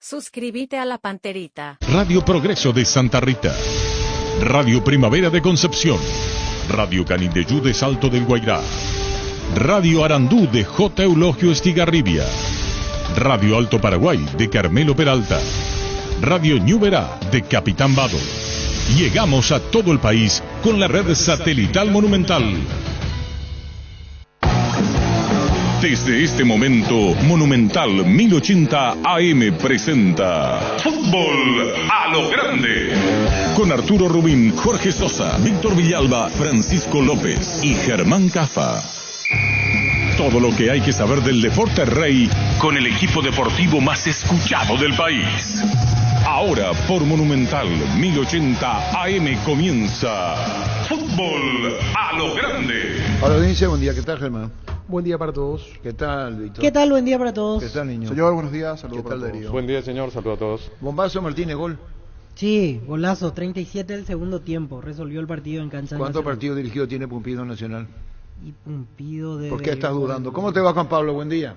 Suscríbete a La Panterita. Radio Progreso de Santa Rita. Radio Primavera de Concepción. Radio Canindeyú de Salto del Guairá. Radio Arandú de J. Eulogio Estigarribia. Radio Alto Paraguay de Carmelo Peralta. Radio Ñuberá de Capitán Vado. Llegamos a todo el país con la red satelital Monumental. Desde este momento, Monumental 1080 AM presenta Fútbol a lo Grande. Con Arturo Rubín, Jorge Sosa, Víctor Villalba, Francisco López y Germán Cafa. Todo lo que hay que saber del deporte rey con el equipo deportivo más escuchado del país. Ahora por Monumental 1080 AM comienza Fútbol a lo Grande. Hola, dice buen día, ¿qué tal, Germán? Buen día para todos. ¿Qué tal, Víctor? ¿Qué tal? Buen día para todos. ¿Qué tal, niño? Señor, buenos días, saludos ¿Qué para tal, todos. Darío? Buen día, señor, saludos a todos. Bombazo Martínez, gol. Sí, golazo, 37 del segundo tiempo, resolvió el partido en cancha. ¿Cuántos Nacional. partidos dirigidos tiene Pumpido Nacional? Y Pumpido de... ¿Por qué estás dudando? ¿Cómo te va, Juan Pablo? Buen día.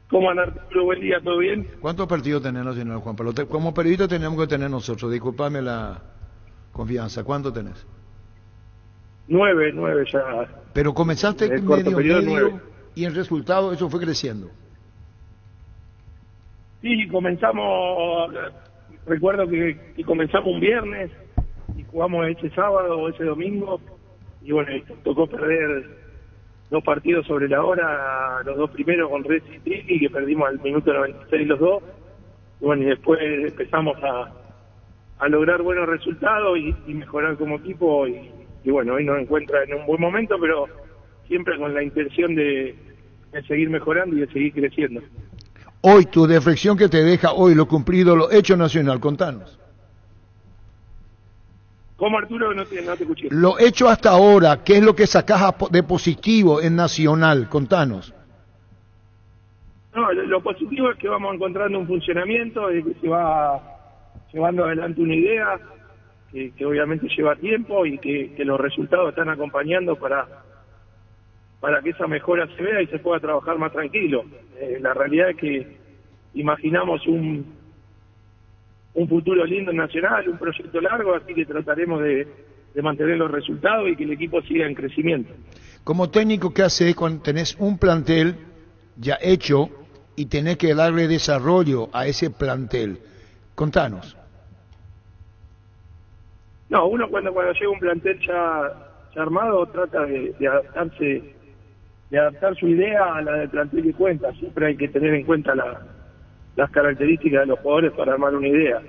¿Cómo andan, Arturo? Buen día, ¿todo bien? ¿Cuántos partidos tenés Nacional, Juan Pablo? Como periodista tenemos que tener nosotros, disculpame la confianza. ¿Cuántos tenés? 9 ya. Pero comenzaste En el corto periodo, 9. Y el resultado, eso fue creciendo. Sí, comenzamos, recuerdo que comenzamos un viernes y jugamos ese sábado o ese domingo y bueno, tocó perder 2 partidos sobre la hora, los 2 primeros con Red y Trini, que perdimos al minuto 96 los 2, y bueno, y después empezamos a lograr buenos resultados y mejorar como equipo y bueno, hoy nos encuentra en un buen momento, pero siempre con la intención de seguir mejorando y de seguir creciendo. Hoy, tu reflexión que te deja hoy, lo cumplido, lo hecho Nacional, contanos. ¿Cómo, Arturo? No te escuché. Lo hecho hasta ahora, ¿qué es lo que sacás de positivo en Nacional? Contanos. No, lo positivo es que vamos encontrando un funcionamiento, de que se va llevando adelante una idea, que obviamente lleva tiempo y que los resultados están acompañando para que esa mejora se vea y se pueda trabajar más tranquilo. La realidad es que imaginamos un futuro lindo en Nacional, un proyecto largo, así que trataremos de mantener los resultados y que el equipo siga en crecimiento. Como técnico, ¿qué haces cuando tenés un plantel ya hecho y tenés que darle desarrollo a ese plantel? Contanos. No, uno cuando llega un plantel ya armado trata de adaptarse, de adaptar su idea a la del plantel que cuenta. Siempre hay que tener en cuenta las características de los jugadores para armar una idea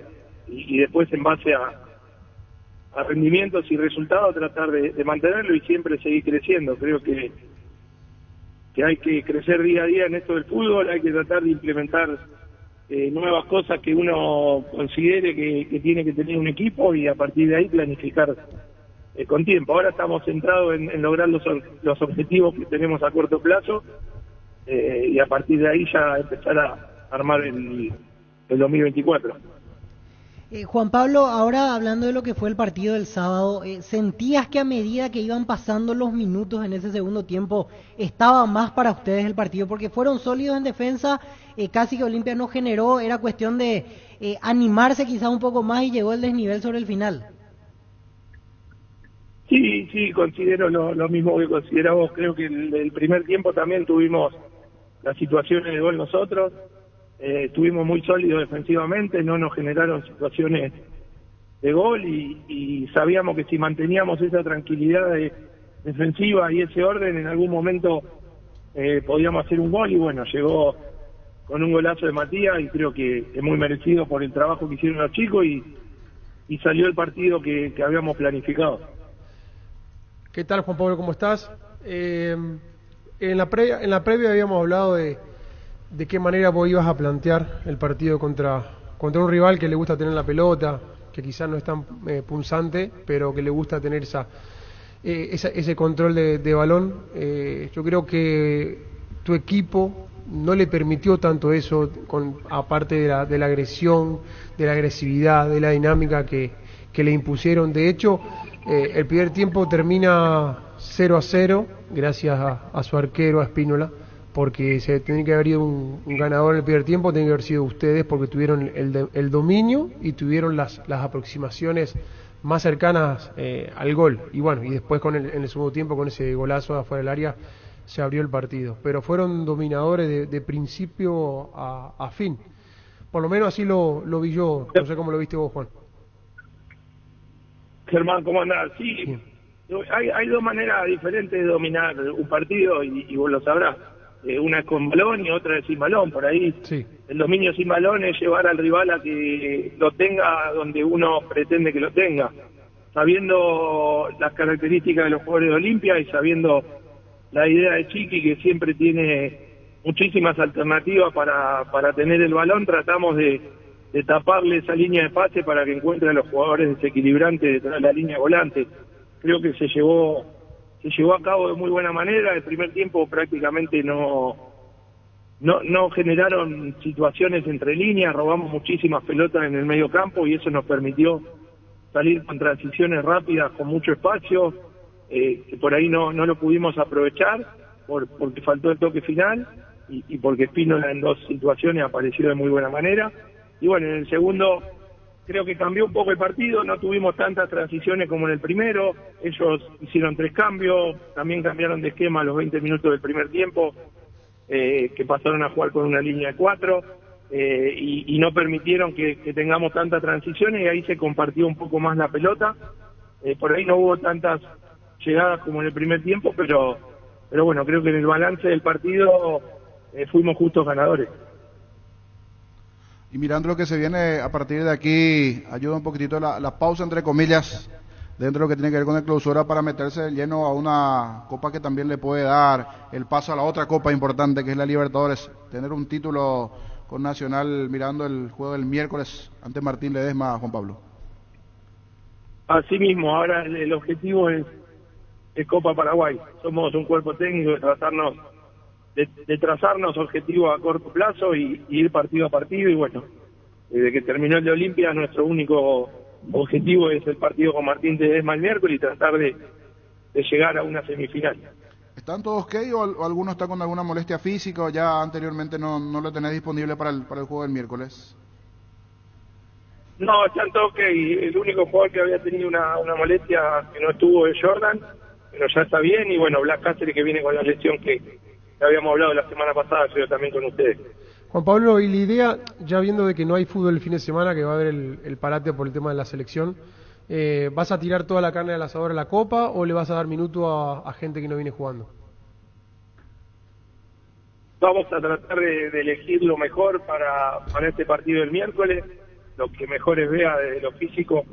y después en base a rendimientos y resultados tratar de mantenerlo y siempre seguir creciendo. Creo que hay que crecer día a día en esto del fútbol, hay que tratar de implementar nuevas cosas que uno considere que tiene que tener un equipo y a partir de ahí planificar con tiempo. Ahora estamos centrados en lograr los objetivos que tenemos a corto plazo y a partir de ahí ya empezar a armar el 2024. Juan Pablo, ahora hablando de lo que fue el partido del sábado, ¿sentías que a medida que iban pasando los minutos en ese segundo tiempo estaba más para ustedes el partido? Porque fueron sólidos en defensa, casi que Olimpia no generó, era cuestión de animarse quizás un poco más y llegó el desnivel sobre el final. Sí, considero lo mismo que considerás vos. Creo que el primer tiempo también tuvimos las situaciones de gol nosotros. Estuvimos muy sólidos defensivamente, no nos generaron situaciones de gol y sabíamos que si manteníamos esa tranquilidad defensiva y ese orden, en algún momento podíamos hacer un gol y bueno, llegó con un golazo de Matías y creo que es muy merecido por el trabajo que hicieron los chicos y salió el partido que habíamos planificado. ¿Qué tal, Juan Pablo? ¿Cómo estás? En la previa habíamos hablado de qué manera vos ibas a plantear el partido contra un rival que le gusta tener la pelota, que quizás no es tan punzante, pero que le gusta tener ese control de balón. Yo creo que tu equipo no le permitió tanto eso, aparte de la agresión, de la agresividad, de la dinámica que le impusieron. De hecho, el primer tiempo termina 0-0, gracias a su arquero, a Espínola, porque se tiene que haber ido un ganador en el primer tiempo, tienen que haber sido ustedes porque tuvieron el dominio y tuvieron las aproximaciones más cercanas al gol. Y bueno, y después en el segundo tiempo, con ese golazo afuera del área, se abrió el partido. Pero fueron dominadores de principio a fin. Por lo menos así lo vi yo, no sé cómo lo viste vos, Juan. Germán, ¿cómo andás? Sí, hay dos maneras diferentes de dominar un partido y vos lo sabrás. Una es con balón y otra es sin balón. Por ahí Sí. el dominio sin balón es llevar al rival a que lo tenga donde uno pretende que lo tenga, sabiendo las características de los jugadores de Olimpia y sabiendo la idea de Chiqui, que siempre tiene muchísimas alternativas para tener el balón. Tratamos de taparle esa línea de pase para que encuentre a los jugadores desequilibrantes detrás de la línea volante. Creo que se llevó a cabo de muy buena manera. El primer tiempo prácticamente no generaron situaciones entre líneas, robamos muchísimas pelotas en el medio campo y eso nos permitió salir con transiciones rápidas con mucho espacio, que por ahí no lo pudimos aprovechar porque faltó el toque final y porque Espínola en dos situaciones apareció de muy buena manera. Y bueno, en el segundo creo que cambió un poco el partido, no tuvimos tantas transiciones como en el primero, ellos hicieron 3 cambios, también cambiaron de esquema a los 20 minutos del primer tiempo, que pasaron a jugar con una línea de 4, y no permitieron que tengamos tantas transiciones, y ahí se compartió un poco más la pelota. Por ahí no hubo tantas llegadas como en el primer tiempo, pero bueno, creo que en el balance del partido fuimos justos ganadores. Y mirando lo que se viene a partir de aquí, ayuda un poquitito la pausa, entre comillas, dentro de lo que tiene que ver con el clausura, para meterse de lleno a una copa que también le puede dar el paso a la otra copa importante, que es la Libertadores. Tener un título con Nacional mirando el juego del miércoles ante Martín Ledesma, Juan Pablo. Así mismo, ahora el objetivo es Copa Paraguay. Somos un cuerpo técnico de trazarnos objetivos a corto plazo y ir partido a partido, y bueno, desde que terminó el de Olimpia, nuestro único objetivo es el partido con Martín Ledesma el miércoles y tratar de llegar a una semifinal. ¿Están todos ok o alguno está con alguna molestia física o ya anteriormente no lo tenés disponible para el juego del miércoles? No, están todos ok. El único jugador que había tenido una molestia que no estuvo es Jordan, pero ya está bien, y bueno, Blas Cáceres, que viene con la lesión que habíamos hablado la semana pasada, yo también con ustedes. Juan Pablo, y la idea, ya viendo de que no hay fútbol el fin de semana, que va a haber el parate por el tema de la selección, ¿vas a tirar toda la carne al asador a la Copa o le vas a dar minuto a gente que no viene jugando? Vamos a tratar de elegir lo mejor para este partido del miércoles, lo que mejores vea desde lo físico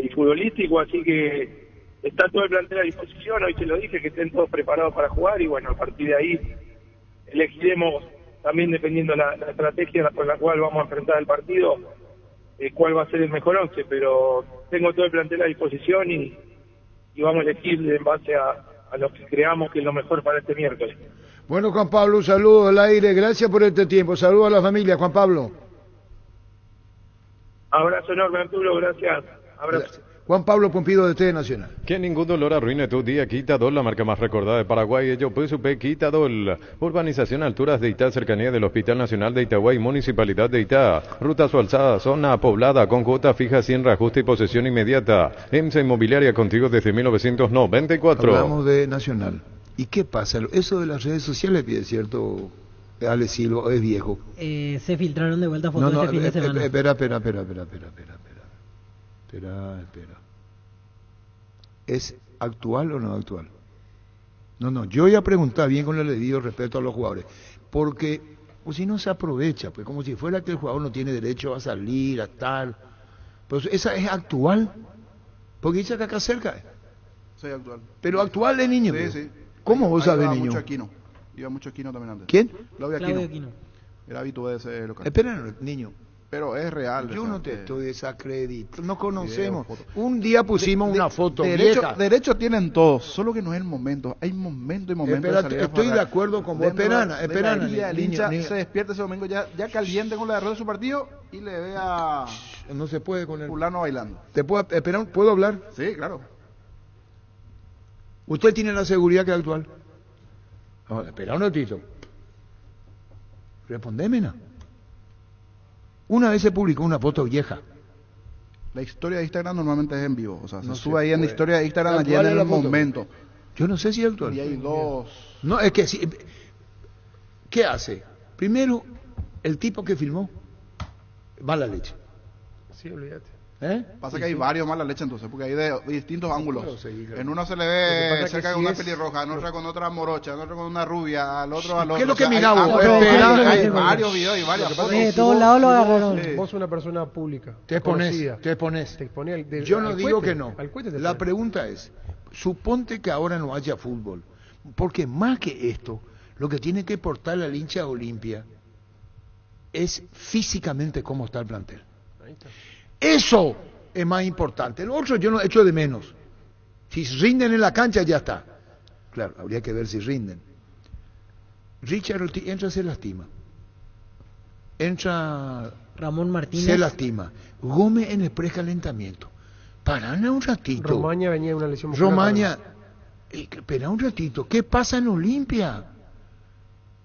y futbolístico, así que está todo el plantel a disposición. Hoy te lo dije, que estén todos preparados para jugar, y bueno, a partir de ahí elegiremos, también dependiendo la estrategia con la cual vamos a enfrentar el partido, cuál va a ser el mejor 11, pero tengo todo el plantel a disposición y vamos a elegir en base a lo que creamos que es lo mejor para este miércoles. Bueno, Juan Pablo, un saludo al aire, gracias por este tiempo, saludos a la familia, Juan Pablo. Abrazo enorme, Arturo, gracias. Abrazo. Juan Pablo Pompido, de TV Nacional. Que ningún dolor arruine tu día. Quitadol, la marca más recordada de Paraguay. Ello pues supe Quitadol. Urbanización Alturas de Itá, cercanía del Hospital Nacional de Itagüí, Municipalidad de Itá. Ruta su alzada, zona poblada, con cuota fija, sin reajuste y posesión inmediata. EMSA Inmobiliaria, contigo desde 1994. Hablamos de Nacional. ¿Y qué pasa? Eso de las redes sociales, es cierto, Ale Silva, es viejo. Se filtraron de vuelta fotos este fin de semana. Espera. ¿Es actual o no actual? No, yo voy a preguntar bien con el debido respeto a los jugadores, porque pues, si no se aprovecha, pues como si fuera que el jugador no tiene derecho a salir, a tal. Pues esa es actual, porque dice que acá cerca. Sí, actual. Pero actual de niño. Sí. ¿Cómo vos sabés, niño? Iba mucho Aquino también antes. ¿Quién? Claudio Aquino. Era habitué de ese local. Espera, niño. Pero es real. Yo no te estoy desacreditando. No conocemos. Video, un día pusimos una foto vieja. Derecho tienen todos, solo que no es el momento. Hay momento y momento. Espérate, estoy de acuerdo con vos. Esperana. El hincha se despierta ese domingo ya caliente con la derrota de su partido y le ve a... No se puede con el fulano bailando. ¿Puedo hablar? Sí, claro. ¿Usted tiene la seguridad que es actual? No, espera un ratito. Respondémela. Una vez se publicó una foto vieja. La historia de Instagram normalmente es en vivo, o sea, No se se sube ahí en la puede. historia de Instagram allí ¿Cuál en es la el foto? momento. Yo no sé si es actual. Y hay dos. No, es que sí. ¿Qué hace? Primero, el tipo que filmó, mala leche. Sí, olvídate. ¿Eh? Pasa que hay varios malas leche entonces, porque hay de distintos ángulos. puedo seguir, claro. En uno se le Lo que pasa ve es cerca que de si una es- pelirroja, en otra con otra morocha, en otra con una rubia, al otro al otro. ¿Qué es lo que hay mirá vos? ángulos, Espera, hay que- varios videos y varias Lo que pasa fotos. es que De todos lados lo agarraron. Sí. Vos sos una persona pública. Te conocida. pones. Te exponés Yo no al digo cohete, que no. al cohete te La pones. pregunta es, suponte que ahora no haya fútbol, porque más que esto, lo que tiene que portar la hincha de Olimpia es físicamente cómo está el plantel. Ahí está. Eso es más importante. Lo otro yo no echo de menos. Si rinden en la cancha ya está. Claro, habría que ver si rinden. Richard Ortiz entra, se lastima. Entra, Ramón Martínez. se lastima. Gómez en el precalentamiento. Parana un ratito. Romaña venía de una lesión muscular. Romaña, espera un ratito. ¿Qué pasa en Olimpia?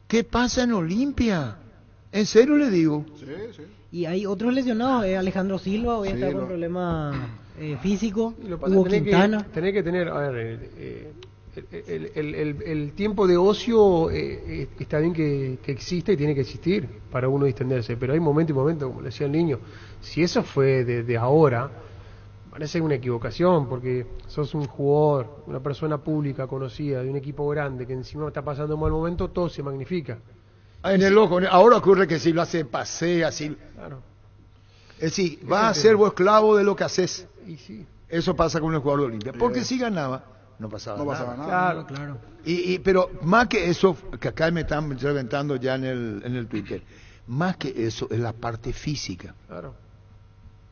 ¿Qué pasa en Olimpia? En serio le digo. Sí, sí. Y hay otros lesionados. Alejandro Silva hoy Sí, está con lo- problemas físicos. Y lo que pasa Hugo es que Quintana. tenés que tener, a ver, el tiempo de ocio está bien que existe y tiene que existir para uno distenderse, pero hay momento y momento, como le decía el niño, si eso fue de ahora, parece una equivocación, porque sos un jugador, una persona pública, conocida, de un equipo grande, que encima está pasando un mal momento, todo se magnifica. En el ojo, ahora ocurre que si lo hace pasea, si... Claro, Es decir, Ese vas a es el ser tema. vos esclavo de lo que haces. y sí, Eso pasa con el jugador de Olimpia. Porque si ganaba, no pasaba No nada. pasaba nada. claro, Claro. Pero más que eso, que acá me están reventando ya en el Twitter, más que eso es la parte física. claro.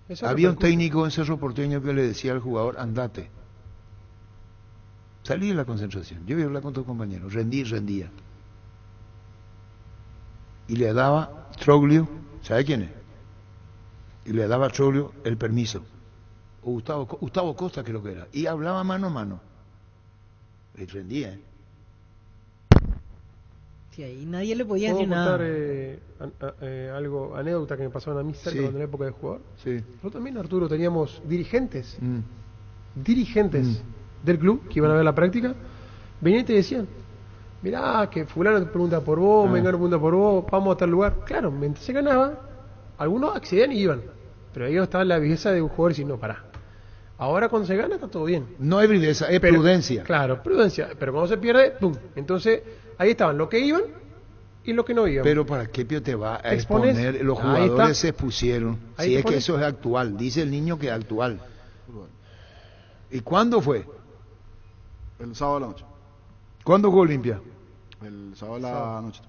Eso Había un repercute. técnico en Cerro Porteño que le decía al jugador, andate. Salí de la concentración. Yo voy a hablar con tus compañeros. Rendía. Y le daba Troglio, ¿sabe quién es? Y le daba a Troglio el permiso. O Gustavo Costa creo que era. Y hablaba mano a mano. Y rendía, ¿eh? Sí, ahí nadie le podía ¿Puedo decir nada. contar algo, anécdota que me pasaron a mí cerca Sí. cuando en la época de jugador? Sí. Nosotros también, Arturo, teníamos dirigentes Mm. del club que iban a ver la práctica, venían y te decían, mirá, que fulano te pregunta por vos, Ah. Mengano pregunta por vos, vamos a tal lugar. Claro, mientras se ganaba, algunos accedían y iban, pero ahí no estaba la viveza de un jugador y decir, no, pará. Ahora cuando se gana está todo bien. No es viveza, es Pero- prudencia. Claro, prudencia, pero cuando se pierde, ¡pum! Entonces, ahí estaban los que iban y los que no iban. Pero ¿para qué Pío te va a Te expones, exponer? Los ahí está. jugadores se expusieron. Ahí Si te es que pones. eso es actual. Dice el niño que es actual. ¿Y cuándo fue? El sábado de la noche. ¿Cuándo jugó Olimpia? El sábado de la noche.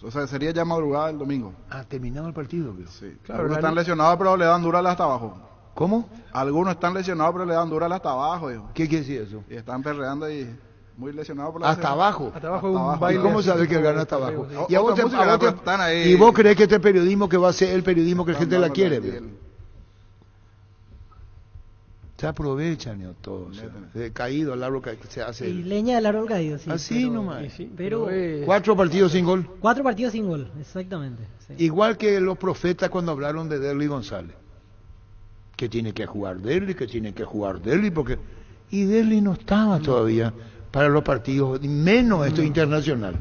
O sea, sería ya madrugada del domingo. Ah, terminado el partido. Pío. Sí. Claro, Algunos la- están lesionados, pero le dan dura hasta abajo. ¿Cómo? Algunos están lesionados, pero le dan dura hasta abajo. Dijo. ¿Qué quiere decir eso? Y están perreando y muy lesionados por la Hasta lesión. abajo. Hasta abajo de un Hasta abajo. ¿Y baile. cómo así sabes que tipo- gana hasta abajo? sí. Y a vos Otra te- música, a vos te- pero están ahí. ¿Y vos crees que este periodismo que va a ser el periodismo que la gente la Están quiere? dándole Pío? el- Se aprovechan todos. Caído al árbol que se hace. Y leña del árbol caído, sí. Así pero- nomás. Y sí, Pero- es- 4 partidos sin gol. 4 partidos sin gol, exactamente. Sí. Igual que los profetas cuando hablaron de Derly González. Que tiene que jugar Derly, porque... Y Derly no estaba todavía para los partidos, menos esto internacional.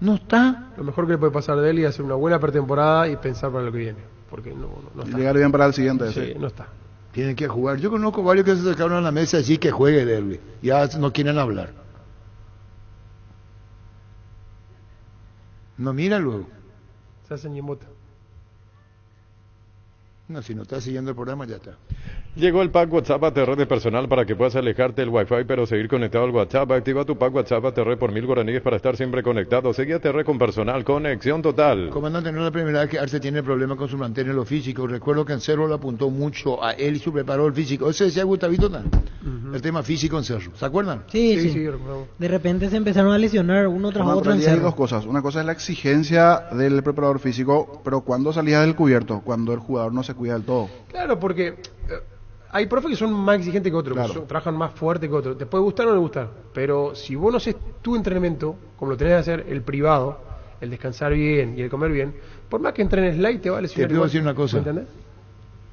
No está. Lo mejor que le puede pasar de él es hacer una buena pretemporada y pensar para lo que viene. Porque no está. Llegar bien para el siguiente. Sí, sí. no está. Tiene que jugar. Yo conozco varios que se sacaron a la mesa así que juegue Derly. Ya no quieren hablar. No mira luego. Se hacen y en bota. No, si no está siguiendo el programa ya está. Llegó el pack WhatsApp a red personal para que puedas alejarte del Wi-Fi pero seguir conectado al WhatsApp. Activa tu pack WhatsApp a TR por 1000 guaraníes para estar siempre conectado. Seguí a TR con personal, conexión total. Comandante, no es la primera vez que Arce tiene problemas con su mantener lo físico. Recuerdo que en Cerro le apuntó mucho a él y su preparó el físico. Eso decía Gustavito tan. El tema físico en Cerro. ¿Se acuerdan? Sí, sí. Sí, recordamos. De repente se empezaron a lesionar uno tras Fernando, otro en allí hay Cerro. dos cosas. Una cosa es la exigencia del preparador físico, pero cuando salías del cubierto, cuando el jugador no se cuida del todo. Claro, porque hay profes que son más exigentes que otros, Claro. que trabajan más fuerte que otros. Te puede gustar o no le gustar, pero si vos no haces tu entrenamiento, como lo tenés que hacer el privado, el descansar bien y el comer bien, por más que entrenes light te va a lesionar. Te puedo igual. decir una cosa. ¿Me entendés?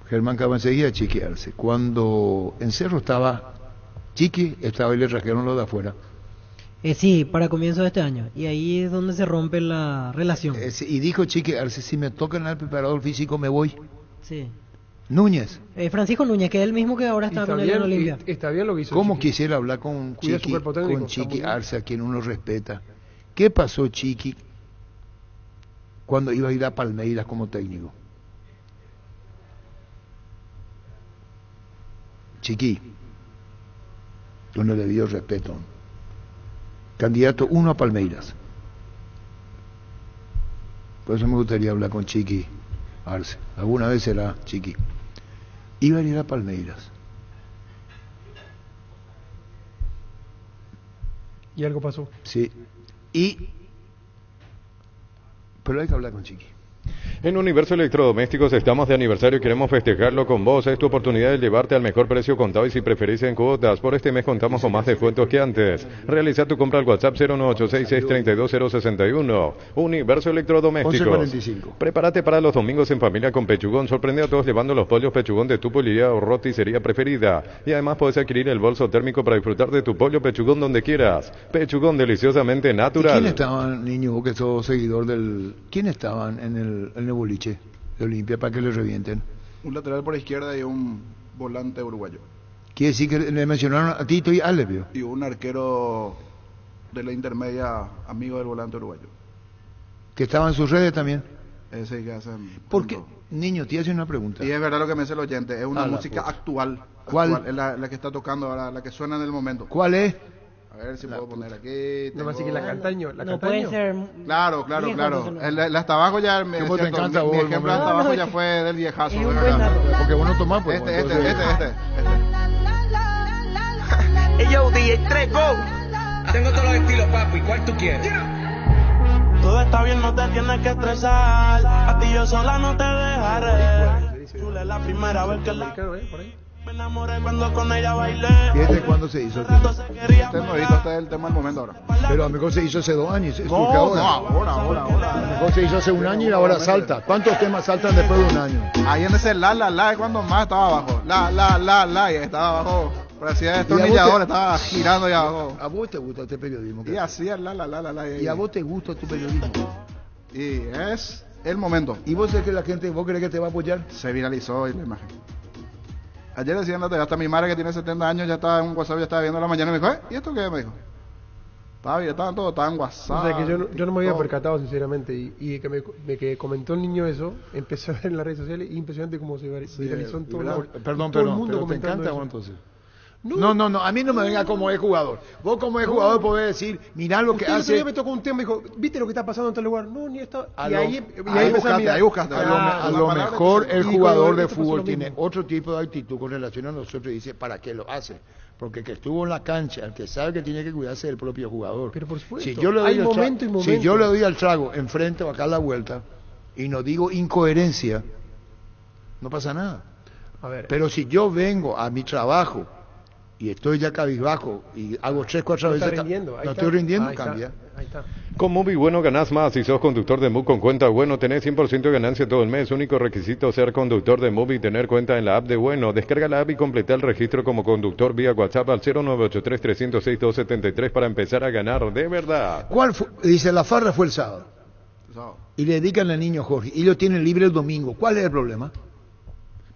Germán Cava enseguida chequearse. Cuando en Cerro estaba Chiqui, estaba y le trajeron lo de afuera. Sí, para comienzo de este año. Y ahí es donde se rompe la relación. Y dijo Chiqui Arce, si me tocan al preparador físico me voy. Sí. Núñez. Francisco Núñez, que es el mismo que ahora está con él en Olimpia. Está bien lo que hizo. ¿Cómo Chiqui. quisiera hablar con Cuida su Chiqui, cuerpo técnico, con está Chiqui muy bien. Arce, a quien uno respeta? ¿Qué pasó, Chiqui, cuando iba a ir a Palmeiras como técnico? Chiqui, con el debido respeto, candidato 1 a Palmeiras. Por eso me gustaría hablar con Chiqui Arce. Alguna vez será Chiqui. Iba a ir a Palmeiras. Y algo pasó. Sí. Pero hay que hablar con Chiqui. En Universo Electrodomésticos estamos de aniversario y queremos festejarlo con vos. Es tu oportunidad de llevarte al mejor precio contado y si preferís en cuotas. Por este mes contamos con más descuentos que antes. Realiza tu compra al WhatsApp 09866320061. Universo Electrodomésticos. 11:45. Prepárate para los domingos en familia con Pechugón. Sorprende a todos llevando los pollos Pechugón de tu pollería o roticería preferida. Y además puedes adquirir el bolso térmico para disfrutar de tu pollo Pechugón donde quieras. Pechugón deliciosamente ¿Y natural. quién estaban, niño, vos que sos seguidor del... ¿Quién estaban en el boliche de Olimpia para que le revienten? Un lateral por izquierda y un volante uruguayo. Quiere decir que le mencionaron a Tito y Alevio. Y un arquero de la intermedia, amigo del volante uruguayo. Que estaban en sus redes también. Ese que hacen... Porque, punto. niño, te hace una pregunta. Y es verdad lo que me dice el oyente, es una Ah, la música puta. actual. ¿Cuál? Actual, es la que está tocando ahora, la que suena en el momento. ¿Cuál es? A ver si La puedo poner aquí. No más que la Cantaño. La No Cantaño. puede ser. Claro, viejo, claro. entonces no. El hasta abajo ya me ¿Cómo te cierto, encanta mi vos el ejemplo momento? hasta abajo No, ya es fue del viejazo. es de un verdad. buen dato. Porque vos no tomás, pues. Este. Hey yo, DJ 3 Go. Tengo todos los estilos, papi. ¿Cuál tú quieres? Todo está bien, no te tienes que estresar. A ti yo sola no te dejaré. Chula es la primera vez que la Americano, por ahí. me enamoré cuando con ella bailé. Fíjate cuándo se hizo el tema. Se quería Este nuevito, este es el tema del momento ahora. Pero a lo mejor se hizo hace 2 años. surge No, ahora. ahora. A lo mejor se hizo hace 1 año y ahora salta. ¿Cuántos temas saltan después de 1 año? Ahí en ese la, es cuando más estaba abajo. La, y estaba abajo. Parecía destornillador, estaba girando allá abajo. ¿A vos te gusta este periodismo? Y así es la. ¿Y a vos te gusta tu periodismo? Y es el momento. ¿Y vos crees que la gente, vos crees que te va a apoyar? Se viralizó hoy la imagen. Ayer decían, hasta mi madre que tiene 70 años ya estaba en un WhatsApp, ya estaba viendo la mañana y me dijo, ¿y esto qué? Me dijo. Estaban todos, estaban en WhatsApp. O sea, que yo no me había todo. percatado, sinceramente. Y de que comentó el niño eso, empecé a ver en las redes sociales y impresionante cómo se viralizó en todo lado. Perdón, todo el pero mundo ¿te comentando encanta eso. o entonces? No, a mí no me venga como es jugador. Vos como es jugador podés decir, mirá lo que Usted el otro hace. día me tocó un tema y dijo, ¿viste lo que está pasando en tal lugar? No, ni está. A Y lo- ahí ahí empecé a mirar. ahí buscaste. A Ah, lo la palabra mejor que el se- y jugador cuando de esto pasó fútbol lo tiene mismo. otro tipo de actitud con relación a nosotros y dice, ¿para qué lo hace? Porque el que estuvo en la cancha, el que sabe que tiene que cuidarse del propio jugador. Pero por supuesto, Si yo le doy hay el tra- momento y momento. Si yo le doy al trago enfrente o acá a la vuelta y no digo incoherencia, no pasa nada. A ver, Pero si yo vengo a mi trabajo y estoy ya cabizbajo y hago 3, 4 no veces, está rindiendo. Ahí no está. estoy rindiendo, Ahí está, cambia. Ahí está. Con Movie Bueno ganás más. Si sos conductor de Movie con cuenta Bueno, tenés 100% de ganancia todo el mes. Único requisito ser conductor de Movie y tener cuenta en la app de Bueno. Descarga la app y completa el registro como conductor vía WhatsApp al 0983-306-273 para empezar a ganar de verdad. ¿Cuál fue? Dice, la farra fue el sábado y le dedican al niño Jorge y lo tienen libre el domingo. ¿Cuál es el problema?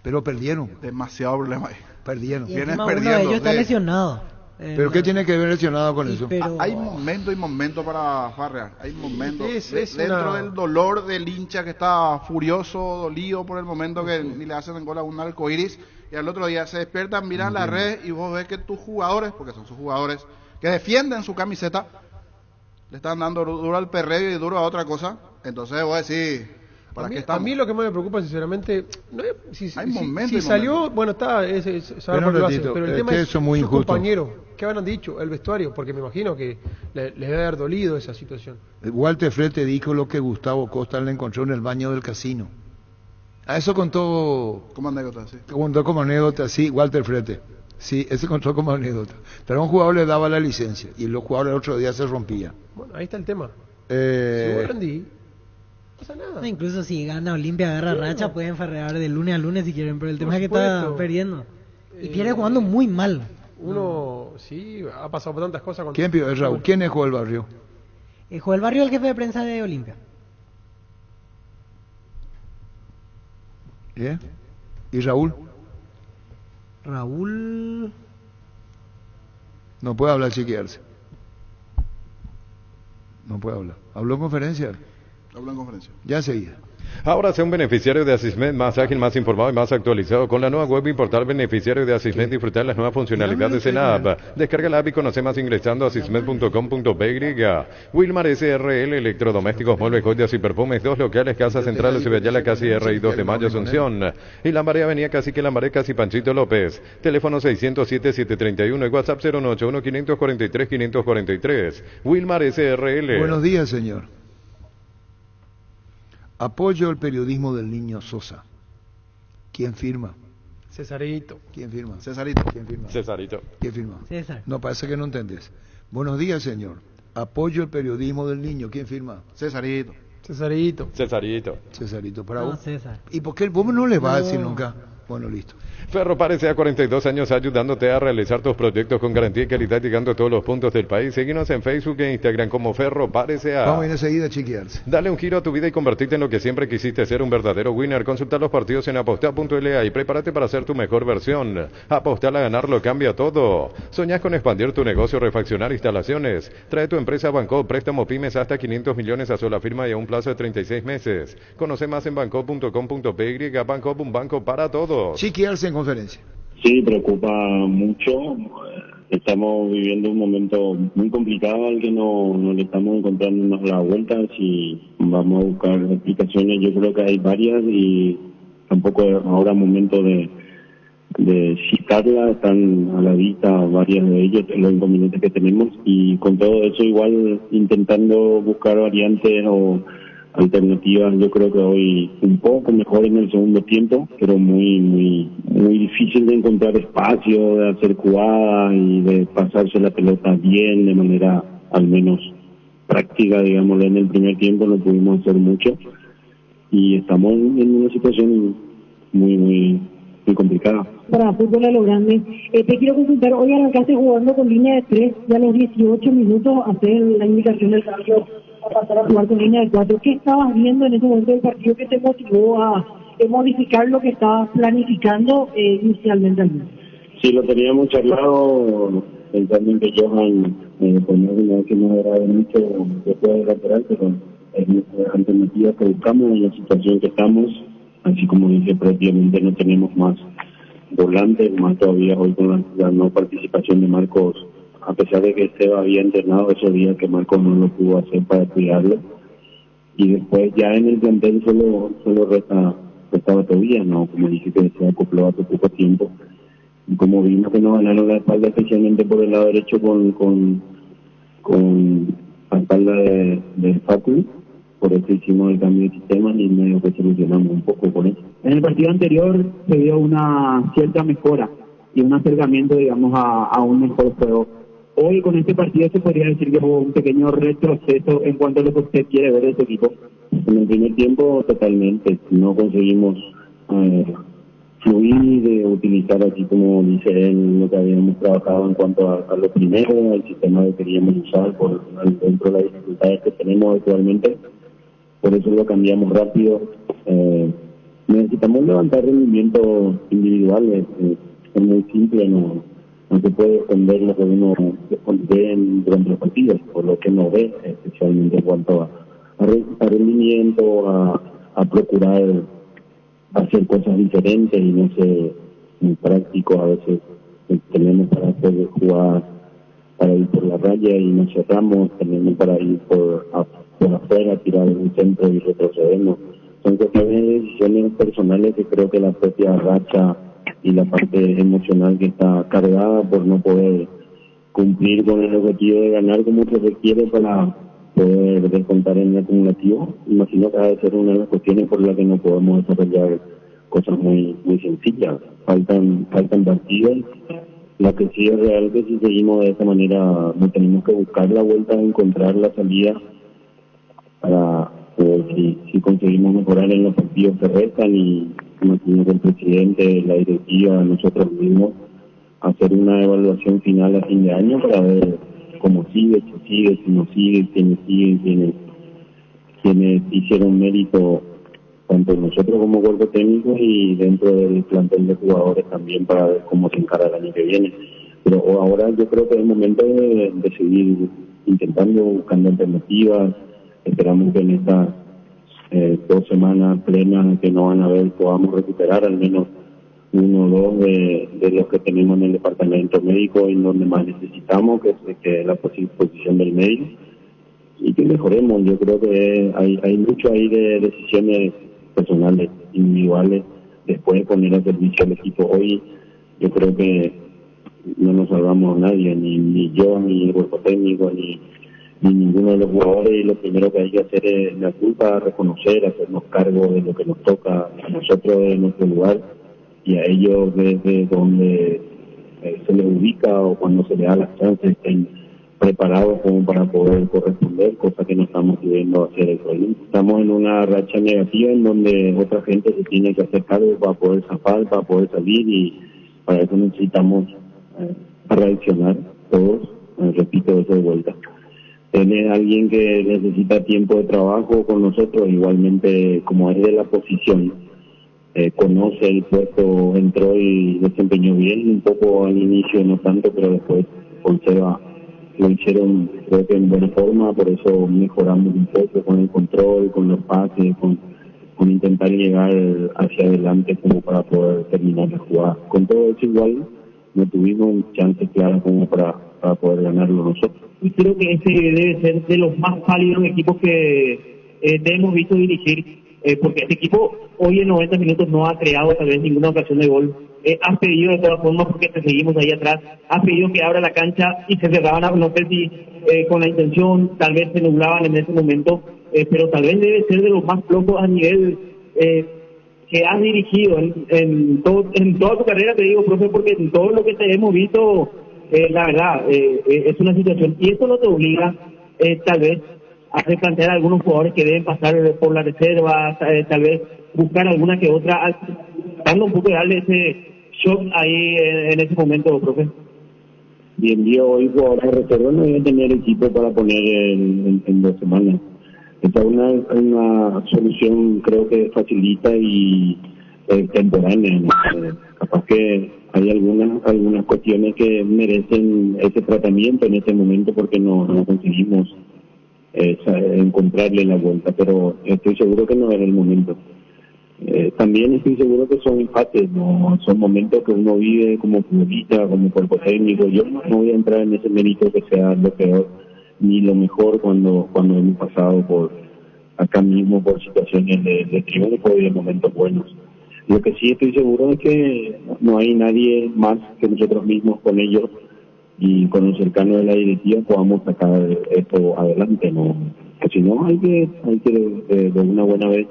Pero perdieron. Demasiado problema ahí. Perdieron. Y Vienes encima uno de perdiendo, ellos está sí. lesionado. ¿Pero qué tiene que ver relacionado con eso? Pero... Hay momento y momento para farrear. Hay momentos. Es Dentro una- del dolor del hincha que está furioso, dolido por el momento que ni le hacen en gol a un arcoiris. Y al otro día se despiertan, miran la red y vos ves que tus jugadores, porque son sus jugadores, que defienden su camiseta, le están dando duro al perreo y duro a otra cosa. Entonces vos decís, ¿para qué A estamos? mí lo que más me preocupa, sinceramente, no es, Hay momentos y salió, momentos. bueno, está, saber Pero por qué lo hace, ratito, pero el es tema que es eso es muy sus injusto. compañeros, ¿qué habrán dicho? El vestuario, porque me imagino que les debe haber dolido esa situación. Walter Frete dijo lo que Gustavo Costa le encontró en el baño del casino. A eso contó Como anécdota, sí. como anécdota, sí, Walter Frete. Sí, eso contó como anécdota. Pero a un jugador le daba la licencia y los jugadores el otro día se rompían. Bueno, ahí está el tema. Si vos rendí, no pasa nada. No, incluso si gana Olimpia, agarra racha, pueden farrear de lunes a lunes si quieren, pero el tema es que está perdiendo. Y pierde jugando muy mal. Uno, sí, ha pasado por tantas cosas. ¿Quién pidió? Raúl. ¿Quién es Joel Barrio? Joel Barrio, el jefe de prensa de Olimpia. ¿Bien? ¿Y Raúl? Raúl... No puede hablar chiquearse. No puede hablar. ¿Habló en conferencia? Habla en conferencia. Ya seguida. Ahora sea un beneficiario de Asismed más ágil, más informado y más actualizado. Con la nueva web y portal beneficiario de Asismed, disfrutar las nuevas funcionalidades en la app. Descarga la app y conoce más ingresando a asismed.com.py. Wilmar SRL, electrodomésticos, muebles, joyas y perfumes, 2 locales, Casa Central, Ciudadela, Casi R y 2 de Mayo, Asunción. Y Lambaré, Avenida Cacique Lambaré, Casi Panchito López. Teléfono 607-731 y WhatsApp 091-543-543. Wilmar SRL. Buenos días, señor. Apoyo el periodismo del niño Sosa. ¿Quién firma? Cesarito. ¿Quién firma? Cesarito. ¿Quién firma? Cesarito. ¿Quién firma? César. No, parece que no entendés. Buenos días, señor. Apoyo el periodismo del niño. ¿Quién firma? Cesarito. Cesarito. Cesarito. Cesarito, para No, vos. César. ¿Y por qué vos no le vas a decir nunca? Bueno, listo. Ferropar a 42 años ayudándote a realizar tus proyectos con garantía y calidad, llegando a todos los puntos del país. Seguinos en Facebook e Instagram como Ferropar S.A. Vamos a ir enseguida a chequearse. Dale un giro a tu vida y convertirte en lo que siempre quisiste ser, un verdadero winner. Consulta los partidos en apostar.la y prepárate para ser tu mejor versión. Apostar a ganar lo cambia todo. ¿Soñás con expandir tu negocio, refaccionar instalaciones? Trae tu empresa a Bancop, préstamo pymes hasta 500 millones a sola firma y a un plazo de 36 meses. Conoce más en bancop.com.py. Bancop, un banco para todos. Chequearse en conferencia. Sí, preocupa mucho. Estamos viviendo un momento muy complicado al que no le estamos encontrando las vueltas y vamos a buscar explicaciones. Yo creo que hay varias y tampoco es ahora momento de citarlas. Están a la vista varias de ellas, los inconvenientes que tenemos, y con todo eso igual intentando buscar variantes o alternativas. Yo creo que hoy un poco mejor en el segundo tiempo, pero muy difícil de encontrar espacio, de hacer jugadas y de pasarse la pelota bien de manera al menos práctica, digámoslo. En el primer tiempo no pudimos hacer mucho y estamos en una situación muy complicada. Para fútbol a lo grande, te quiero consultar, hoy arrancaste jugando con línea de 3, ya a los 18 minutos hacer la indicación del cambio a pasar a jugar con línea de 4. ¿Qué estabas viendo en ese momento del partido que te motivó a modificar lo que estabas planificando inicialmente? Sí, lo teníamos charlado, pensando en que Johan ponía que no era de mucho después del lateral, pero es nuestra alternativa que buscamos en la situación que estamos. Así como dice, prácticamente no tenemos más volantes, más todavía hoy con la no participación de Marcos, a pesar de que Seba había entrenado esos días que Marcos no lo pudo hacer para cuidarlo. Y después ya en el plantel solo resta todavía, ¿no? Como dije, que se acopló a poco tiempo. Y como vimos que nos ganaron la espalda, especialmente por el lado derecho con la espalda de Facu, por eso hicimos el cambio de sistema y medio que solucionamos un poco con eso. En el partido anterior se vio una cierta mejora y un acercamiento, digamos, a un mejor juego. Hoy con este partido se podría decir que hubo un pequeño retroceso en cuanto a lo que usted quiere ver de este equipo. En el primer tiempo totalmente, no conseguimos fluir, utilizar así como dice él lo que habíamos trabajado en cuanto a lo primero, el sistema que queríamos usar dentro de las dificultades que tenemos actualmente. Por eso lo cambiamos rápido. Necesitamos levantar rendimientos individuales. Es muy simple, no se puede esconder lo que uno ve durante los partidos, por lo que no ve, especialmente en cuanto a rendimiento, a procurar hacer cosas diferentes y no ser muy práctico. A veces tenemos para hacer jugar, para ir por la raya y nos cerramos, tenemos para ir por afuera, tirar un centro y retrocedemos. Son cuestiones de decisiones personales que creo que la propia racha y la parte emocional que está cargada por no poder cumplir con el objetivo de ganar como se requiere para poder descontar en el acumulativo. Imagino que ha de ser una de las cuestiones por las que no podemos desarrollar cosas muy sencillas. Faltan partidos. La que sí es real que si seguimos de esa manera no tenemos que buscar la vuelta, encontrar la salida para ver si conseguimos mejorar en los partidos que restan y, como tiene el presidente, la directiva, nosotros mismos, hacer una evaluación final a fin de año para ver cómo sigue, si no sigue, quiénes siguen, quienes hicieron mérito, tanto nosotros como cuerpo técnico y dentro del plantel de jugadores también, para ver cómo se encara el año que viene. Pero ahora yo creo que es el momento de seguir intentando, buscando alternativas. Esperamos que en estas 2 semanas plenas que no van a haber podamos recuperar al menos 1 o 2 de los que tenemos en el departamento médico, en donde más necesitamos, que es la posición del médico, y que mejoremos. Yo creo que hay mucho ahí de decisiones personales, individuales, después de poner a servicio al equipo. Hoy yo creo que no nos salvamos nadie, ni yo, ni el cuerpo técnico, ni ninguno de los jugadores, y lo primero que hay que hacer es la culpa, reconocer, hacernos cargo de lo que nos toca a nosotros, de nuestro lugar, y a ellos desde donde se les ubica o cuando se les da las chances estén preparados como para poder corresponder, cosa que no estamos pudiendo hacer hoy. Estamos en una racha negativa en donde otra gente se tiene que hacer cargo para poder zafar, para poder salir, y para eso necesitamos reaccionar todos, repito eso de vuelta. Tener alguien que necesita tiempo de trabajo con nosotros, igualmente como es de la posición, conoce el puesto, entró y desempeñó bien, un poco al inicio no tanto, pero después con Seba lo hicieron creo que en buena forma, por eso mejoramos un poco con el control, con los pases, con intentar llegar hacia adelante como para poder terminar la jugada. Con todo eso igual no tuvimos chances claras como para poder ganarlo nosotros. Y creo que este debe ser de los más pálidos equipos que te hemos visto dirigir, porque este equipo hoy en 90 minutos no ha creado tal vez ninguna ocasión de gol. Has pedido de todas formas, porque te seguimos ahí atrás, has pedido que abra la cancha y se cerraban, no sé si con la intención, tal vez se nublaban en ese momento, pero tal vez debe ser de los más flojos a nivel que has dirigido en toda tu carrera, te digo, profe, porque en todo lo que te hemos visto, la verdad, es una situación, y esto no te obliga tal vez a replantear a algunos jugadores que deben pasar por la reserva, tal vez buscar alguna que otra, dando un poco de darle ese shock ahí en ese momento, profe. Bien, yo hoy jugadores de reserva no voy a tener equipo para poner en 2 semanas. Esta es una solución, creo que facilita y temporánea, ¿no? Capaz que hay algunas cuestiones que merecen ese tratamiento en este momento porque no conseguimos encontrarle la vuelta, pero estoy seguro que no era el momento. También estoy seguro que son fases, no son momentos que uno vive como futbolista, como cuerpo técnico. Yo no voy a entrar en ese mérito que sea lo peor ni lo mejor cuando hemos pasado por acá mismo por situaciones de triunfo y de momentos buenos. Lo que sí estoy seguro es que no hay nadie más que nosotros mismos con ellos, y con los cercanos de la directiva podamos sacar esto adelante, ¿no? Que si no, hay que de una buena vez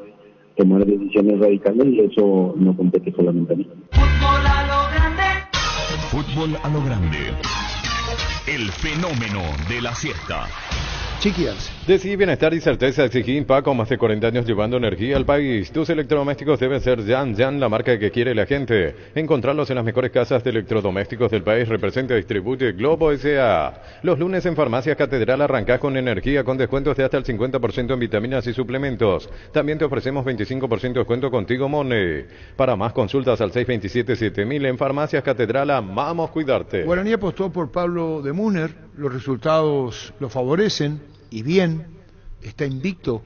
tomar decisiones radicales, y eso no compete solamente a mí. Fútbol a lo grande. Fútbol a lo grande. El fenómeno de la siesta. Chiquias. Decí bienestar y certeza, exigí Paco, más de 40 años llevando energía al país. Tus electrodomésticos deben ser Jan, la marca que quiere la gente. Encontrarlos en las mejores casas de electrodomésticos del país. Representa y distribuye Globo S.A. Los lunes en Farmacias Catedral arrancás con energía, con descuentos de hasta el 50% en vitaminas y suplementos. También te ofrecemos 25% de descuento contigo, Mone. Para más consultas al 627-7000 en Farmacias Catedral. Amamos cuidarte. Guaraní apostó por Pablo de Munner. Los resultados lo favorecen. Y bien, está invicto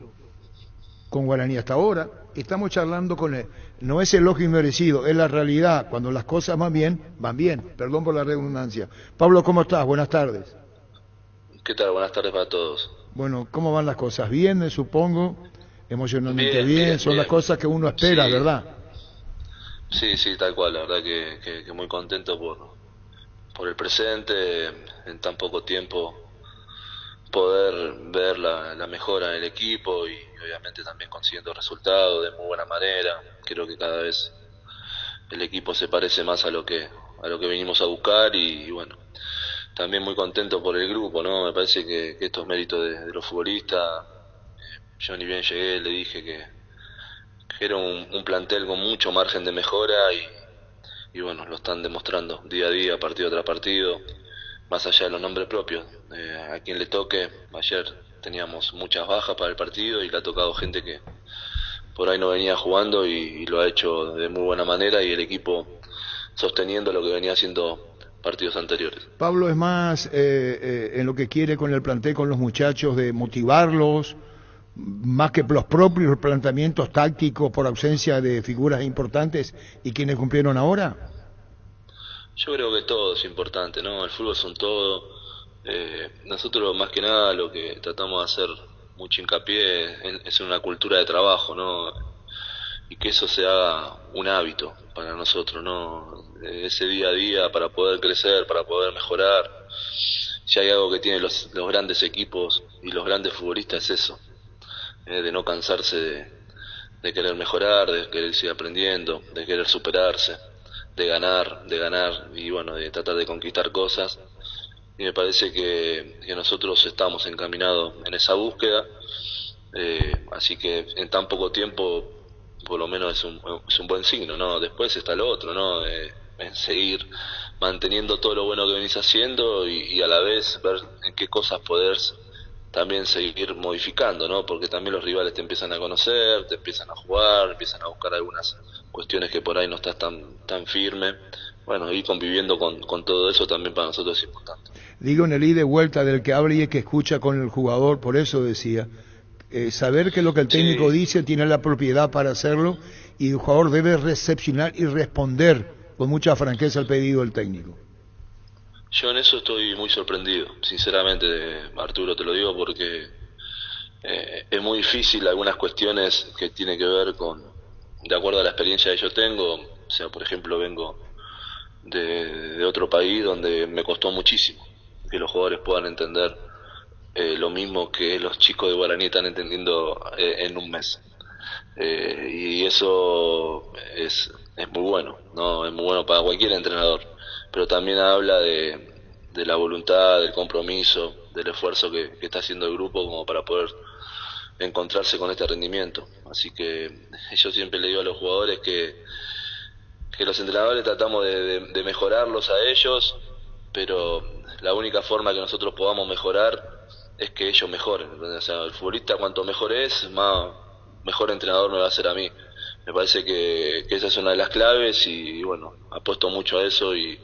con Guaraní hasta ahora. Estamos charlando con él. No es elogio inmerecido, es la realidad. Cuando las cosas van bien, van bien. Perdón por la redundancia. Pablo, ¿cómo estás? Buenas tardes. ¿Qué tal? Buenas tardes para todos. Bueno, ¿cómo van las cosas? Bien, me supongo. Emocionalmente bien. Son las cosas que uno espera, sí. ¿Verdad? Sí, tal cual. La verdad que muy contento por el presente, en tan poco tiempo poder ver la mejora del equipo y obviamente también consiguiendo resultados de muy buena manera. Creo que cada vez el equipo se parece más a lo que venimos a buscar y bueno, también muy contento por el grupo, ¿no? Me parece que estos méritos de los futbolistas yo ni bien llegué le dije que era un plantel con mucho margen de mejora y bueno, lo están demostrando día a día, partido tras partido, más allá de los nombres propios. A quien le toque, ayer teníamos muchas bajas para el partido y le ha tocado gente que por ahí no venía jugando y lo ha hecho de muy buena manera, y el equipo sosteniendo lo que venía haciendo partidos anteriores. Pablo, es más en lo que quiere con el plantel, con los muchachos, de motivarlos, más que los propios planteamientos tácticos por ausencia de figuras importantes y quienes cumplieron ahora. Yo creo que todo es importante, ¿no? El fútbol es un todo. Nosotros más que nada lo que tratamos de hacer mucho hincapié es una cultura de trabajo, ¿no? Y que eso se haga un hábito para nosotros, ¿no? Ese día a día para poder crecer, para poder mejorar. Si hay algo que tienen los grandes equipos y los grandes futbolistas es eso, de no cansarse de querer mejorar, de querer seguir aprendiendo, de querer superarse, de ganar y bueno, de tratar de conquistar cosas. Y me parece que nosotros estamos encaminados en esa búsqueda, así que en tan poco tiempo por lo menos es un buen signo, ¿no? Después está lo otro, ¿no? En seguir manteniendo todo lo bueno que venís haciendo y a la vez ver en qué cosas poder también seguir modificando, ¿no? Porque también los rivales te empiezan a conocer, te empiezan a jugar, empiezan a buscar algunas cuestiones que por ahí no estás tan firme. Bueno, ir conviviendo con todo eso también para nosotros es importante. Digo, en el ida y vuelta del que habla y que escucha con el jugador, por eso decía, saber que lo que el técnico dice tiene la propiedad para hacerlo y el jugador debe recepcionar y responder con mucha franqueza al pedido del técnico. Yo en eso estoy muy sorprendido, sinceramente, Arturo, te lo digo porque es muy difícil algunas cuestiones que tienen que ver de acuerdo a la experiencia que yo tengo. O sea, por ejemplo, vengo de otro país donde me costó muchísimo que los jugadores puedan entender lo mismo que los chicos de Guaraní están entendiendo en un mes. Y eso es muy bueno, ¿no? Es muy bueno para cualquier entrenador, pero también habla de la voluntad, del compromiso, del esfuerzo que está haciendo el grupo como para poder encontrarse con este rendimiento. Así que yo siempre le digo a los jugadores que los entrenadores tratamos de mejorarlos a ellos, pero la única forma que nosotros podamos mejorar es que ellos mejoren. O sea, el futbolista cuanto mejor es, mejor entrenador me va a hacer a mí. Me parece que esa es una de las claves y bueno, apuesto mucho a eso y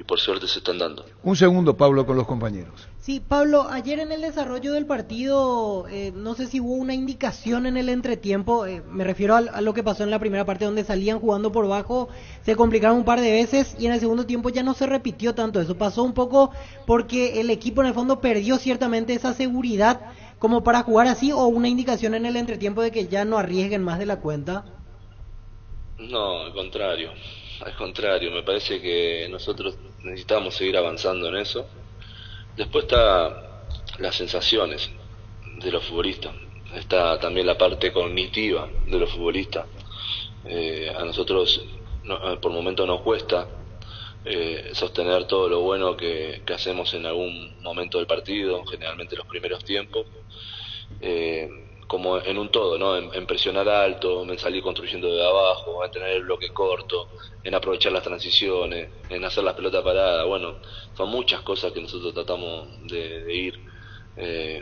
por suerte se están dando. Un segundo, Pablo, con los compañeros. Sí, Pablo, ayer en el desarrollo del partido, no sé si hubo una indicación en el entretiempo, me refiero a lo que pasó en la primera parte donde salían jugando por bajo, se complicaron un par de veces y en el segundo tiempo ya no se repitió tanto eso, pasó un poco porque el equipo en el fondo perdió ciertamente esa seguridad como para jugar así, o una indicación en el entretiempo de que ya no arriesguen más de la cuenta. No, al contrario, me parece que nosotros necesitamos seguir avanzando en eso. Después está las sensaciones de los futbolistas, está también la parte cognitiva de los futbolistas. A nosotros por momentos nos cuesta sostener todo lo bueno que hacemos en algún momento del partido, generalmente los primeros tiempos, como en un todo, ¿no? En presionar alto, en salir construyendo de abajo, en tener el bloque corto, en aprovechar las transiciones, en hacer las pelotas paradas. Bueno, son muchas cosas que nosotros tratamos de ir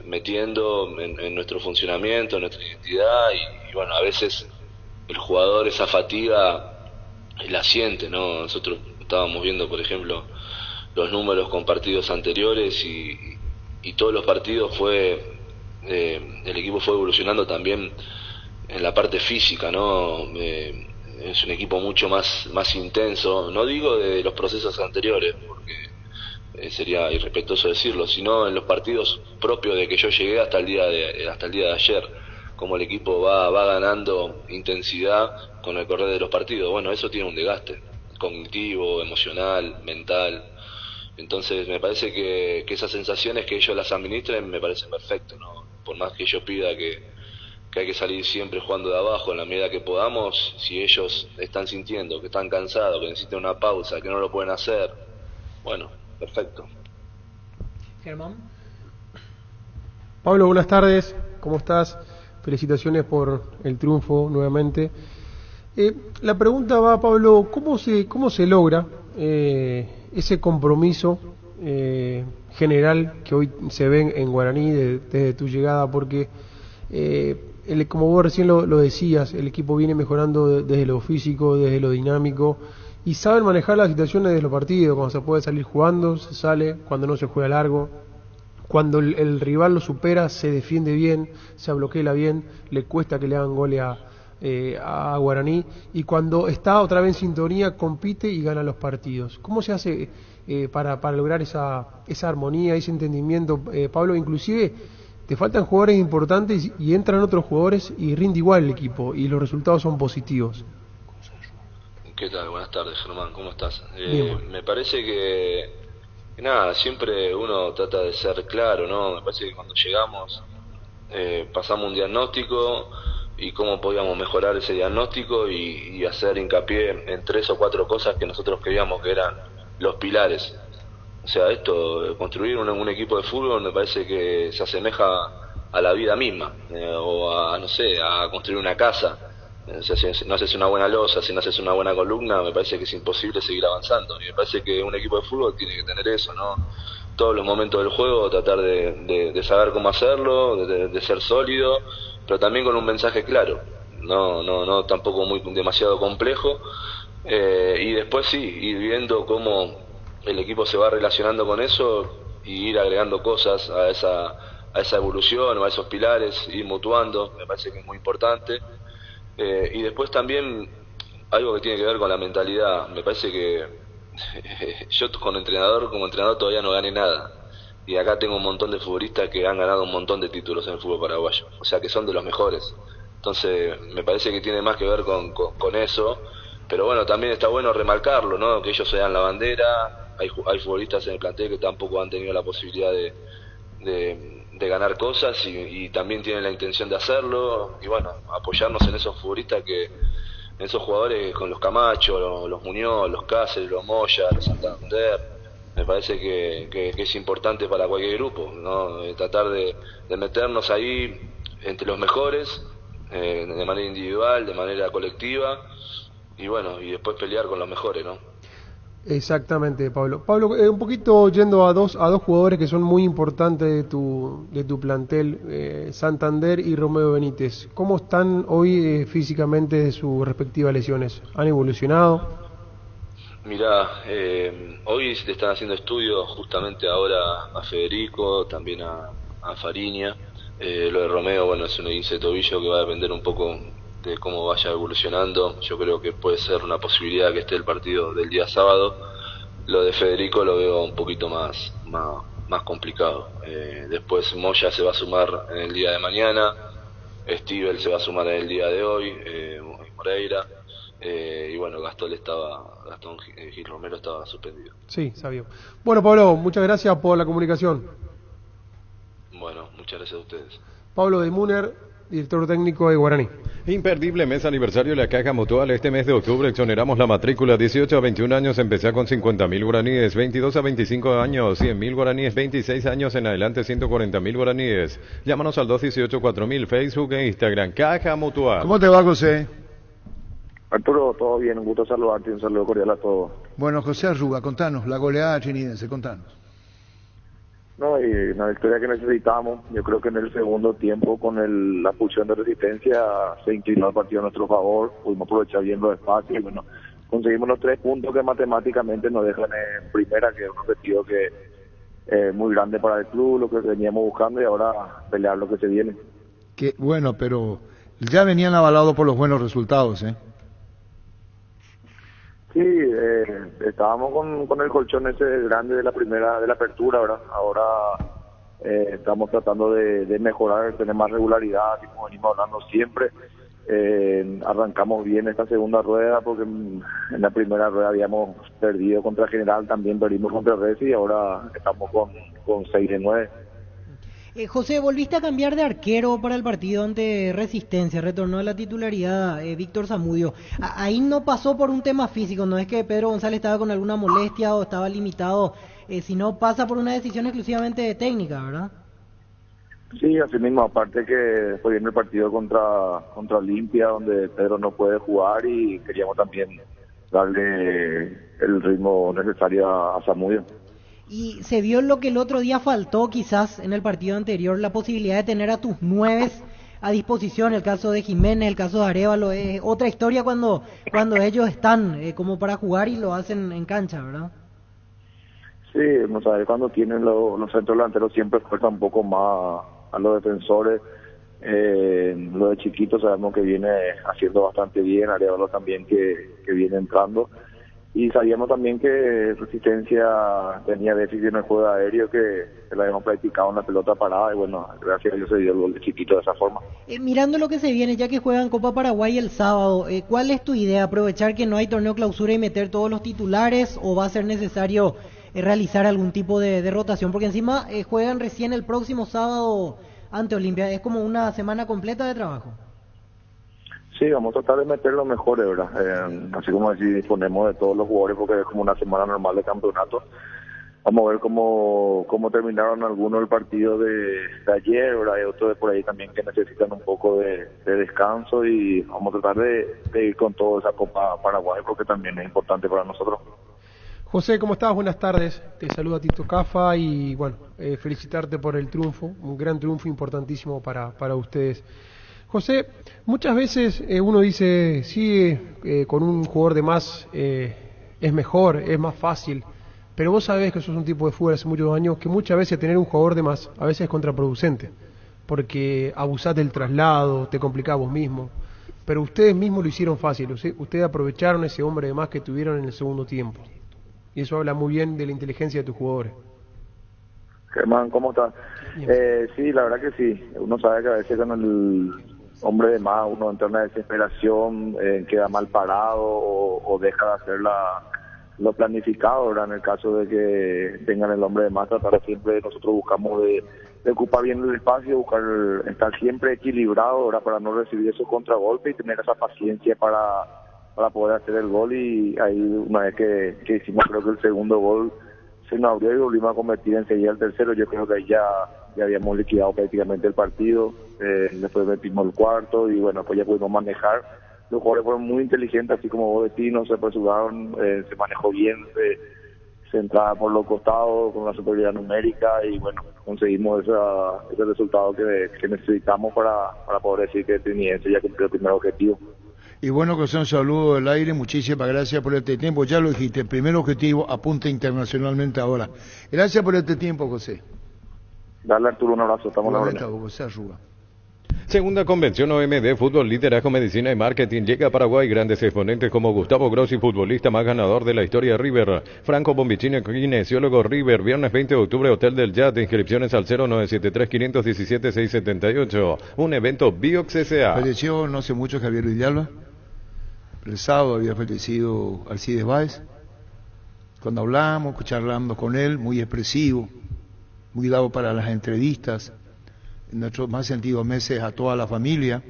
metiendo en nuestro funcionamiento, en nuestra identidad y bueno, a veces el jugador esa fatiga la siente, ¿no? Nosotros estábamos viendo, por ejemplo, los números con partidos anteriores y todos los partidos el equipo fue evolucionando también en la parte física, ¿no? Es un equipo mucho más intenso, no digo de los procesos anteriores, porque sería irrespetuoso decirlo, sino en los partidos propios de que yo llegué hasta el día de ayer, como el equipo va ganando intensidad con el correr de los partidos. Bueno, eso tiene un desgaste cognitivo, emocional, mental. Entonces me parece que esas sensaciones que ellos las administren me parecen perfectas, ¿no? Por más que yo pida que hay que salir siempre jugando de abajo en la medida que podamos, si ellos están sintiendo que están cansados, que necesitan una pausa, que no lo pueden hacer, bueno, perfecto. Germán. Pablo, buenas tardes, ¿cómo estás? felicitaciones por el triunfo nuevamente. La pregunta va, Pablo, ¿cómo se logra ese compromiso general que hoy se ve en Guaraní desde tu llegada? Porque, como vos recién lo decías, el equipo viene mejorando desde lo físico, desde lo dinámico, y saben manejar las situaciones de los partidos, cuando se puede salir jugando, se sale, cuando no se juega largo, cuando el rival lo supera, se defiende bien, se bloquea bien, le cuesta que le hagan goles a Guaraní, y cuando está otra vez en sintonía, compite y gana los partidos. ¿Cómo se hace para lograr esa armonía, ese entendimiento, Pablo? Inclusive te faltan jugadores importantes y entran otros jugadores y rinde igual el equipo y los resultados son positivos. ¿Qué tal? Buenas tardes, Germán, ¿cómo estás? Bien. Me parece que nada, siempre uno trata de ser claro, ¿no? Me parece que cuando llegamos pasamos un diagnóstico y cómo podíamos mejorar ese diagnóstico y hacer hincapié en 3 o 4 cosas que nosotros creíamos que eran los pilares. O sea, construir un equipo de fútbol me parece que se asemeja a la vida misma, o a construir una casa. O sea, si no haces una buena losa, si no haces una buena columna, me parece que es imposible seguir avanzando. Y me parece que un equipo de fútbol tiene que tener eso, ¿no? Todos los momentos del juego, tratar de saber cómo hacerlo, de ser sólido, pero también con un mensaje claro, no tampoco demasiado complejo. Y después sí, ir viendo cómo el equipo se va relacionando con eso y ir agregando cosas a esa evolución o a esos pilares, ir mutuando, me parece que es muy importante. Y después también algo que tiene que ver con la mentalidad. Me parece que yo como entrenador todavía no gané nada, y acá tengo un montón de futbolistas que han ganado un montón de títulos en el fútbol paraguayo, o sea que son de los mejores. Entonces me parece que tiene más que ver con eso, pero bueno, también está bueno remarcarlo, ¿no? Que ellos se dan la bandera. Hay futbolistas en el plantel que tampoco han tenido la posibilidad de ganar cosas y también tienen la intención de hacerlo, y bueno, apoyarnos en esos futbolistas, en esos jugadores, con los Camacho, los Muñoz, los Cáceres, los Moya, los Santander. Me parece que es importante para cualquier grupo, ¿no? Tratar de meternos ahí entre los mejores, de manera individual, de manera colectiva, y bueno, y después pelear con los mejores, ¿no? Exactamente, Pablo. Pablo, un poquito yendo a dos jugadores que son muy importantes de tu plantel, Santander y Romeo Benítez. ¿Cómo están hoy físicamente de sus respectivas lesiones? ¿Han evolucionado? Mirá, hoy le están haciendo estudios justamente ahora a Federico, también a Fariña. Lo de Romeo, bueno, es un esguince de tobillo que va a depender un poco de cómo vaya evolucionando. Yo creo que puede ser una posibilidad que esté el partido del día sábado. Lo de Federico lo veo un poquito más complicado. Después Moya se va a sumar en el día de mañana, Stivel se va a sumar en el día de hoy, Moreira, y bueno, Gastón Gil Romero estaba suspendido. Sí, sabía. Bueno, Pablo, muchas gracias por la comunicación. Bueno, muchas gracias a ustedes. Pablo de Muner, director técnico de Guaraní. Imperdible mes aniversario de la Caja Mutual. Este mes de octubre exoneramos la matrícula. 18 a 21 años empezá con 50.000 guaraníes, 22 a 25 años 100.000 guaraníes, 26 años en adelante 140.000 guaraníes. Llámanos al 218-4000, Facebook e Instagram. Caja Mutual. ¿Cómo te va, José? Arturo, todo bien, un gusto saludarte y un saludo cordial a todos. Bueno, José Arruga, contanos, la goleada trinidense, contanos. No, y una victoria que necesitábamos. Yo creo que en el segundo tiempo, con la pulsión de resistencia, se inclinó el partido a nuestro favor. Pudimos aprovechar bien los espacios y bueno, conseguimos los 3 puntos que matemáticamente nos dejan en primera, que es un objetivo que es muy grande para el club, lo que veníamos buscando, y ahora pelear lo que se viene. Que bueno, pero ya venían avalados por los buenos resultados, ¿eh? Sí, estábamos con el colchón ese grande de la apertura, ¿verdad? Ahora estamos tratando de mejorar, tener más regularidad, como venimos hablando siempre. Arrancamos bien esta segunda rueda, porque en la primera rueda habíamos perdido contra General, también perdimos contra Resi, y ahora estamos con 6 de 9. José, volviste a cambiar de arquero para el partido ante Resistencia, retornó a la titularidad Víctor Zamudio. Ahí no pasó por un tema físico, no es que Pedro González estaba con alguna molestia o estaba limitado, sino pasa por una decisión exclusivamente técnica, ¿verdad? Sí, así mismo, aparte que fue bien el partido contra Olimpia, donde Pedro no puede jugar y queríamos también darle el ritmo necesario a Zamudio. Y se vio lo que el otro día faltó quizás en el partido anterior, la posibilidad de tener a tus nueves a disposición, el caso de Jiménez, el caso de Arévalo, es otra historia cuando ellos están como para jugar y lo hacen en cancha, ¿verdad? Sí, no sabes, cuando tienen los centros delanteros siempre fuerza un poco más a los defensores. Lo de Chiquito sabemos que viene haciendo bastante bien, Arévalo también que viene entrando. Y sabíamos también que Resistencia tenía déficit en el juego aéreo, que lo habíamos practicado en la pelota parada y bueno, gracias a Dios se dio el gol de Chiquito de esa forma. Mirando lo que se viene, ya que juegan Copa Paraguay el sábado, ¿cuál es tu idea? ¿Aprovechar que no hay torneo clausura y meter todos los titulares o va a ser necesario realizar algún tipo de rotación? Porque encima juegan recién el próximo sábado ante Olimpia, es como una semana completa de trabajo. Sí, vamos a tratar de meter los mejores, ¿verdad? Así como decir, disponemos de todos los jugadores porque es como una semana normal de campeonato. Vamos a ver cómo terminaron algunos del partido de ayer, ¿verdad? Hay otros de por ahí también que necesitan un poco de descanso y vamos a tratar de ir con toda esa Copa Paraguay porque también es importante para nosotros. José, ¿cómo estás? Buenas tardes. Te saluda Tito Cafa y bueno, felicitarte por el triunfo, un gran triunfo importantísimo para ustedes. José, muchas veces uno dice, sí, con un jugador de más es mejor, es más fácil, pero vos sabés que sos un tipo de fútbol hace muchos años, que muchas veces tener un jugador de más a veces es contraproducente, porque abusás del traslado, te complicás vos mismo, pero ustedes mismos lo hicieron fácil, ustedes aprovecharon ese hombre de más que tuvieron en el segundo tiempo, y eso habla muy bien de la inteligencia de tus jugadores. Germán, ¿cómo estás? Sí, la verdad que sí, uno sabe que a veces con el hombre de más uno entra en una desesperación, queda mal parado o deja de hacer lo planificado, ¿verdad? En el caso de que tengan el hombre de más, tratar siempre, nosotros buscamos de ocupar bien el espacio, buscar estar siempre equilibrado, ¿verdad? Para no recibir esos contragolpes y tener esa paciencia para poder hacer el gol. Y ahí una vez que hicimos, creo que el segundo gol se nos abrió y volvimos a convertir enseguida el tercero. Yo creo que ahí ya habíamos liquidado prácticamente el partido, después metimos el cuarto y bueno, pues ya pudimos manejar. Los jugadores fueron muy inteligentes, así como vos decís, no se apresuraron, se manejó bien, se entraba por los costados con la superioridad numérica y bueno, conseguimos ese resultado que necesitamos para poder decir que Trinidense ya cumplió el primer objetivo. Y bueno, que sea un saludo del aire, muchísimas gracias por este tiempo, ya lo dijiste, el primer objetivo apunta internacionalmente ahora. Gracias por este tiempo, José. Dale, Arturo, un abrazo, estamos a la orden. José Arruga. Segunda convención OMD Fútbol, Liderazgo, Medicina y Marketing. Llega a Paraguay grandes exponentes como Gustavo Grossi, futbolista más ganador de la historia de River. Franco Bombicini, kinesiólogo River. Viernes 20 de octubre, Hotel del Yat. Inscripciones al 0973-517-678. Un evento Biox S.A. Falleció no hace mucho Javier Luis de Alba. El sábado había fallecido Alcides Báez. Cuando hablamos, charlando con él, muy expresivo, muy dado para las entrevistas. En nuestros más sentidos meses a toda la familia,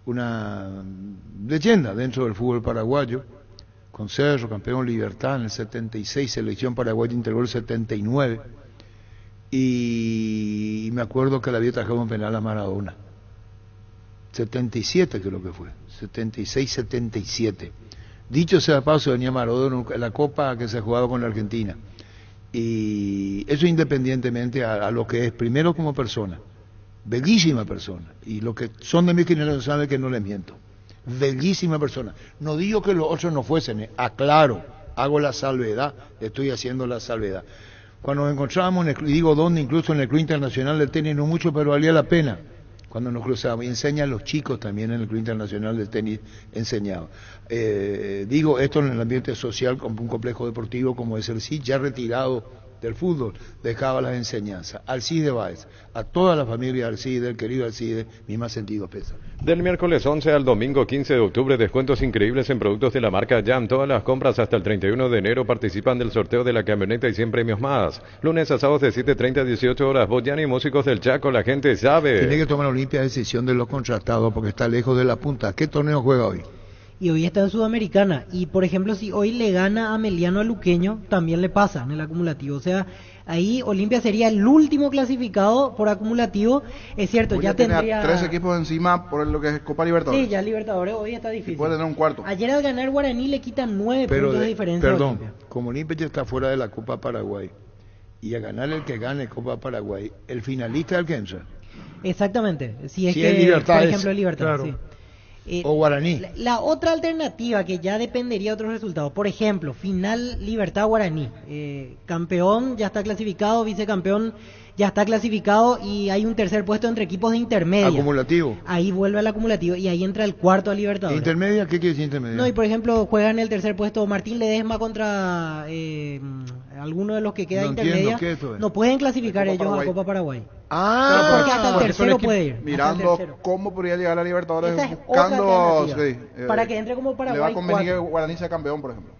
una leyenda dentro del fútbol paraguayo, con Cerro, campeón Libertad en el 76, selección paraguaya integró el 79, y me acuerdo que le había trajado un penal a Maradona, 77 creo que fue, 76-77. Dicho sea de paso, venía Maradona en la Copa que se jugaba con la Argentina, y eso independientemente a lo que es, primero como persona, bellísima persona, y lo que son de mi generación saben que no les miento, bellísima persona. No digo que los otros no fuesen, aclaro, hago la salvedad, estoy haciendo la salvedad. Cuando nos encontrábamos, y digo dónde, incluso en el Club Internacional del Tenis, no mucho, pero valía la pena, cuando nos cruzábamos, y enseñan los chicos también en el Club Internacional del Tenis, enseñaba. Digo esto en el ambiente social, como un complejo deportivo como es el CID, ya retirado del fútbol, dejaba las enseñanzas. Alcides Báez, a toda la familia de Alcides, el querido Alcides, mi más sentido pésame. Del miércoles 11 al domingo 15 de octubre, descuentos increíbles en productos de la marca Jam. Todas las compras hasta el 31 de enero participan del sorteo de la camioneta y 100 premios más. Lunes a sábados de 7:30 a 18 horas. Boyani y Músicos del Chaco, la gente sabe. Tiene que tomar Olimpia decisión de los contratados porque está lejos de la punta. ¿Qué torneo juega hoy? y hoy está en Sudamericana. Y por ejemplo, si hoy le gana a Meliano a Luqueño, también le pasa en el acumulativo. O sea, ahí Olimpia sería el último clasificado por acumulativo. Es cierto, Hoy ya tiene tendría 3 equipos encima por lo que es Copa Libertadores. Sí, ya Libertadores hoy está difícil. Puede tener un cuarto. Ayer al ganar Guaraní le quitan 9 Pero puntos de diferencia. a perdón, Olimpia. como Olimpia ya está fuera de la Copa Paraguay y a ganar el que gane Copa Paraguay, el finalista es el que entra. Exactamente. Si es Si que, es Libertad por es, ejemplo, Libertad, claro. sí. O Guaraní. La otra alternativa que ya dependería de otros resultados, por ejemplo, final Libertad-Guaraní, campeón ya está clasificado, vicecampeón ya está clasificado y hay un tercer puesto entre equipos de intermedia. Acumulativo. Ahí vuelve al acumulativo y ahí entra el cuarto a Libertadores. ¿Intermedia? ¿Qué quiere decir intermedia? No, y por ejemplo juegan el tercer puesto Martín Ledesma contra alguno de los que queda No intermedia. entiendo, ¿qué es eso? No pueden clasificar ellos Paraguay. a Copa Paraguay. Ah, porque hasta el porque tercero son puede ir. equipos mirando cómo podría llegar a Libertadores Esa es buscando otra alternativa. Para que entre como Paraguay le va a convenir que 4. Guaraní sea campeón, por ejemplo.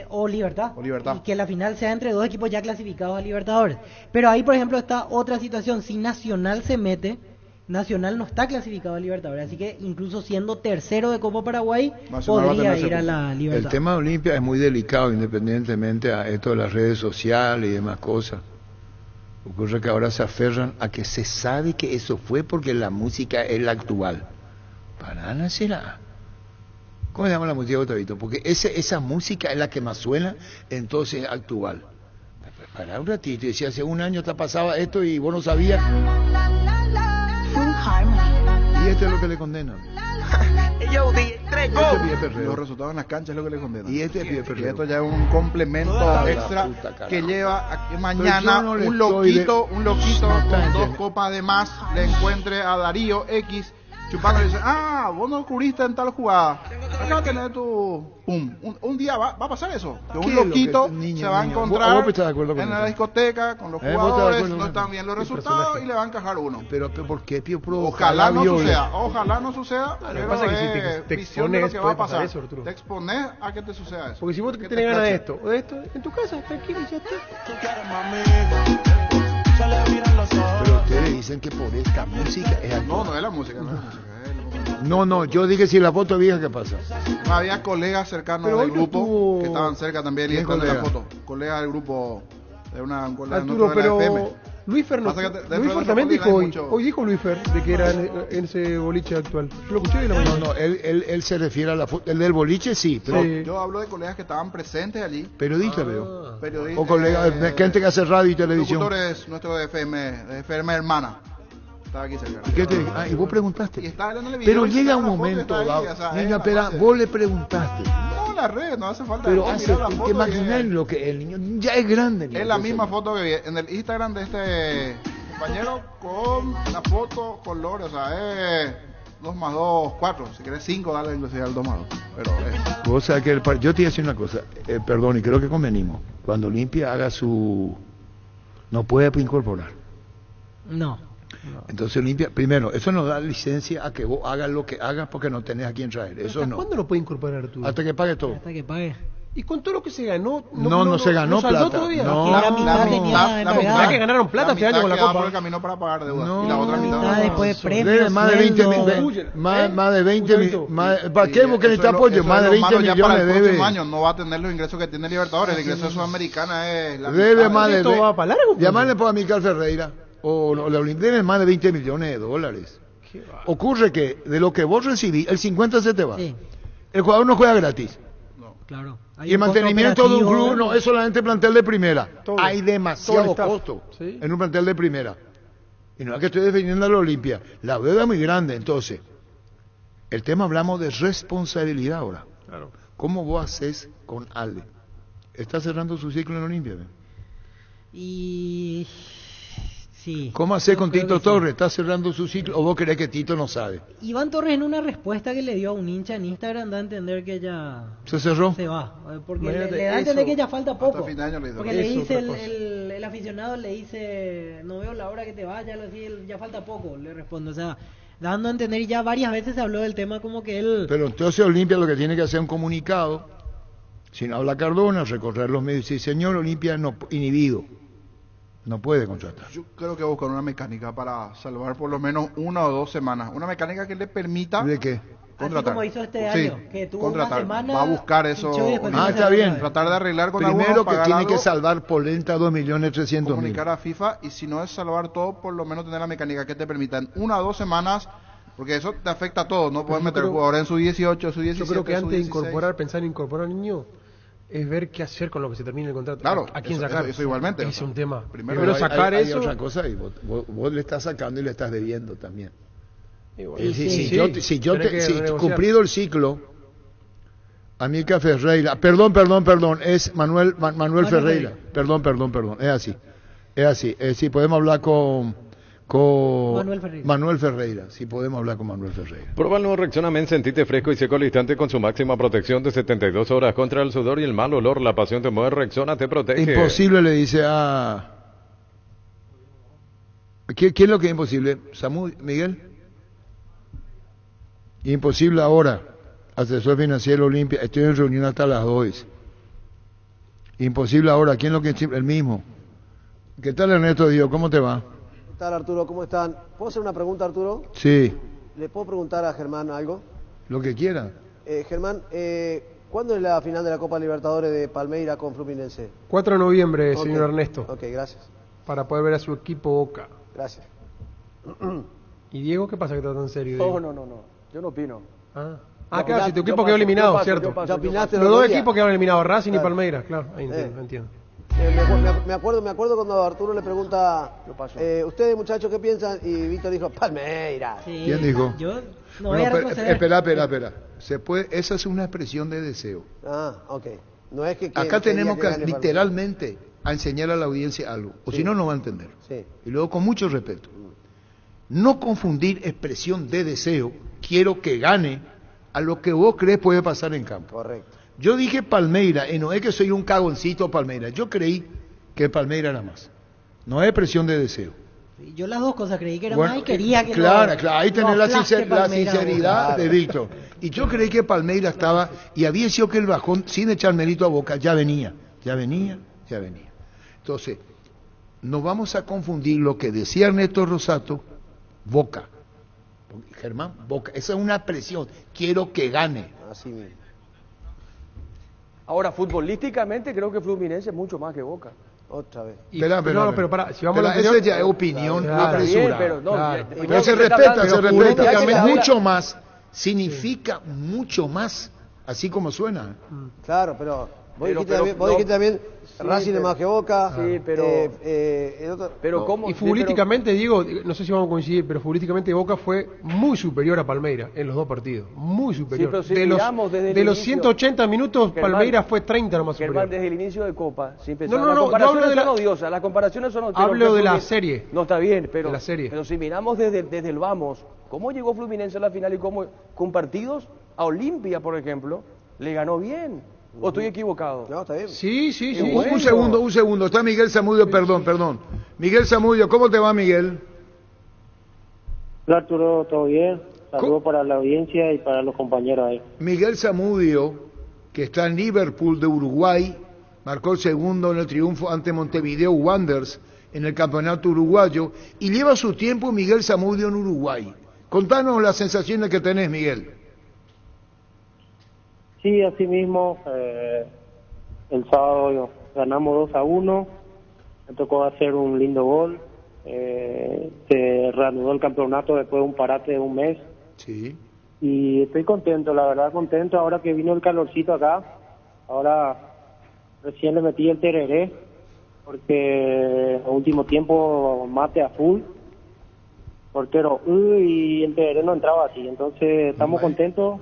O Libertad. O Libertad. Y que la final sea entre dos equipos ya clasificados a Libertadores. Pero ahí, por ejemplo, está otra situación. Si Nacional se mete, Nacional no está clasificado a Libertadores. Así que incluso siendo tercero de Copa Paraguay, Nacional podría va a ir a la Libertad. El tema de Olimpia es muy delicado, independientemente a esto de las redes sociales y demás cosas. Ocurre que ahora se aferran a que se sabe que eso fue porque la música es la actual. Para nada será. ¿Cómo se llama la música, Otavito? Porque esa música es la que más suena, entonces es actual. Para un ratito y decía, hace un año te pasaba esto y vos no sabías. Y esto es lo que le condenan. Los resultados en las canchas es lo que le condenan. Y este es Pie Y Ferrero. esto ya es un complemento extra que lleva a que mañana no le un estoy loquito no con está 2 entendiendo. copas de más le encuentre a Darío X chupando y dice, vos no cubriste en tal jugada. Acá va a tener tu... Pum. Un día va a pasar eso. Que ¿Qué un es lo loquito que- niño, se va a niño? encontrar ¿Vos estás de acuerdo con en eso? la discoteca con los ¿Vos estás de jugadores, acuerdo no con están eso? bien los El resultados personaje. y le va a encajar uno. Pero ¿por qué, Pío? Ojalá no viola. suceda, ojalá no suceda, Lo que pero pasa es que si es te visión de lo expones, que va puede a pasar pasar. eso, Arturo. Te expones a que te suceda eso. Porque si vos Que te tenés ganas de escrachen. esto o de esto, en tu casa, tranquilo, ya está. Pero ustedes dicen que por esta música es actual. No es la música, no es la música. No, yo dije si la foto vieja, ¿qué pasa? Había colegas cercanos Pero del hoy no grupo estuvo- que estaban cerca también y ¿Quién están en la colega? foto. Colegas del grupo de un colega Arturo, nuestro de la FM. pero Luis Fer, Pasa que dentro de Luis Fer nuestra también familia dijo hay hoy, mucho- hoy dijo Luis Fer de que era en ese boliche actual. Yo lo escuché y la No, él se refiere a la foto. El del boliche sí, pero Sí. Yo hablo de colegas que estaban presentes allí. periodista veo. Periodistas. O colegas, gente que hace radio y televisión. Locutores nuestros de FM Hermana. Estaba aquí cerca. ¿Y qué te dije? Y vos preguntaste. Y estaba en el video Pero y llega estaba un la foto y momento está ahí, dado. o sea, Niña, es la espera, base. vos le preguntaste. No, la red, no hace falta. Pero Vos hace mirá la foto que y imaginar lo que el niño ya es grande. Es la misma foto que vi en el Instagram de este compañero con la foto color, o sea, es 2 más 2, 4. Si querés 5, dale inclusive al 2 más 2. Pero es. Vos sabés que yo te voy a decir una cosa, perdón, y creo que convenimos. Cuando Olimpia haga su... No puede incorporar. No. Entonces Olimpia, primero, eso nos da licencia a que vos hagas lo que hagas porque no tenés a quién traer. Eso ¿Hasta no. cuándo lo puede incorporar Arturo? Hasta que pague todo. Hasta que pague. Y con todo lo que se ganó, No se ganó saldó plata. todavía. No. La mitad tenía embargada. ¿Verdad que ganaron plata este año con la quedaba Copa? por el camino para pagar deudas. No. Y la otra mitad. mitad después premios, Debe más de 20 sueldos. más de 20 Gustavo. ¿Para qué? Porque necesita apoyo. Más de 20 ya para millones el debe. próximo año no va a tener los ingresos que tiene Libertadores. El ingreso de Sudamericana es la Debe mitad. más de... ¿Esto va para largo? Llamarle por a Mical Ferreira. O la Olimpia debe más de 20 millones de dólares. Ocurre que de lo que vos recibís, el 50 se te va. Sí, El jugador no juega gratis. claro. Y el mantenimiento de un club no es solamente plantel de primera. Todo. Hay demasiado Todo el staff. costo Sí. en un plantel de primera. Y no es que estoy defendiendo a la Olimpia. La deuda es muy grande. Entonces, el tema hablamos de responsabilidad ahora. Claro. ¿Cómo vos haces con Ale? Está cerrando su ciclo en Olimpia. ¿Ve? Y... Sí. ¿Cómo haces con Creo Tito que sí. Torres? ¿Está cerrando su ciclo o vos creés que Tito no sabe? Iván Torres en una respuesta que le dio a un hincha en Instagram da a entender que ya ¿Se cerró? se va, porque Imagínate le da a entender eso. que ya falta poco. Hasta fin de año le dijo. Porque le Eso, dice otra cosa. el aficionado, le dice, no veo la hora que te vayas, ya falta poco, le responde. O sea, dando a entender, y ya varias veces se habló del tema como que él... Pero entonces Olimpia lo que tiene que hacer es un comunicado, si no habla Cardona, recorrer los medios y decir, señor, Olimpia no inhibido, no puede contratar. Yo creo que buscar una mecánica para salvar por lo menos 1 o 2 semanas. Una mecánica que le permita ¿De qué? Contratar. como hizo este Sí, año, que tuvo contratar. una semana, Va a buscar eso. fichó y después Ah, está bien. Tratar de arreglar con Primero algunos, que pagar tiene algo, que salvar Polenta 2.300.000. comunicar a FIFA, y si no es salvar todo, por lo menos tener la mecánica que te permita en 1 o 2 semanas, porque eso te afecta a todos. No puedes meter jugadores en su 18, su 17, Yo creo que su antes de 16. pensar en incorporar al niño, es ver qué hacer con lo que se termine el contrato. Claro, ¿A quién eso- sacar? eso igualmente, Es o sea, un tema. primero Pero hay- sacar hay eso. otra cosa, y vos le estás sacando y le estás debiendo también. Y Si sí, yo tenés que si renegociar. cumplido el ciclo, Amilcar Ferreira, perdón, es Manuel Ferreira, perdón, es así, si podemos hablar con Manuel Ferreira, si podemos hablar con Manuel Ferreira. Prueba el nuevo Rexona Men, sentite fresco y seco al instante con su máxima protección de 72 horas contra el sudor y el mal olor. La pasión te mueve, Rexona te protege. Imposible, le dice a... ¿Quién es lo que es imposible? ¿Samu, Miguel? Imposible ahora. Asesor financiero Olimpia. Estoy en reunión hasta las 2. Imposible ahora. ¿Quién es lo que es el mismo? ¿Qué tal, Ernesto Díaz? ¿Cómo te va? ¿Qué tal, Arturo? ¿Cómo están? ¿Puedo hacer una pregunta, Arturo? Sí, ¿Le puedo preguntar a Germán algo? lo que quiera. Germán, ¿cuándo es la final de la Copa Libertadores de Palmeira con Fluminense? 4 de noviembre, Ok. señor Ernesto. Ok, gracias. Para poder ver a su equipo Boca. Gracias. ¿Y Diego qué pasa que está tan serio? Diego? No. Yo no opino. Claro, si tu equipo quedó eliminado, ¿cierto? ¿Ya opinaste Los el dos otro día? equipos quedaron eliminados, Racing y Claro. Palmeiras, claro. Ahí entiendo. Me acuerdo cuando Arturo le pregunta, ustedes muchachos, ¿qué piensan? Y Víctor dijo, Palmeiras. ¿Quién dijo? Yo no Bueno, voy a retroceder. espera. Esa es una expresión de deseo. Ah, ok. No es que Acá tenemos que gane literalmente a enseñar a la audiencia algo, o Sí. si no, no va a entender. Sí. Y luego, con mucho respeto, no confundir expresión de deseo, quiero que gane, a lo que vos crees puede pasar en campo. Correcto. Yo dije Palmeira, y no es que soy un cagoncito Palmeira, yo creí que Palmeira era más. No es expresión de deseo. Yo las dos cosas creí que era Bueno, más y quería que claro, lo- ahí tenés lo la, aplaste la Palmeiras. sinceridad Claro. de Víctor. Y yo creí que Palmeira estaba, y había sido que el bajón, sin echar mérito a Boca, ya venía. Entonces, no vamos a confundir lo que decía Ernesto Rosato, Boca. Germán, Boca, esa es una presión, quiero que gane. Así mismo. Ahora, futbolísticamente, creo que Fluminense es mucho más que Boca. Otra vez. Espera, pero para, si vamos a lo esa anterior- ya es opinión, Claro, no apresurada. pero no, Claro. Pero se respeta, jurídicamente mucho más, significa mucho más, así como suena. Claro, pero vos Pero- dijiste pero- también, vos no. dijiste también Sí, Racing es pero- más que Boca. Sí, pero- el otro- Pero ¿cómo? Y futbolísticamente, Diego, no sé si vamos a coincidir, pero futbolísticamente Boca fue muy superior a Palmeiras en los dos partidos. Muy superior. pero si de miramos desde el de los inicio- 180 minutos, Germán, Palmeiras fue 30 nomás Germán, superior. desde el inicio de Copa, sin No, pensar, no, las no, yo comparaciones hablo de la- son odiosas, las comparaciones son odiosas. Hablo de la serie. No, está bien, pero, De la serie. pero si miramos desde el vamos, ¿cómo llegó Fluminense a la final y cómo con partidos a Olimpia, por ejemplo, le ganó bien? ¿O estoy equivocado? No, está bien. Sí. Un segundo, está Miguel Zamudio, perdón. Miguel Zamudio, ¿cómo te va, Miguel? Hola Arturo, ¿todo bien? Saludos para la audiencia y para los compañeros ahí. Miguel Zamudio, que está en Liverpool de Uruguay, marcó el segundo en el triunfo ante Montevideo Wanderers en el campeonato uruguayo y lleva su tiempo Miguel Zamudio en Uruguay. Contanos las sensaciones que tenés, Miguel. Sí, así mismo, el sábado ganamos 2-1, me tocó hacer un lindo gol, se reanudó el campeonato después de un parate de un mes. Sí. Y estoy contento, la verdad contento, ahora que vino el calorcito acá, ahora recién le metí el tereré, porque en el último tiempo mate a full, portero, y el tereré no entraba así, entonces estamos contentos,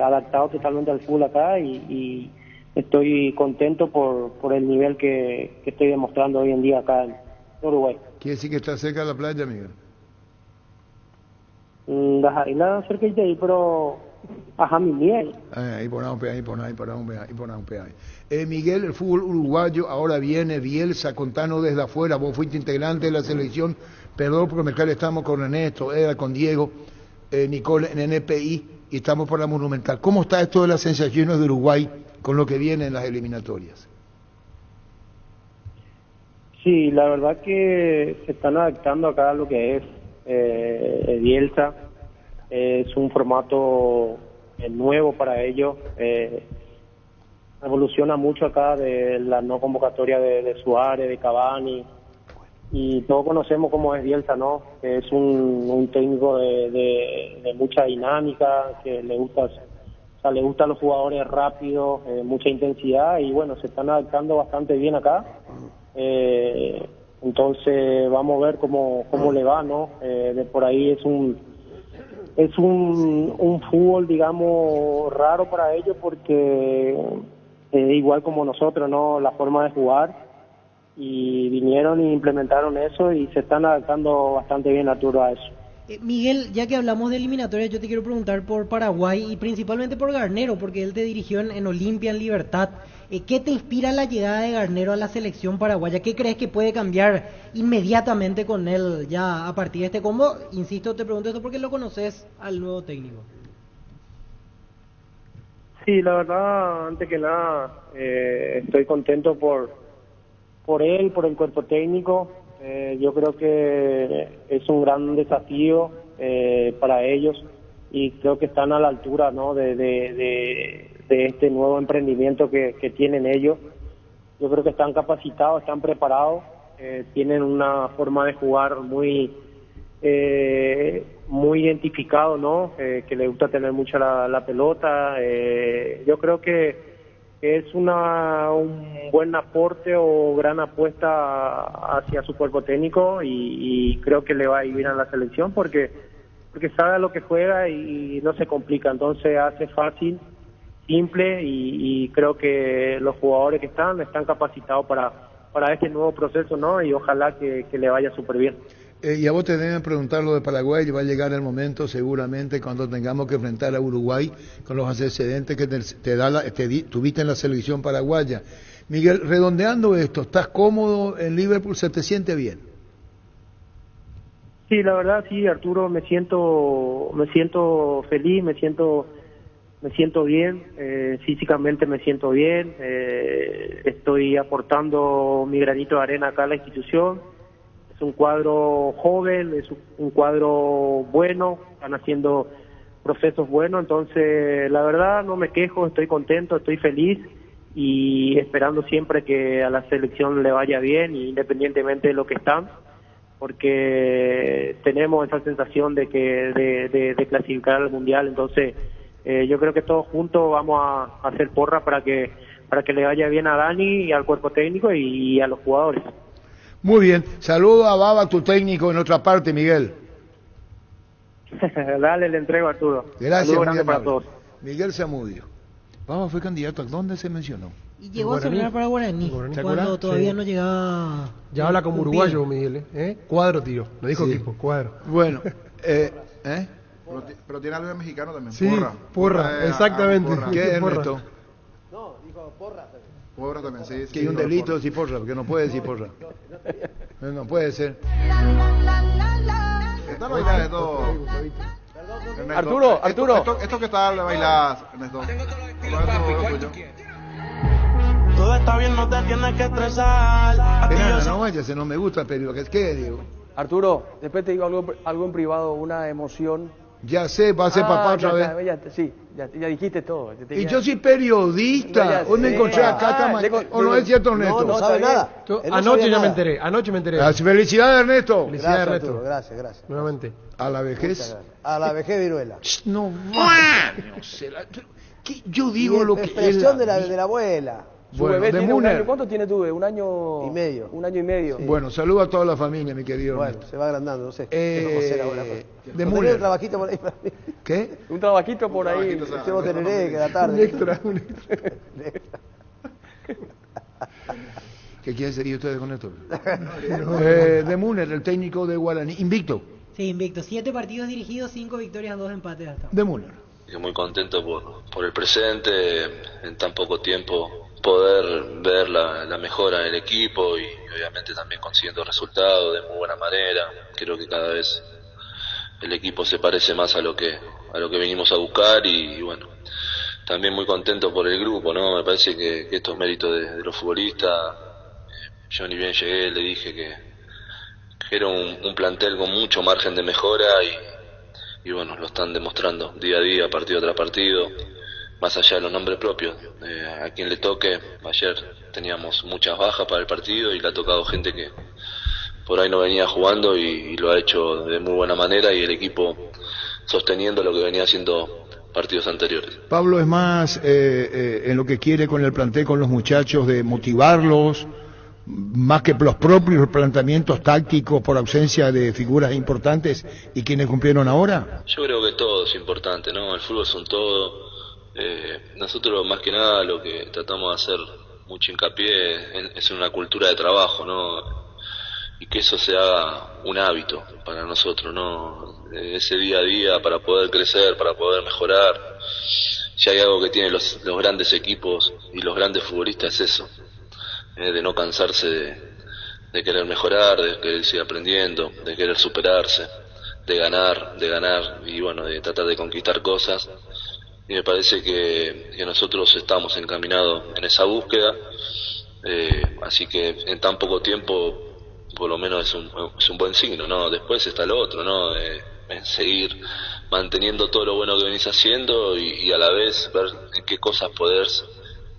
adaptados totalmente al full acá y estoy contento por el nivel que estoy demostrando hoy en día acá en Uruguay. Quiere decir que está cerca de la playa, Miguel. Nada cerca de ahí, pero ajá, mi miel. Ahí ponamos un peaje. Miguel, el fútbol uruguayo ahora viene, Bielsa, contanos desde afuera, vos fuiste integrante de la selección, perdón porque mezclar estamos con Ernesto, con Diego, Nicole en NPI y estamos por la Monumental. ¿Cómo está esto de las sensaciones de Uruguay con lo que viene en las eliminatorias? Sí, la verdad que se están adaptando acá a lo que es Bielsa. Es un formato nuevo para ellos. Evoluciona mucho acá de la no convocatoria de Suárez, de Cavani, y todos conocemos cómo es Bielsa, ¿no? Que es un técnico de mucha dinámica, que le gusta a los jugadores rápidos, mucha intensidad, y bueno, se están adaptando bastante bien acá. Entonces vamos a ver cómo le va, ¿no? De por ahí es un fútbol, digamos, raro para ellos, porque igual como nosotros, ¿no? La forma de jugar, y vinieron y implementaron eso y se están adaptando bastante bien, Arturo, a eso. Miguel, ya que hablamos de eliminatorias, yo te quiero preguntar por Paraguay y principalmente por Garnero, porque él te dirigió en Olimpia, en Libertad. ¿Qué te inspira la llegada de Garnero a la selección paraguaya? ¿Qué crees que puede cambiar inmediatamente con él ya a partir de este combo? Insisto, te pregunto esto porque lo conoces al nuevo técnico. Sí, la verdad, antes que nada, estoy contento por él, por el cuerpo técnico. Yo creo que es un gran desafío para ellos, y creo que están a la altura, ¿no? de este nuevo emprendimiento que tienen ellos. Yo creo que están capacitados, están preparados, tienen una forma de jugar muy identificado, ¿no? Que les gusta tener mucho la pelota. Yo creo que es un buen aporte o gran apuesta hacia su cuerpo técnico, y creo que le va a ir bien a la selección porque sabe a lo que juega y no se complica, entonces hace fácil, simple, y creo que los jugadores que están capacitados para este nuevo proceso, ¿no? Y ojalá que le vaya súper bien. Y a vos te deben preguntar lo de Paraguay, y va a llegar el momento seguramente cuando tengamos que enfrentar a Uruguay con los antecedentes que tuviste en la selección paraguaya. Miguel, redondeando esto, ¿estás cómodo en Liverpool? ¿Se te siente bien? Sí, la verdad sí, Arturo, me siento feliz, me siento bien, físicamente me siento bien, estoy aportando mi granito de arena acá a la institución. Es un cuadro joven, es un cuadro bueno, están haciendo procesos buenos, entonces la verdad no me quejo, estoy contento, estoy feliz, y esperando siempre que a la selección le vaya bien, independientemente de lo que están, porque tenemos esa sensación de clasificar al Mundial. Entonces yo creo que todos juntos vamos a hacer porra para que le vaya bien a Dani y al cuerpo técnico y a los jugadores. Muy bien, saludo a Baba, tu técnico, en otra parte, Miguel. Dale, le entrego a Arturo. Gracias, saludo grande para todos. Miguel Zamudio. Baba fue candidato, ¿a dónde se mencionó? Y llegó a sonar para Guaraní, cuando todavía no llegaba. Ya habla como uruguayo, Miguel, ¿eh? Cuadro, tío. Lo dijo equipo, Cuadro. Bueno, Pero tiene algo de mexicano también. Sí, porra, exactamente. Porra. ¿Qué es Ernesto? No, dijo porra también. Porra también, sí. Que hay un delito decir porra, porque no puede decir porra. No puede ser. Está bailando esto. Arturo. Esto que está bailando, Ernesto. Todo está bien, no te tienes que estresar. No vayas, no me gusta, pero ¿qué digo? Arturo, después te digo algo en privado, una emoción. Ya sé, va a ser papá otra vez. Ya dijiste todo. Y yo soy periodista. ¿Dónde encontré acá? ¿O no es cierto, Ernesto? No sabe nada. Anoche ya me enteré. Felicidades, Ernesto. Felicidades, Gracias, Ernesto. Arturo, gracias. Nuevamente. A la vejez. A la vejez viruela. No yo digo lo que es expresión de la abuela. Su bebé tiene un año. ¿Cuánto tiene tu bebé? ¿Un año y medio? Un año y medio. Sí. Bueno, saludo a toda la familia, mi querido. Bueno, se va agrandando, no sé. De Müller. Un trabajito por ahí. ¿Qué? Un trabajito por ahí. Hacemos tereré, que la tarde. Un extra. ¿Qué quieren seguir ustedes con esto? De Müller, el técnico de Guaraní. Invicto. Sí, invicto. 7 partidos dirigidos, 5 victorias, 2 empates hasta. De Müller. Muy contento por el presente, en tan poco tiempo poder ver la mejora del equipo y obviamente también consiguiendo resultados de muy buena manera. Creo que cada vez el equipo se parece más a lo que venimos a buscar y bueno, también muy contento por el grupo, ¿no? Me parece que esto es mérito de los futbolistas. Yo ni bien llegué, le dije que era un plantel con mucho margen de mejora y bueno, lo están demostrando día a día, partido tras partido, más allá de los nombres propios. A quien le toque, ayer teníamos muchas bajas para el partido y le ha tocado gente que por ahí no venía jugando y lo ha hecho de muy buena manera, y el equipo sosteniendo lo que venía haciendo partidos anteriores. Pablo es más en lo que quiere con el plantel, con los muchachos, de motivarlos, más que los propios planteamientos tácticos por ausencia de figuras importantes y quienes cumplieron ahora. Yo creo que todo es importante, ¿no? El fútbol es un todo. Nosotros más que nada lo que tratamos de hacer mucho hincapié es en una cultura de trabajo, ¿no? Y que eso se haga un hábito para nosotros, ¿no? Ese día a día para poder crecer, para poder mejorar. Si hay algo que tienen los grandes equipos y los grandes futbolistas es eso, de no cansarse de querer mejorar, de querer seguir aprendiendo, de querer superarse, de ganar y bueno, de tratar de conquistar cosas. Y me parece que nosotros estamos encaminados en esa búsqueda, así que en tan poco tiempo por lo menos es un buen signo, ¿no? Después está lo otro, ¿no? En seguir manteniendo todo lo bueno que venís haciendo y a la vez ver en qué cosas podés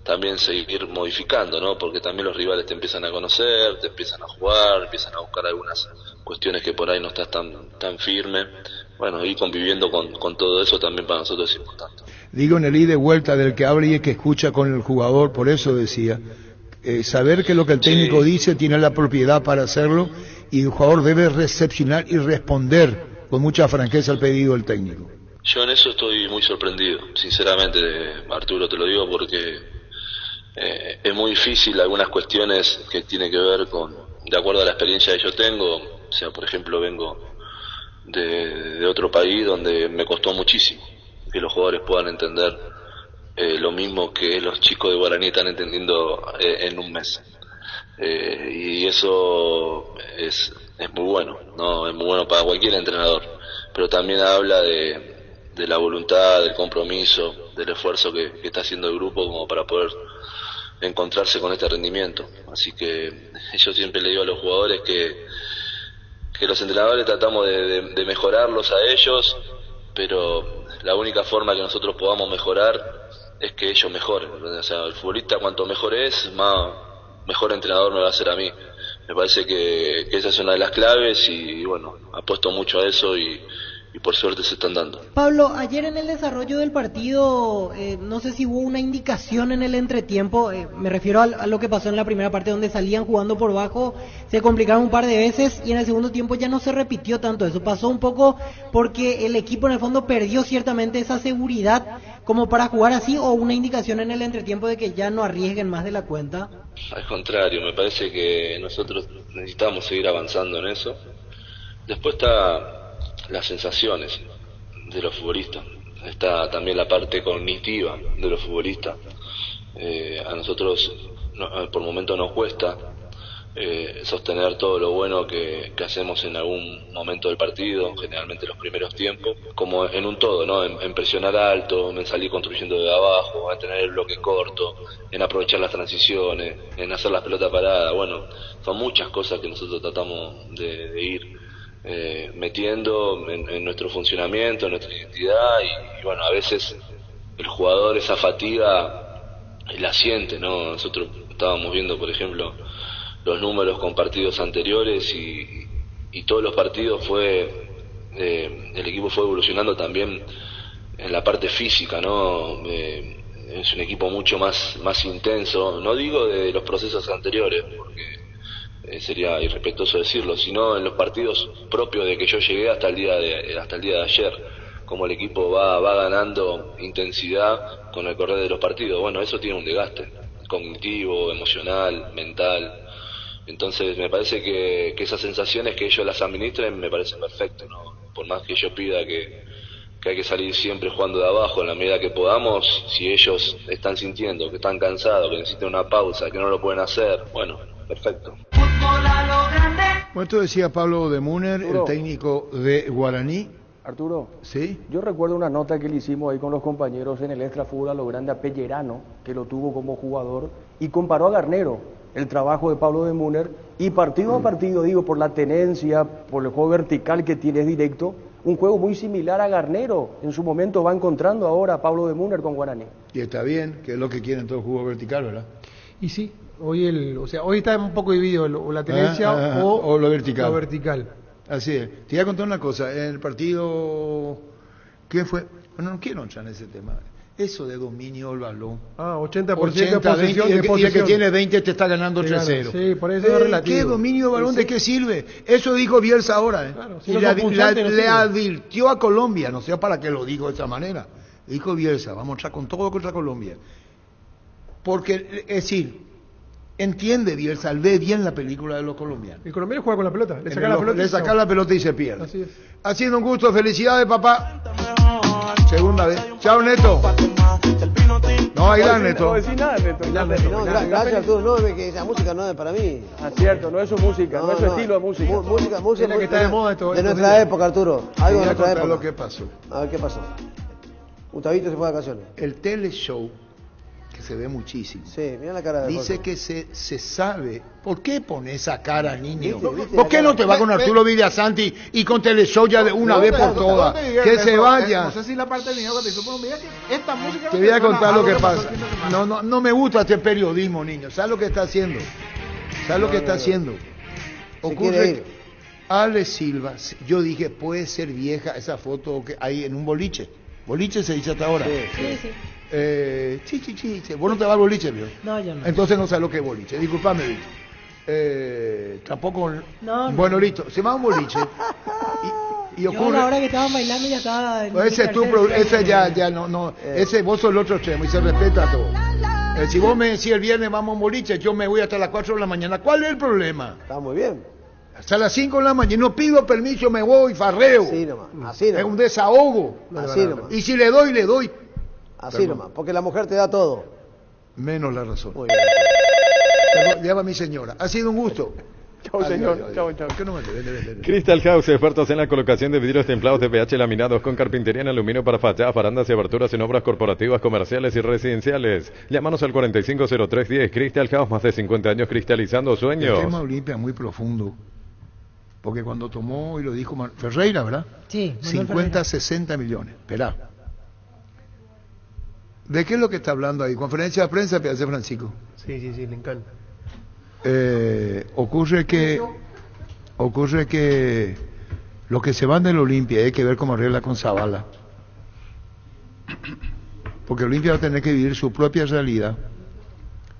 también seguir modificando, ¿no? Porque también los rivales te empiezan a conocer, te empiezan a jugar, empiezan a buscar algunas cuestiones que por ahí no estás tan firme. Bueno, ir conviviendo con todo eso también para nosotros es importante. Digo, en el ida y vuelta del que habla y el que escucha con el jugador, por eso decía, saber que lo que el técnico dice tiene la propiedad para hacerlo, y el jugador debe recepcionar y responder con mucha franqueza al pedido del técnico. Yo en eso estoy muy sorprendido, sinceramente, Arturo, te lo digo porque es muy difícil algunas cuestiones que tienen que ver con, de acuerdo a la experiencia que yo tengo, o sea, por ejemplo, vengo de otro país donde me costó muchísimo que los jugadores puedan entender lo mismo que los chicos de Guaraní están entendiendo en un mes. Y eso es muy bueno, ¿no? Es muy bueno para cualquier entrenador, pero también habla de la voluntad, del compromiso, del esfuerzo que está haciendo el grupo como para poder encontrarse con este rendimiento. Así que yo siempre le digo a los jugadores que los entrenadores tratamos de mejorarlos a ellos, pero la única forma que nosotros podamos mejorar es que ellos mejoren. O sea, el futbolista cuanto mejor es, mejor entrenador me va a hacer a mí. Me parece que esa es una de las claves y bueno, apuesto mucho a eso y por suerte se están dando. Pablo, ayer en el desarrollo del partido, no sé si hubo una indicación en el entretiempo, me refiero a lo que pasó en la primera parte donde salían jugando por bajo, se complicaron un par de veces y en el segundo tiempo ya no se repitió tanto eso. Pasó un poco porque el equipo en el fondo perdió ciertamente esa seguridad como para jugar así, o una indicación en el entretiempo de que ya no arriesguen más de la cuenta. Al contrario, me parece que nosotros necesitamos seguir avanzando en eso. Después está las sensaciones de los futbolistas, está también la parte cognitiva de los futbolistas. A nosotros por momentos nos cuesta sostener todo lo bueno que hacemos en algún momento del partido, generalmente los primeros tiempos, como en un todo, ¿no? En presionar alto, en salir construyendo de abajo, en tener el bloque corto, en aprovechar las transiciones, en hacer las pelotas paradas. Bueno, son muchas cosas que nosotros tratamos de ir metiendo en nuestro funcionamiento, en nuestra identidad y bueno, a veces el jugador esa fatiga la siente, ¿no? Nosotros estábamos viendo, por ejemplo, los números con partidos anteriores y todos los partidos el equipo fue evolucionando también en la parte física, ¿no? Es un equipo mucho más intenso, no digo de los procesos anteriores, porque sería irrespetuoso decirlo, sino en los partidos propios de que yo llegué hasta el día de ayer, como el equipo va ganando intensidad con el correr de los partidos. Bueno, eso tiene un desgaste cognitivo, emocional, mental. Entonces me parece que esas sensaciones que ellos las administren me parece perfecto, ¿no? Por más que yo pida que hay que salir siempre jugando de abajo en la medida que podamos, si ellos están sintiendo que están cansados, que necesitan una pausa, que no lo pueden hacer, bueno, perfecto. Bueno, esto decía Pablo de Munner, el técnico de Guaraní. Arturo, ¿sí? Yo recuerdo una nota que le hicimos ahí con los compañeros en el Extra Fútbol a lo grande a Pellerano, que lo tuvo como jugador, y comparó a Garnero, el trabajo de Pablo de Munner, y partido a partido, digo, por la tenencia, por el juego vertical que tiene, es directo, un juego muy similar a Garnero. En su momento va encontrando ahora a Pablo de Müller con Guaraní. Y está bien, que es lo que quieren todo el juego vertical, ¿verdad? Y sí, hoy está un poco dividido o la tendencia o lo vertical. Lo vertical. Así es. Te voy a contar una cosa. En el partido, ¿qué fue? Bueno, no quiero entrar en ese tema. Eso de dominio del balón. 80% de 80, posesión. 20, y el que tiene 20 te está ganando 3-0. Sí, por eso es relativo. ¿Qué dominio de balón? ¿De qué sirve? Eso dijo Bielsa ahora. Claro, si y no le advirtió a Colombia, no sé para qué lo dijo de esa manera. Dijo Bielsa, vamos a entrar con todo contra Colombia. Porque, es decir, entiende Bielsa, ve bien la película de los colombianos. El colombiano juega con la pelota, Le saca la pelota y se pierde. Así es. Ha sido un gusto, felicidades papá. Segunda vez. Chao Neto. No, ahí la Neto. No decís nada, Neto. No, gracias Arturo, no, que esa música no es para mí. Ah, cierto, no es su música, no es su estilo de música. Música Es la que está de moda esto. de nuestra época, Arturo. Algo de nuestra época. Lo que pasó. A ver qué pasó. Gustavito se fue de vacaciones. El teleshow, que se ve muchísimo. Sí, mira la cara de Dice Jorge. que se sabe. ¿Por qué pone esa cara, niño? ¿Viste ¿Por la qué cara? no te va con Arturo Villasanti y con teleshow ya de una vez por todas? Que se vaya. No sé si la parte del video que te hizo, pero mira que esta música... Te voy a contar lo que pasa. No me gusta este periodismo, niño. ¿Sabes lo que está haciendo? ¿Sabes lo que está haciendo? Ocurre que Ale Silva, yo dije, puede ser vieja esa foto que hay en un boliche. Boliche se dice hasta ahora. Sí. Sí. Vos no te vas al boliche, ¿vio? No, yo no. Entonces no sabes lo que es boliche. Disculpame, Víctor. Tampoco. No. Bueno, listo. Se va a un boliche. Y Yo a ocurre. la hora que estaban bailando ya estaba... Ese es tu problema. Ese ya no. Ese vos sos el otro extremo y se respeta todo. Si vos me decís el viernes vamos a un boliche, yo me voy hasta las 4 de la mañana. ¿Cuál es el problema? Está muy bien. Hasta las 5 de la mañana. No pido permiso, me voy, farreo. Así nomás. Así nomás. Es un desahogo. Así nomás. Y si le doy, le doy. Así nomás. Porque la mujer te da todo. Menos la razón. Muy bien. Lleva a mi señora. Ha sido un gusto. Chau, señor. Chau. ¿Qué no me vende? Crystal House, expertos en la colocación de vidrios templados de pH laminados con carpintería en aluminio para fachadas, barandas y aberturas en obras corporativas, comerciales y residenciales. Llámanos al 450310. Crystal House, más de 50 años cristalizando sueños. El tema Olimpia es muy profundo. Porque cuando tomó, y lo dijo Ferreira, ¿verdad? Sí. 50, 60 millones. Esperá. ¿De qué es lo que está hablando ahí? Conferencia de prensa, Pedro Francisco. Sí, le encanta. Ocurre que los que se van del Olimpia hay que ver cómo arregla con Zavala. Porque Olimpia va a tener que vivir su propia realidad.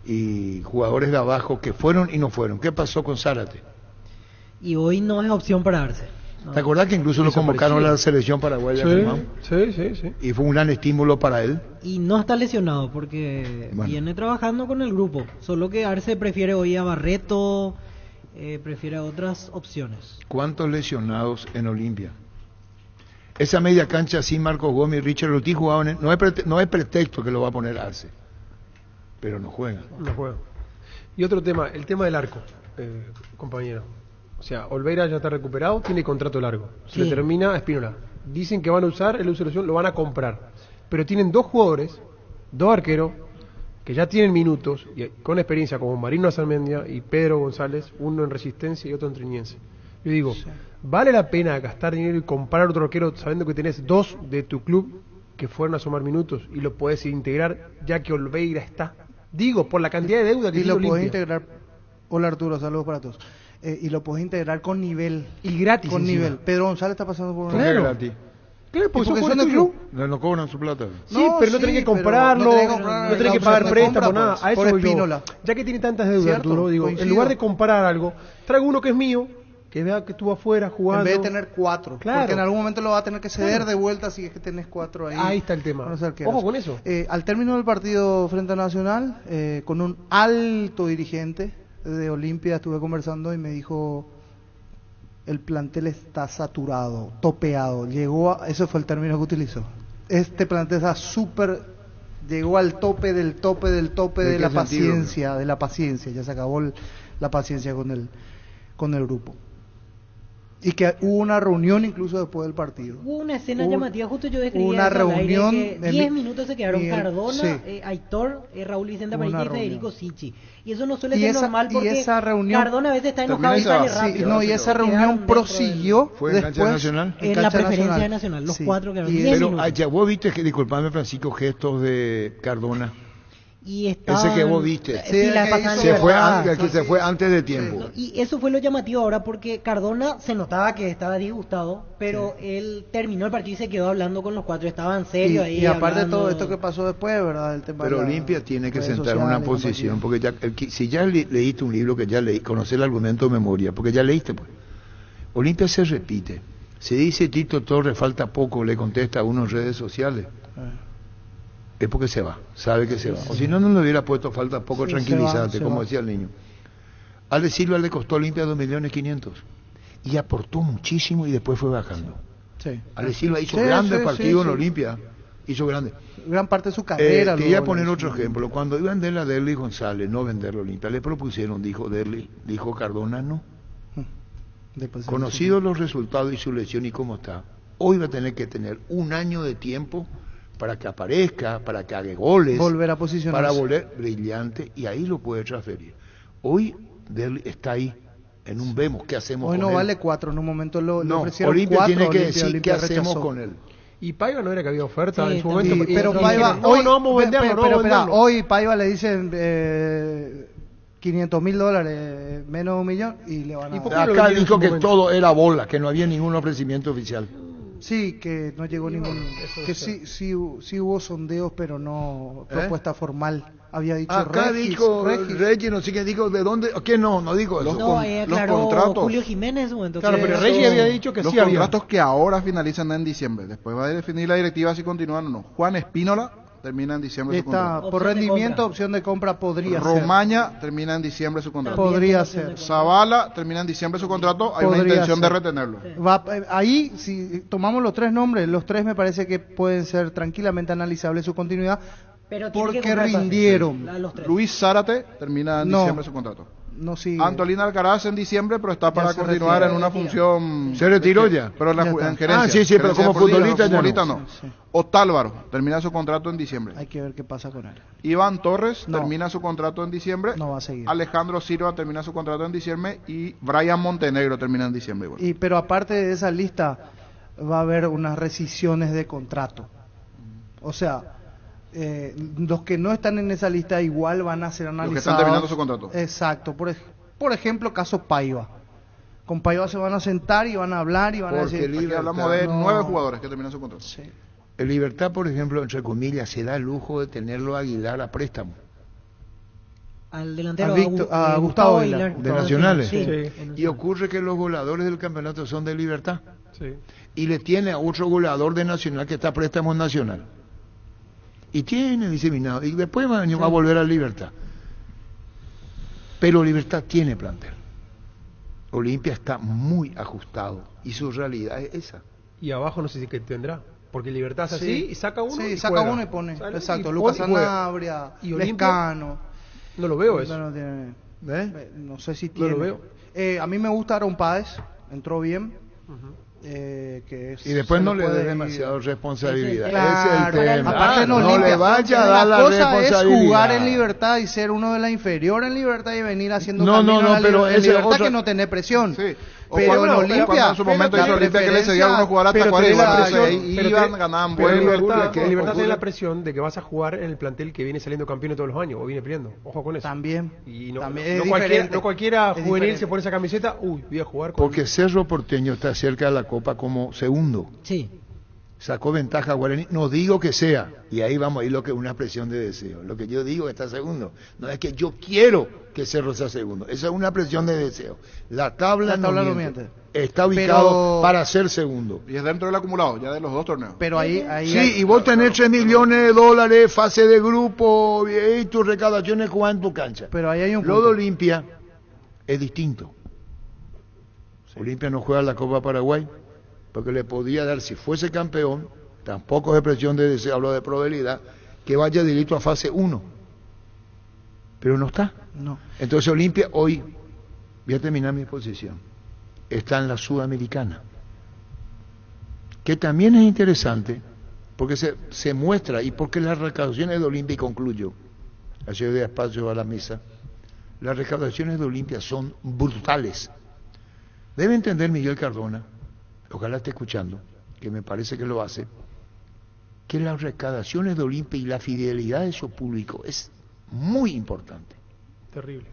Y jugadores de abajo que fueron y no fueron. ¿Qué pasó con Zárate? Y hoy no es opción para darse. No. ¿Te acordás que incluso lo convocaron a la selección paraguaya? Sí. Y fue un gran estímulo para él. Y no está lesionado porque viene trabajando con el grupo. Solo que Arce prefiere hoy a Barreto, prefiere otras opciones. ¿Cuántos lesionados en Olimpia? Esa media cancha sin Marcos Gómez y Richard Ortiz jugaban. No es pretexto que lo va a poner Arce. Pero no juega. No juega. Y otro tema, el tema del arco, compañero. O sea, Olveira ya está recuperado, tiene contrato largo. Se le termina a Espínola. Dicen que van a usar el uso de lo van a comprar. Pero tienen dos jugadores, dos arqueros, que ya tienen minutos, y con experiencia, como Marino Azarmendia y Pedro González, uno en Resistencia y otro en Triñense. Yo digo, ¿vale la pena gastar dinero y comprar otro arquero sabiendo que tenés dos de tu club que fueron a sumar minutos y lo podés integrar ya que Olveira está? Digo, por la cantidad de deuda que y tiene lo podés Olimpia. integrar. Hola Arturo, saludos para todos. Y lo podés integrar con nivel. Y gratis. Con encima. nivel. Pedro González está pasando por ¿Por qué gratis? Claro, porque son son de tuyo. club. No cobran su plata. Sí, pero no tenés que comprarlo, no tenés que pagar préstamo, nada. A eso voy yo. Ya que tiene tantas deudas, Cierto, Arturo, digo, coincido. en lugar de comprar algo, traigo uno que es mío, que vea que estuvo afuera jugando. En vez de tener 4. Claro. Porque en algún momento lo va a tener que ceder de vuelta si es que tenés 4 ahí. Ahí está el tema. Con los arqueros. Ojo con eso. Al término del partido frente a Nacional, con un alto dirigente de Olimpia estuve conversando y me dijo: el plantel está saturado, topeado. Ese fue el término que utilizó. Este plantel está llegó al tope del tope del tope de la paciencia, ya se acabó la paciencia con el grupo. Y que hubo una reunión incluso después del partido. Hubo una escena llamativa, justo yo describía una eso al aire, reunión que 10 minutos se quedaron Miguel, Cardona, sí. Aitor, Raúl Vicente Aparicio y Federico Sichi. Y eso no suele Y ser esa- normal y porque esa reunión- Cardona a veces está enojado y Termina y sale se va. rápido. Sí, no, y esa reunión Quedaron prosiguió ¿Fue en cancha después nacional? en la cancha preferencia de Nacional, los Sí. 4 quedaron Y 10 Pero minutos. ya vos viste, que disculpame Francisco, gestos de Cardona. Y estaban- Ese que vos viste. Sí, la que pasada hizo- Se fue, libertad. que se fue antes de tiempo. Y eso fue lo llamativo ahora porque Cardona se notaba que estaba disgustado, pero él terminó el partido y se quedó hablando con los 4, estaba en serio ahí. Y aparte de hablando. todo esto que pasó después, ¿verdad? El tema Pero de la- Olimpia tiene que redes sentar en una sociales, posición, compañía. porque ya, si ya leíste un libro que ya leí, conocer el argumento de memoria, porque ya leíste, pues. Olimpia se repite. Se dice Tito Torres, falta poco, le contesta a uno en redes sociales. Es porque se va, sabe que se va. O si no, no le hubiera puesto falta poco, Sí, tranquilízate, se como va. decía el niño. Ale Silva le costó a Olimpia 2.500.000 y aportó muchísimo y después fue bajando. Sí. Ale Silva hizo Sí, grandes sí, partidos sí, en sí. Olimpia, hizo grandes. Gran parte de su carrera. Te voy a luego, poner ¿no? otro ejemplo. Cuando iba a vender a Derly González, no venderlo a Olimpia, le propusieron, dijo Derly, dijo Cardona, no. Después se Conocidos los resultados y su lesión y cómo está, hoy va a tener que tener un año de tiempo para que aparezca, para que haga goles, volver a posicionarse. para volver brillante, y ahí lo puede transferir. Hoy Derly está ahí, en un vemos, ¿qué hacemos Hoy con no él? vale 4, en un momento lo No, ofrecieron Olimpia 4, tiene que Olimpia- decir Olimpia qué hacemos rechazó. con él. Y Paiva no era que había oferta Sí, en su también. momento. Sí, pero no, Paiva, no, hoy, no vamos a venderlo, no pero vamos a espera, venderlo. hoy Paiva le dicen $500,000, menos de $1 millón, y le van a ¿Y por dar. qué lo Acá vendieron en dijo su que momento? todo era bola, que no había ningún ofrecimiento oficial. Sí, que no llegó ningún... Que sí hubo sondeos, pero no propuesta formal. Había dicho Acá Regis, dijo Regis. Regis, no sé qué dijo, ¿de dónde? ¿Qué no? No dijo eso. No, los aclaró contratos. Julio Jiménez en su momento. Claro, que pero eso- Regis había dicho que Los sí había. contratos que ahora finalizan en diciembre. Después va a definir la directiva si continúan o no. Juan Espínola termina en diciembre su Está contrato. por Opción de rendimiento, compra. opción de compra podría ser. Romaña termina en diciembre su contrato. También Podría tiene opción ser. de Zavala termina en diciembre su contrato. Hay una Podría intención de ser. retenerlo. Ahí, si tomamos los 3 nombres, los 3 me parece que pueden ser tranquilamente analizables su continuidad, Pero tiene que porque comprar pase. rindieron. A los 3. Luis Zárate termina en No. diciembre su contrato. No sigue. Antolín Alcaraz en diciembre, pero está para se continuar retira. en una función. Se retiró ya. Pero en, la, Ya está. en gerencia. Ah, sí, sí, pero Gerencia como deportiva, futbolista ya no. futbolista no. Sí, sí. Otálvaro termina su contrato en diciembre. Hay que ver qué pasa con él. Iván Torres No. termina su contrato en diciembre. No va a seguir. Alejandro Silva termina su contrato en diciembre y Brian Montenegro termina en diciembre igual. Pero aparte de esa lista, va a haber unas rescisiones de contrato. O sea, los que no están en esa lista igual van a ser analizados. que están terminando su contrato. Exacto. Por ejemplo, caso Paiva. Con Paiva se van a sentar y van a hablar y van a Porque decir... Aquí Libertad, hablamos de no. 9 jugadores que terminan su contrato. Sí. El Libertad, por ejemplo, entre comillas, se da el lujo de tenerlo a Aguilar a préstamo. Al delantero, A Gustavo Aguilar. ¿De Nacionales? Sí. Sí. Y ocurre que los goleadores del campeonato son de Libertad. Sí. Y le tiene a otro goleador de Nacional que está a préstamo en Nacional. Y tiene diseminado. Y después va a volver a Libertad. Pero Libertad tiene plantel. Olimpia está muy ajustado. Y su realidad es esa. Y abajo no sé si que tendrá. Porque Libertad es así Sí. y saca uno. Sí, y saca juega. uno y pone. ¿Sale? Exacto. Y Lucas pone y juega. Sanabria, Y Olimpia, Lescano. no lo veo eso. No, tiene- no sé si No tiene. lo veo. A mí me gusta Aaron Páez. Entró bien. Que es- Y después se no lo le puede dé ir- demasiada responsabilidad. Claro, Ese es el tema. aparte no, no limpia. le vaya a dar La la cosa es responsabilidad. jugar en Libertad y ser uno de la inferior en Libertad y venir haciendo No, camino no, a la pero en ese Libertad otro- que no tener presión. Sí. O Pero cuando- en Olimpia cuando en su momento la hizo Olimpia que le cedía a algunos jugadores hasta pero 40 tenés la igual, presión, ahí pero iban, tenés- ganaban pero vuelos. Libertad, ocurre que- Libertad tiene ocurre- la presión de que vas a jugar en el plantel que viene saliendo campeón todos los años o viene peleando. Ojo con eso. También. Y no, También no es cualquiera, diferente. no cualquiera Es juvenil diferente. se pone esa camiseta. Uy, voy a jugar con. Porque Cerro Porteño está cerca de la Copa como segundo. Sí. Sacó ventaja a Guaraní. No digo que sea. Y ahí vamos a ir lo que es una expresión de deseo. Lo que yo digo es que está segundo. No es que yo quiero que Cerro sea segundo. Esa es una expresión de deseo. La tabla no miente. Está ubicado Pero- para ser segundo. Y es dentro del acumulado, ya de los 2 torneos. Pero ahí Sí, y vos tenés 3 millones de dólares, fase de grupo, y tus recaudaciones juegan en tu cancha. Pero ahí hay un Lo punto. de Olimpia es distinto. Olimpia no juega la Copa Paraguay, porque le podía dar, si fuese campeón, tampoco es expresión de deseo, hablo de probabilidad, que vaya directo a fase 1. Pero no está. No. Entonces Olimpia hoy, voy a terminar mi exposición. está en la Sudamericana, que también es interesante porque se muestra, y porque las recaudaciones de Olimpia, y concluyo, ayer de espacio a la mesa, las recaudaciones de Olimpia son brutales. Debe entender Miguel Cardona, ojalá esté escuchando, que me parece que lo hace, que las recaudaciones de Olimpia y la fidelidad de su público es muy importante. Terrible.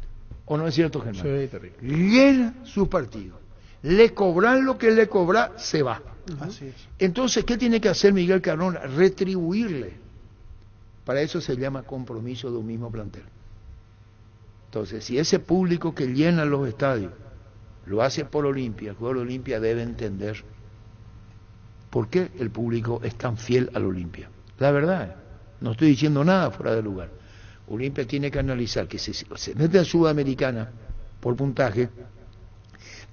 ¿O no es cierto, Germán? Sí, terrible. Llena su partido. Le cobran lo que le cobra, se va. Así es. Entonces, ¿qué tiene que hacer Miguel Cardona? Retribuirle. Para eso se llama compromiso de un mismo plantel. Entonces, si ese público que llena los estadios lo hace por Olimpia, el jugador de Olimpia debe entender por qué el público es tan fiel al Olimpia. La verdad, no estoy diciendo nada fuera de lugar. Olimpia tiene que analizar que si se mete a Sudamericana por puntaje,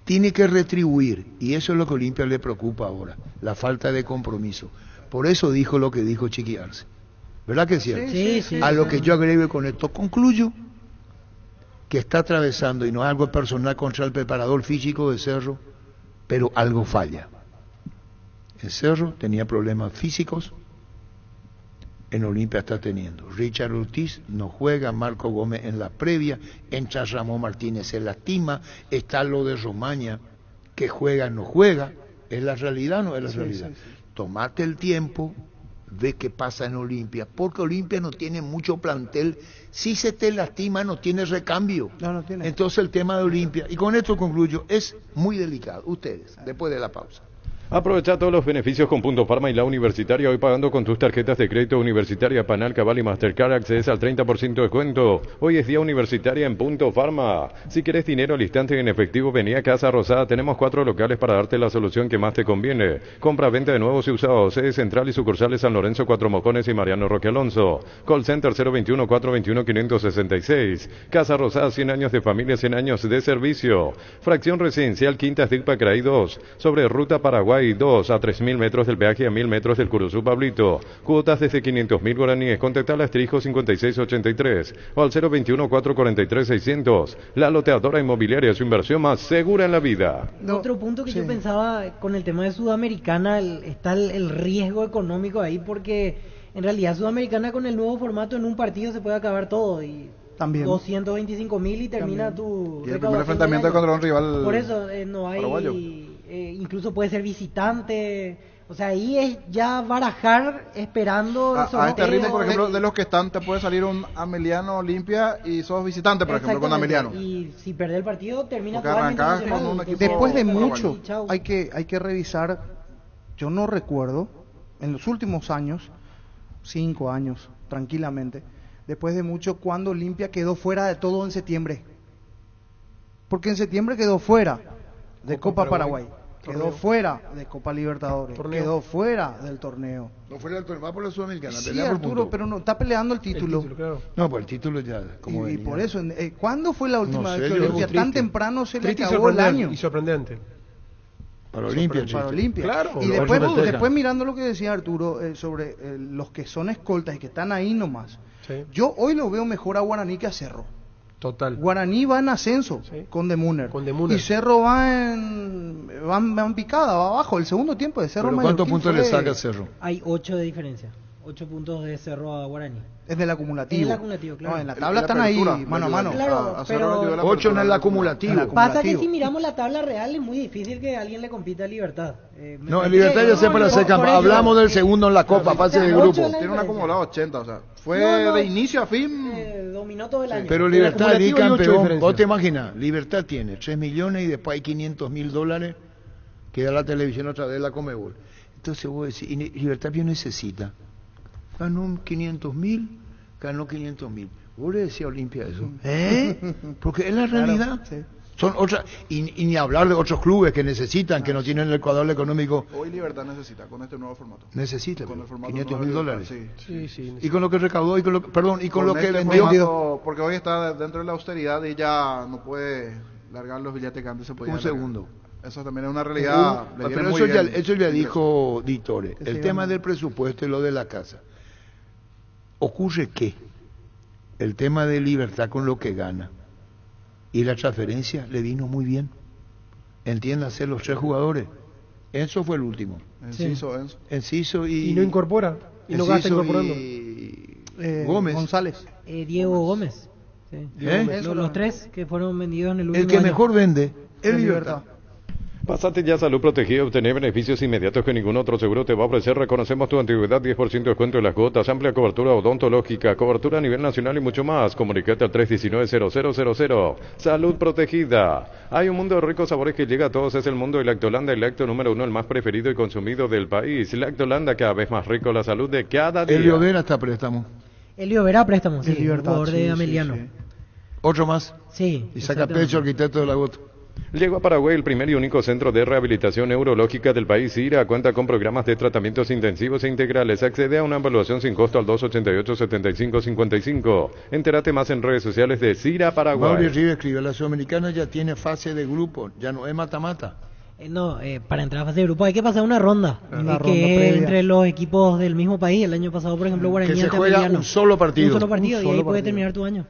tiene que retribuir, y eso es lo que a Olimpia le preocupa ahora, la falta de compromiso. Por eso dijo lo que dijo Chiqui Arce. ¿Verdad que es cierto? Sí, a lo que yo agrego con esto, concluyo que está atravesando, y no es algo personal contra el preparador físico de Cerro, pero algo falla. En Cerro tenía problemas físicos, en Olimpia está teniendo. Richard Ortiz no juega, Marco Gómez en la previa, entra Ramón Martínez se lastima, está lo de Romaña, que juega, no juega. ¿Es la realidad o no es la realidad? Sí. Tomate el tiempo, ve qué pasa en Olimpia, porque Olimpia no tiene mucho plantel. Si se te lastima, no tiene recambio. No tiene. Entonces el tema de Olimpia, y con esto concluyo, es muy delicado. Ustedes, después de la pausa. Aprovecha todos los beneficios con Punto Farma y la Universitaria. Hoy pagando con tus tarjetas de crédito Universitaria, Panal, Cabal y Mastercard accedes al 30% de descuento. Hoy es día Universitaria en Punto Farma. Si querés dinero al instante en efectivo, vení a Casa Rosada. Tenemos 4 locales para darte la solución que más te conviene. Compra, venta de nuevos y usados. Sede central y sucursales San Lorenzo, Cuatro Mojones y Mariano Roque Alonso. Call Center 021-421-566. Casa Rosada, 100 años de familia, 100 años de servicio. Fracción residencial Quintas Dilpa Cray 2. Sobre Ruta Paraguay 2 a 3.000 metros del peaje, a 1.000 metros del Curuzú Pablito. Cuotas desde 500.000 guaraníes. Contacta al asterisco 5683 o al 021-443-600. La Loteadora Inmobiliaria, su inversión más segura en la vida. Otro punto que yo pensaba con el tema de Sudamericana, está el riesgo económico ahí, porque en realidad Sudamericana con el nuevo formato en un partido se puede acabar todo y... También. 225.000 y termina tu... Y el primer enfrentamiento contra un rival. Por eso no hay... incluso puede ser visitante. O sea, ahí es ya barajar esperando... A este ritmo, por ejemplo, de los que están, te puede salir un Ameliano Olimpia y sos visitante, por ejemplo, con Ameliano. Y si perdés el partido, termina totalmente con un equipo. Después de mucho, hay que revisar. Yo no recuerdo, en los últimos años, 5 años, tranquilamente, después de mucho, cuando Olimpia quedó fuera de todo en septiembre. Porque en septiembre quedó fuera de Copa Paraguay, quedó fuera de Copa Libertadores, quedó fuera del torneo. No fuera del torneo, va por la Sudamericana. Sí, Arturo, pero no está peleando el título. Claro. No, pues el título ya. Como y por eso, ¿cuándo fue la última vez que Olimpia tan temprano se le acabó el año? Y sorprendente. Para Olimpia. Para Olimpia. Claro. Y después mirando lo que decía Arturo sobre los que son escoltas y que están ahí nomás. Sí. Yo hoy lo veo mejor a Guaraní que a Cerro. Total. Guaraní va en ascenso, sí, con Demuner. Y Cerro va en picada, va abajo. El segundo tiempo de Cerro. ¿Pero cuántos puntos le saca Cerro? Hay 8 de diferencia. 8 puntos de Cerro a Guaraní. Es del acumulativo. Es del acumulativo, claro. No, en la tabla están ahí mano a mano. Claro, pero 8 en el acumulativo. Pasa que si miramos la tabla real es muy difícil que alguien le compita a Libertad. No, en Libertad ya sé para hacer campo. Hablamos del segundo en la Copa, fase de grupo. Tiene un acumulado 80, o sea, fue de inicio a fin. Dominó todo el año. Pero Libertad es campeón. Vos te imaginas, Libertad tiene 3 millones y después hay $500,000 que da la televisión otra vez la Comebol. Entonces vos decís, y Libertad bien necesita. Ganó 500.000, ganó 500.000. ¿Vos le decís a Olimpia eso? Porque es la realidad. Claro, sí. Son otras, y ni hablar de otros clubes que necesitan, que no tienen el cuadro económico. Hoy Libertad necesita, con este nuevo formato. Necesita, con el formato $500,000. Sí, y con lo que recaudó, y con lo que este vendió. Formato, porque hoy está dentro de la austeridad y ya no puede largar los billetes que antes se podían. Un segundo. Eso también es una realidad. Pero eso ya dijo Ditore. El tema del presupuesto y lo de la casa. Ocurre que el tema de Libertad con lo que gana y la transferencia le vino muy bien. entiéndase los 3 jugadores. Enzo fue el último. Enciso y no incorpora. Y no gasta incorporando. Gómez. González. Diego Gómez. Sí. Los 3 que fueron vendidos en el último El que año. mejor vende es Libertad. Pásate ya a Salud Protegida y obtener beneficios inmediatos que ningún otro seguro te va a ofrecer. Reconocemos tu antigüedad, 10% de descuento en las cuotas, amplia cobertura odontológica, cobertura a nivel nacional y mucho más. Comunicate al 319-0000. Salud Protegida. Hay un mundo de ricos sabores que llega a todos. Es el mundo de Lactolanda, el lácteo número 1, el más preferido y consumido del país. Lactolanda, cada vez más rico, la salud de cada día. Elio Vera está a préstamo. Elio Vera a préstamo, sí. El Libertad, jugador de sí, Ameliano. sí. ¿Otro más? Sí. Y saca pecho arquitecto de la gota. Llegó a Paraguay el primer y único centro de rehabilitación neurológica del país. IRA cuenta con programas de tratamientos intensivos e integrales. Accede a una evaluación sin costo al 288-7555. Entérate más en redes sociales de CIRA Paraguay. Mauri Riva escribe, la Sudamericana ya tiene fase de grupo, ya no es mata-mata. Para entrar a fase de grupo hay que pasar una ronda. Previa. Entre los equipos del mismo país. El año pasado, por ejemplo, Guaraní Que se ante juega Ameliano. un solo partido. Un solo partido y ahí puede terminar tu año.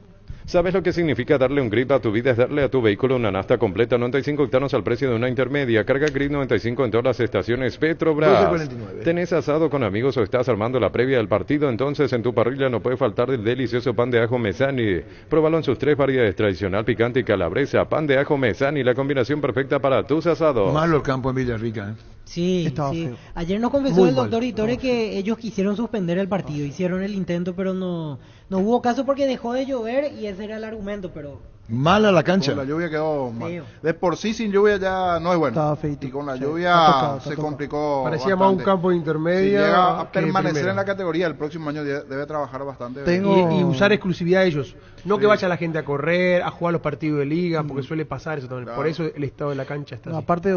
¿Sabes lo que significa darle un grip a tu vida? Es darle a tu vehículo una nafta completa, 95 octanos al precio de una intermedia. Carga Grip 95 en todas las estaciones Petrobras. 12.49. ¿Tenés asado con amigos o estás armando la previa del partido? Entonces en tu parrilla no puede faltar el delicioso pan de ajo Mesani. Pruébalo en sus 3 variedades, tradicional, picante y calabresa. Pan de ajo Mesani, la combinación perfecta para tus asados. Malo el campo en Villarrica, ¿eh? Sí, Estaba sí. feo. Ayer nos confesó Muy el doctor mal. Itore que ellos quisieron suspender el partido, hicieron el intento, pero no hubo caso porque dejó de llover y ese era el argumento, pero Mala la cancha. Con la lluvia quedó mal. Feo. De por sí sin lluvia ya no es bueno. Estaba feito. Y con la Sí. lluvia Está tocado, se está tocado. complicó Parecía bastante. más un campo de intermedia Si llega a que de permanecer primera. en la categoría, el próximo año debe trabajar bastante. Tengo- Y usar exclusividad de ellos. No Sí. que vaya la gente a correr, a jugar los partidos de liga, porque suele pasar eso también. Claro. Por eso el estado de la cancha está No, así. aparte,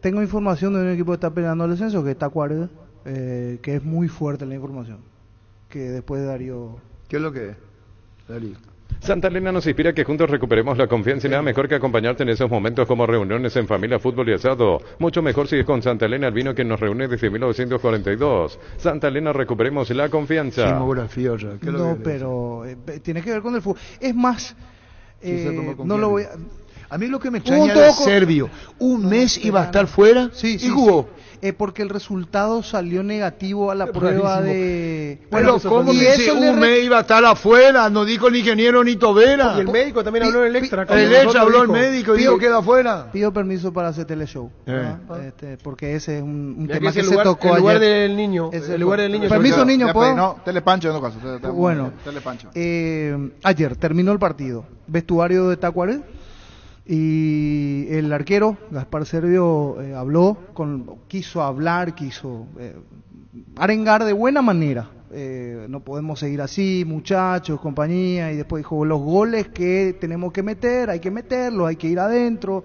tengo información de un equipo que está peleando el descenso, que está Tacuarembó, que es muy fuerte la información. Que después de Darío... ¿Qué es lo que es? Darío. Santa Elena nos inspira que juntos recuperemos la confianza y nada mejor que acompañarte en esos momentos como reuniones en familia, fútbol y asado. Mucho mejor si es con Santa Elena, el vino que nos reúne desde 1942. Santa Elena, recuperemos la confianza. Simografía, o sea, ¿qué es lo No, que pero tiene que ver con el fútbol. Es más, Sí, se tomó con no lo voy Pierre. a... A mí lo que me Hubo extraña un era toco- Servio. Un mes iba a estar fuera Sí, y sí, jugó. sí. Porque el resultado salió negativo a la Es prueba rarísimo. de... Pero eso ¿cómo y que eso si le un re- mes iba a estar afuera? No dijo el ingeniero ni Tobera. Y el médico también habló en el extra. como El nosotros ex habló el dijo. médico y dijo queda afuera. Pido permiso para hacer teleshow, Eh. ¿verdad? Porque ese es un Mirá tema es que el se lugar, tocó el lugar ayer. del niño. Ese El lugar del niño. Permiso, niño, Ya, ¿puedo? No, telepancho en todo caso. Bueno, Telepancho. ayer terminó el partido, vestuario de Tacuarembó, y el arquero Gaspar Servio quiso hablar, quiso arengar de buena manera. No podemos seguir así, muchachos, compañía, y después dijo los goles que tenemos que meter, hay que meterlos, hay que ir adentro.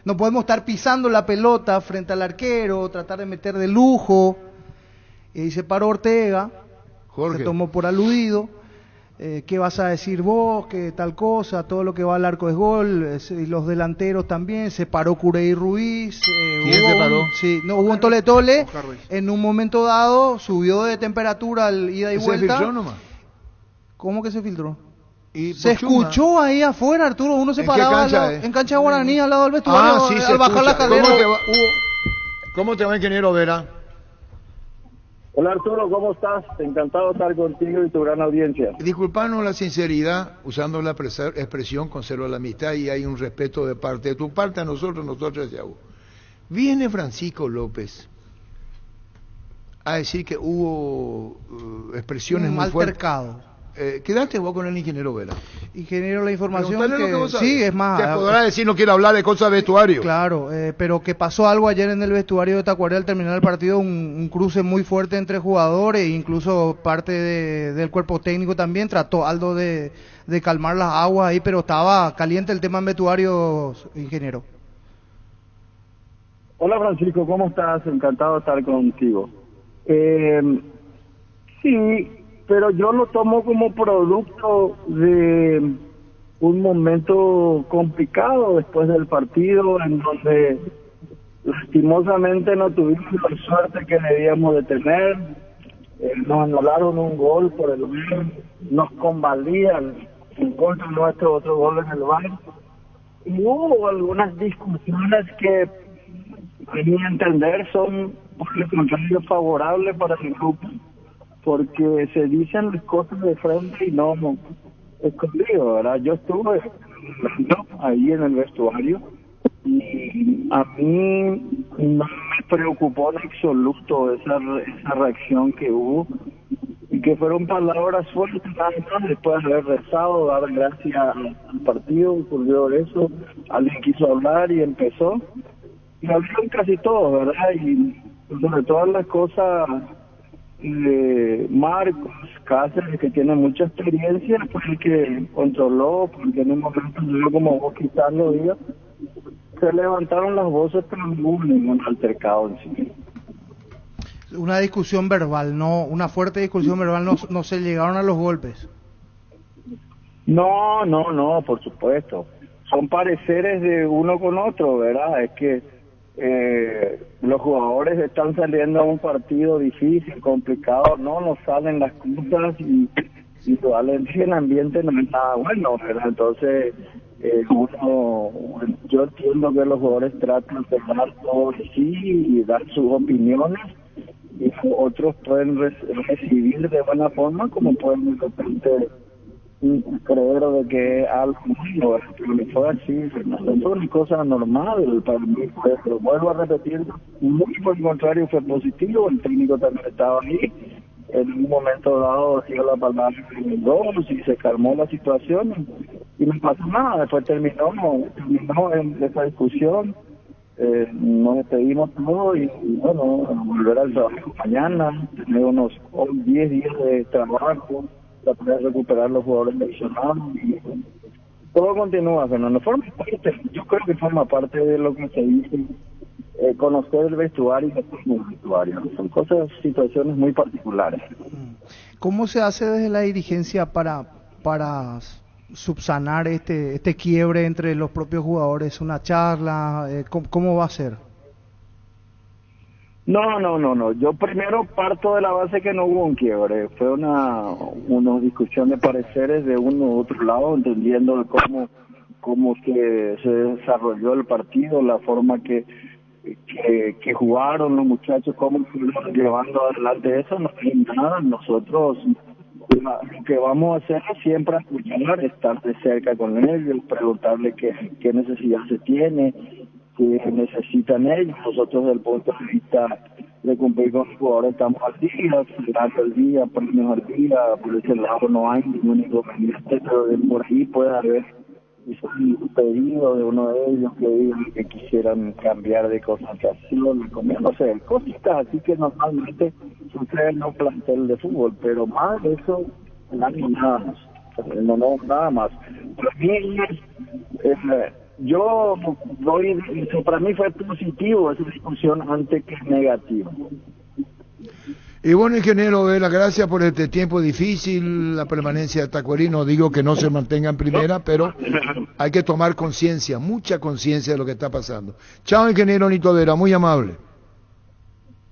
No podemos estar pisando la pelota frente al arquero, tratar de meter de lujo. Y ahí se paró Ortega, Jorge. se tomó por aludido. ¿Qué vas a decir vos? Que tal cosa, todo lo que va al arco es gol, y los delanteros también, se paró Curey Ruiz. ¿Quién se paró? Hubo un tole-tole, Oscar Ruiz. en un momento dado subió de temperatura al ida y Se vuelta. filtró nomás. ¿Cómo que se filtró? Y Se por chuma. escuchó ahí afuera, Arturo, uno se ¿En qué paraba cancha, al lado- eh? en cancha Guaraní, al lado del vestuario, Ah, sí, se al bajar la escucha. cadera. ¿Cómo te va, ingeniero Vera? Hola Arturo, ¿cómo estás? Encantado de estar contigo y tu gran audiencia. Disculpanos la sinceridad, usando la expresión conserva la amistad y hay un respeto de parte de tu parte a nosotros hacia vos. Viene Francisco López a decir que hubo expresiones Un muy fuertes. altercado. Quedaste vos con el ingeniero Vera. Ingeniero, la información Preguntale lo que... que vos sabés. Sí, es más... Te podrá decir no quiero hablar de cosas de vestuario. Claro, pero que pasó algo ayer en el vestuario de Tacuarembó al terminar el partido, un cruce muy fuerte entre jugadores, e incluso parte del cuerpo técnico también trató Aldo de calmar las aguas ahí, pero estaba caliente el tema en vestuario, ingeniero. Hola Francisco, ¿cómo estás? Encantado de estar contigo. Sí, pero yo lo tomo como producto de un momento complicado después del partido, en donde lastimosamente no tuvimos la suerte que debíamos de tener. Nos anularon un gol por el VAR, nos convalían en contra nuestro otro gol en el VAR. Y hubo algunas discusiones que a mi entender, son por el contrario favorables para el grupo, porque se dicen las cosas de frente y no escondido, ¿verdad? Yo estuve ahí en el vestuario y a mí no me preocupó en absoluto esa reacción que hubo, y que fueron palabras fuertes nada más. Después de haber rezado, dar gracias al partido, ocurrió eso, alguien quiso hablar y empezó, y hablaron casi todos, ¿verdad? Y sobre todas las cosas, Marcos Cáceres, que tiene mucha experiencia, fue el que controló, porque en un momento yo, como vos quizás lo digas, se levantaron las voces, pero no hubo ningún altercado en sí. Una discusión verbal, no, una fuerte discusión verbal, no se llegaron a los golpes. No, por supuesto. Son pareceres de uno con otro, ¿verdad? Es que los jugadores están saliendo a un partido difícil, complicado, no salen las cosas y probablemente el ambiente no es nada bueno, ¿verdad? Entonces, yo entiendo que los jugadores tratan de dar todo de sí y dar sus opiniones, y otros pueden recibir de buena forma, como pueden de repente creer de que algo malo, pero no fue así, Fernando. Fue una cosa normal para mí, pero vuelvo a repetir, muy por el contrario fue positivo. El técnico también estaba ahí, en un momento dado dio la palabra en dos y se calmó la situación y no pasó nada. Después terminó en esa discusión, nos despedimos todos y bueno, volver al trabajo mañana, tener unos 10 días de trabajo para poder recuperar los jugadores lesionados y todo continúa, Fernando. Yo creo que forma parte de lo que se dice, conocer el vestuario y el vestuario. Son situaciones muy particulares. ¿Cómo se hace desde la dirigencia para subsanar este quiebre entre los propios jugadores? ¿Una charla? ¿Cómo va a ser? No. Yo primero parto de la base que no hubo un quiebre. Fue una discusión de pareceres de uno u otro lado, entendiendo cómo que se desarrolló el partido, la forma que jugaron los muchachos, cómo fueron llevando adelante eso. No hay nada. Nosotros lo que vamos a hacer es siempre apoyar, estar de cerca con ellos, preguntarle qué necesidad se tiene, que necesitan ellos. Nosotros, desde el punto de vista de cumplir con los jugadores, estamos al día, cerrando el día, premios al día. Por ese lado no hay ningún inconveniente, pero por ahí puede haber un pedido de uno de ellos que digan que quisieran cambiar de concentración, no sé, cositas así que normalmente sucede en un plantel de fútbol, pero más de eso nada más. Nada más. Para mí para mí fue positivo esa discusión antes que negativa. Y bueno, ingeniero Vela, gracias por este tiempo difícil, la permanencia de Tacuarí. No digo que no se mantenga en primera, pero hay que tomar conciencia, mucha conciencia de lo que está pasando. Chao, ingeniero Nito Vera, muy amable.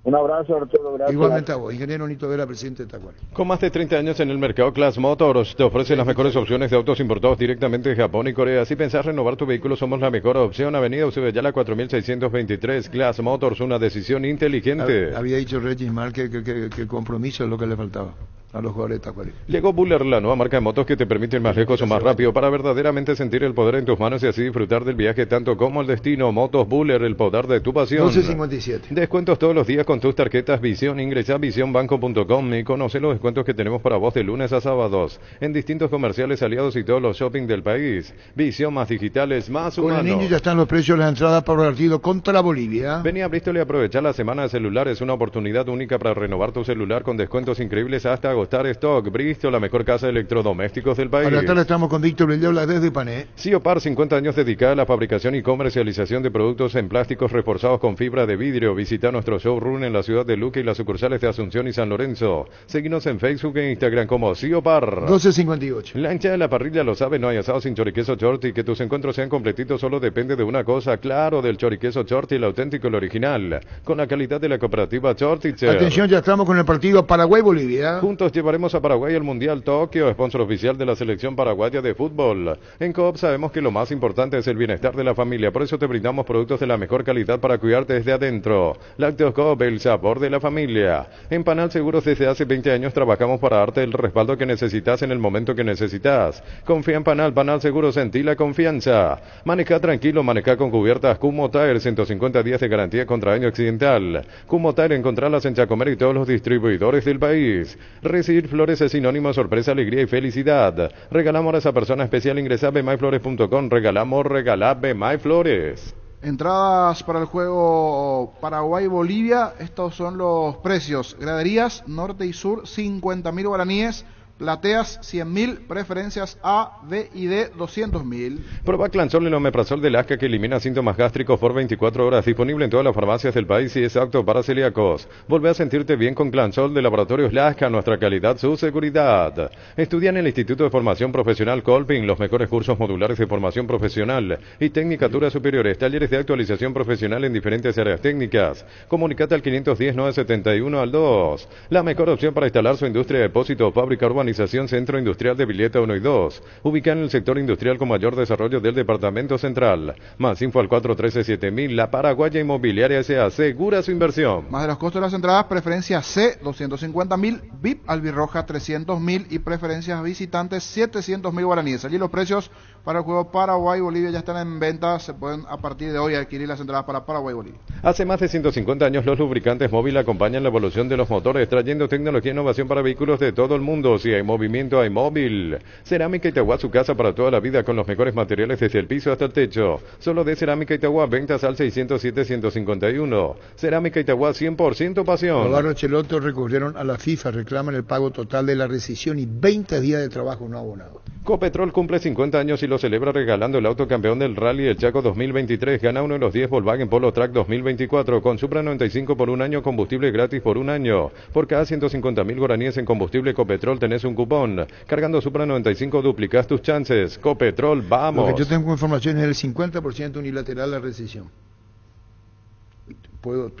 Un abrazo, Arturo, gracias. Igualmente a vos, ingeniero Nito Vera, presidente de Tacuarí. Con más de 30 años en el mercado, Class Motors te ofrece las mejores opciones de autos importados directamente de Japón y Corea. Si pensás renovar tu vehículo, somos la mejor opción. Avenida Ucebeyala 4623, Class Motors, una decisión inteligente. Había dicho Regis Mal que el compromiso es lo que le faltaba a los jugadores de Tacuarí. Llegó Buller, la nueva marca de motos que te permite ir más lejos o más rápido para verdaderamente sentir el poder en tus manos y así disfrutar del viaje tanto como el destino. Motos Buller, el poder de tu pasión. 12.57. Descuentos todos los días con tus tarjetas Visión. Ingresa a visionbanco.com y conoce los descuentos que tenemos para vos de lunes a sábados en distintos comerciales aliados y todos los shopping del país. Visión, más digitales, más humanos. Con el niño ya están los precios de las entradas para el partido contra Bolivia. Vení a Bristol y aprovechar la semana de celulares, una oportunidad única para renovar tu celular con descuentos increíbles hasta agotar stock. Bristol, la mejor casa de electrodomésticos del país. A la tarde estamos con Víctor Villela desde Pané. Siopar, 50 años dedicada a la fabricación y comercialización de productos en plásticos reforzados con fibra de vidrio. Visita nuestro showroom en la ciudad de Luque y las sucursales de Asunción y San Lorenzo. Seguinos en Facebook e Instagram como Siopar. 12.58. La hinchada de la parrilla lo sabe, no hay asado sin choriqueso Chorti. Que tus encuentros sean completitos solo depende de una cosa, claro, del choriqueso Chorti, el auténtico, el original, con la calidad de la cooperativa Chorti. Atención, ya estamos con el partido Paraguay-Bolivia. Juntos Juntos llevaremos a Paraguay al Mundial Tokio, sponsor oficial de la selección paraguaya de fútbol. En Coop sabemos que lo más importante es el bienestar de la familia, por eso te brindamos productos de la mejor calidad para cuidarte desde adentro. Lácteos Coop, el sabor de la familia. En Panal Seguros desde hace 20 años trabajamos para darte el respaldo que necesitas en el momento que necesitas. Confía en Panal, Panal Seguros, en ti la confianza. Maneja tranquilo, maneja con cubiertas Kumo Tire, 150 días de garantía contra daño accidental. Kumo Tire, encontrarlas en Chacomer y todos los distribuidores del país. Recibir flores es sinónimo de sorpresa, alegría y felicidad. Regalamos a esa persona especial, ingresa a bmyflores.com, regala BMyFlores. Entradas para el juego Paraguay-Bolivia, estos son los precios. Graderías, norte y sur, 50.000 guaraníes. Plateas, 100.000, preferencias A, B y D, 200.000. Proba Clansol, el omeprazol de Lasca que elimina síntomas gástricos por 24 horas, disponible en todas las farmacias del país y es apto para celíacos. Volvé a sentirte bien con Clansol de Laboratorios Lasca, nuestra calidad, su seguridad. Estudia en el Instituto de Formación Profesional Colping, los mejores cursos modulares de formación profesional y tecnicaturas superiores, talleres de actualización profesional en diferentes áreas técnicas. Comunicate al 510-971 al 2. La mejor opción para instalar su industria de depósito, fábrica urbana. Centro Industrial de Villeta 1 y 2, ubicada en el sector industrial con mayor desarrollo del Departamento Central. Más info al 413-7000, La Paraguaya Inmobiliaria S.A. Segura su inversión. Más de los costos de las entradas, preferencia C, 250.000, VIP Albirroja, 300.000 y preferencias visitantes, 700.000 guaraníes. Allí los precios para el juego Paraguay-Bolivia ya están en venta, se pueden a partir de hoy adquirir las entradas para Paraguay-Bolivia. Hace más de 150 años los lubricantes móvil acompañan la evolución de los motores, trayendo tecnología e innovación para vehículos de todo el mundo. Si hay movimiento, hay móvil. Cerámica Itagua, su casa para toda la vida con los mejores materiales desde el piso hasta el techo. Solo de Cerámica Itagua, ventas al 607-151. Cerámica Itagua, 100% pasión. Los barros Cheloto recurrieron a la FIFA, reclaman el pago total de la rescisión y 20 días de trabajo no abonado. Copetrol cumple 50 años y lo celebra regalando el auto campeón del Rally del Chaco 2023. Gana uno de los 10 Volkswagen Polo Track 2024 con Supra 95 por un año, combustible gratis por un año. Por cada 150.000 guaraníes en combustible Copetrol tenés un cupón. Cargando Supra 95 duplicás tus chances. Copetrol, vamos. Lo que yo tengo información es el 50% unilateral la rescisión.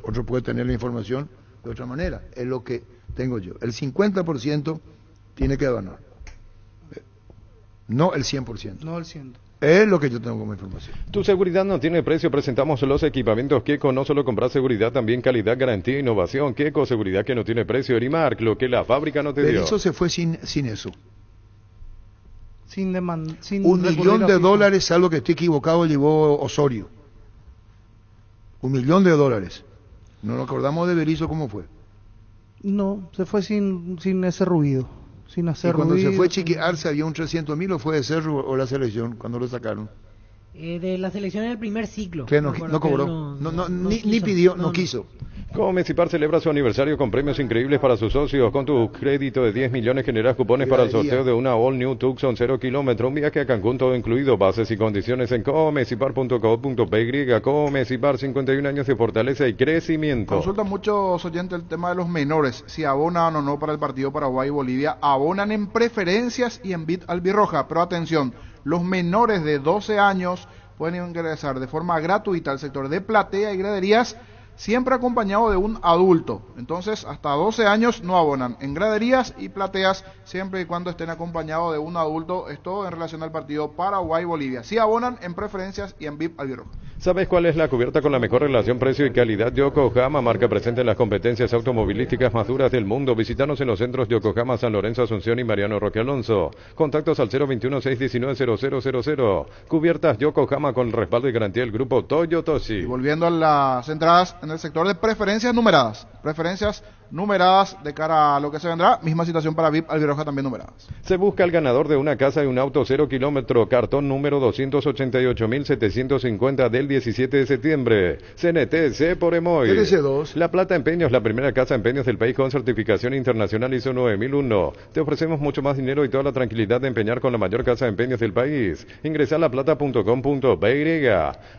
Otro puede tener la información de otra manera. Es lo que tengo yo. El 50% tiene que abonar. No el 100%. No el 100%. Es lo que yo tengo como información. Tu seguridad no tiene precio. Presentamos los equipamientos Keco. No solo comprar seguridad, también calidad, garantía e innovación. Keco, seguridad que no tiene precio. Erimark, lo que la fábrica no te dio. Berizzo se fue sin eso. Sin $1 millón, salvo que estoy equivocado, llevó Osorio. $1 millón. No nos acordamos de Berizzo cómo fue. No, se fue sin ese ruido. Sin hacer y cuando ruido, se fue Chiqui Arce había un 300.000 o fue de Cerro o la selección cuando lo sacaron. De la selección en el primer ciclo. Que no cobró, ni pidió, no quiso. Comecipar celebra su aniversario con premios increíbles para sus socios. Con tu crédito de 10 millones generas cupones para el sorteo de una All New Tucson 0 kilómetro, un viaje a Cancún todo incluido. Bases y condiciones en comecipar.co.py. Comecipar, 51 años de fortaleza y crecimiento. Consultan muchos oyentes el tema de los menores, si abonan o no para el partido Paraguay y Bolivia. Abonan en preferencias y en bit albirroja, pero atención, los menores de 12 años pueden ingresar de forma gratuita al sector de platea y graderías, siempre acompañado de un adulto. Entonces, hasta 12 años no abonan en graderías y plateas, siempre y cuando estén acompañados de un adulto. Esto en relación al partido Paraguay-Bolivia. Sí abonan en preferencias y en VIP albirroja. ¿Sabes cuál es la cubierta con la mejor relación precio y calidad? Yokohama, marca presente en las competencias automovilísticas más duras del mundo. Visítanos en los centros Yokohama, San Lorenzo, Asunción y Mariano Roque Alonso. Contactos al 021-619-0000. Cubiertas Yokohama con el respaldo y garantía del grupo Toyotoshi. Y volviendo a las entradas en el sector de preferencias numeradas. Preferencias numeradas de cara a lo que se vendrá. Misma situación para VIP albirroja, también numeradas. Se busca el ganador de una casa y un auto 0 kilómetro. Cartón número 288.750 del 17 de septiembre. CNTC por Emoy. TLC2. La Plata Empeños, la primera casa de empeños del país con certificación internacional ISO 9001. Te ofrecemos mucho más dinero y toda la tranquilidad de empeñar con la mayor casa de empeños del país. Ingresa a laplata.com.py.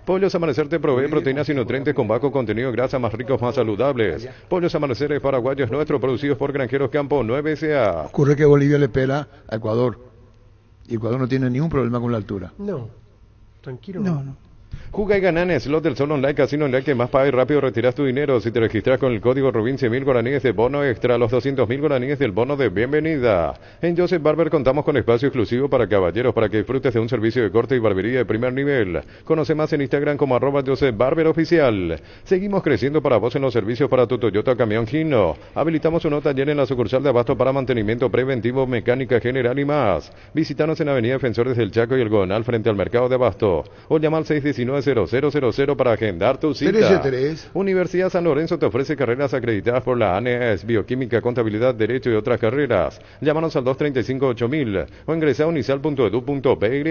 Pollos Amanecer te provee proteínas y nutrientes con bajo contenido de grasa, más ricos, más saludables. Pollos Amaneceres paraguayos nuestros, producidos por Granjeros Campo 9SA. Ocurre que Bolivia le pela a Ecuador. Y Ecuador no tiene ningún problema con la altura. No, tranquilo. No. Juga y gana en Slot del Sol Online, Casino Online, que más paga y rápido retiras tu dinero. Si te registras con el código Rubin, 100.000 guaraníes de bono extra, los 200.000 guaraníes del bono de bienvenida. En Joseph Barber contamos con espacio exclusivo para caballeros, para que disfrutes de un servicio de corte y barbería de primer nivel. Conoce más en Instagram como @JosephBarberOficial. Seguimos creciendo para vos en los servicios para tu Toyota Camión Hino. Habilitamos un nuevo taller en la sucursal de Abasto para mantenimiento preventivo, mecánica general y más. Visítanos en Avenida Defensores del Chaco y el Gonal frente al mercado de Abasto. O llama al 619-0000 para agendar tu cita. 13-3. Universidad San Lorenzo te ofrece carreras acreditadas por la ANES, Bioquímica, Contabilidad, Derecho y otras carreras. Llámanos al 235-8000 o ingresa a unisal.edu.py.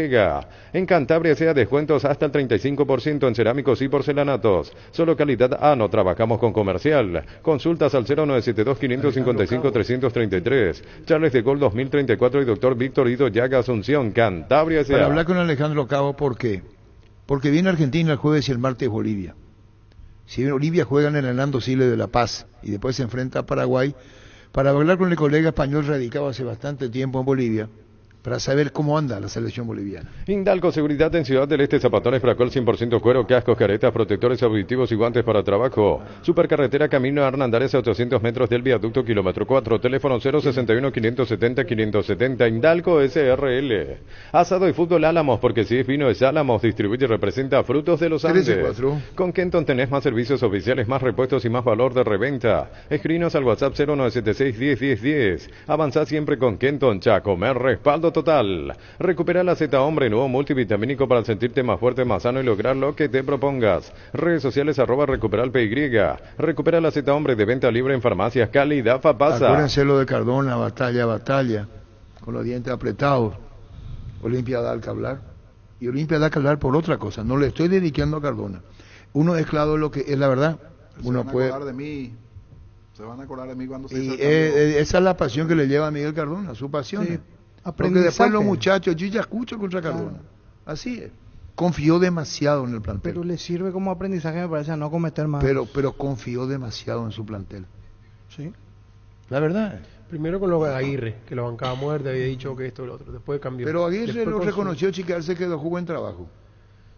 En Cantabria sea descuentos hasta el 35% en cerámicos y porcelanatos. Solo calidad A, no trabajamos con comercial. Consultas al 0972-555-333. Charles de Gaulle 2034 y Dr. Víctor Ido Llaga Asunción, Cantabria sea. Para hablar con Alejandro Cabo, ¿por qué? Porque viene Argentina el jueves y el martes Bolivia. Si bien Bolivia juega en el Hernando Siles de La Paz y después se enfrenta a Paraguay, para hablar con el colega español radicado hace bastante tiempo en Bolivia, para saber cómo anda la selección boliviana. Indalco Seguridad en Ciudad del Este, zapatones Fracol 100% cuero, cascos, caretas, protectores auditivos y guantes para trabajo. Supercarretera Camino a Hernandarias a 800 metros del viaducto kilómetro 4, teléfono 061-570-570, Indalco SRL. Asado y fútbol Álamos, porque si es vino es Álamos, distribuye y representa Frutos de los Andes. 13-4. Con Kenton tenés más servicios oficiales, más repuestos y más valor de reventa. Escribinos al WhatsApp 0976-101010. Avanzá siempre con Kenton, Chacomer, respaldo total. Recupera la Z Hombre, nuevo multivitamínico para sentirte más fuerte, más sano y lograr lo que te propongas. Redes sociales @recuperalpy. Recupera la Z Hombre de venta libre en farmacias Calidad Fapasa. Acuérdense lo de Cardona, batalla, con los dientes apretados. Olimpia da que hablar. Y Olimpia da que hablar por otra cosa. No le estoy dedicando a Cardona. Uno es claro de lo que es la verdad. Uno puede... Se van a acordar de mí cuando se y esa es la pasión que le lleva a Miguel Cardona, su pasión. Sí. Porque después los muchachos, yo ya escucho contra Cardona. Así es. Confió demasiado en el plantel. Pero le sirve como aprendizaje, me parece, a no cometer más. Pero confió demasiado en su plantel. Sí. La verdad. Primero con lo de Aguirre, que lo bancaba muerte, había dicho que esto y lo otro. Después cambió. Pero Aguirre después lo con reconoció, Chicar, se quedó, jugó en trabajo.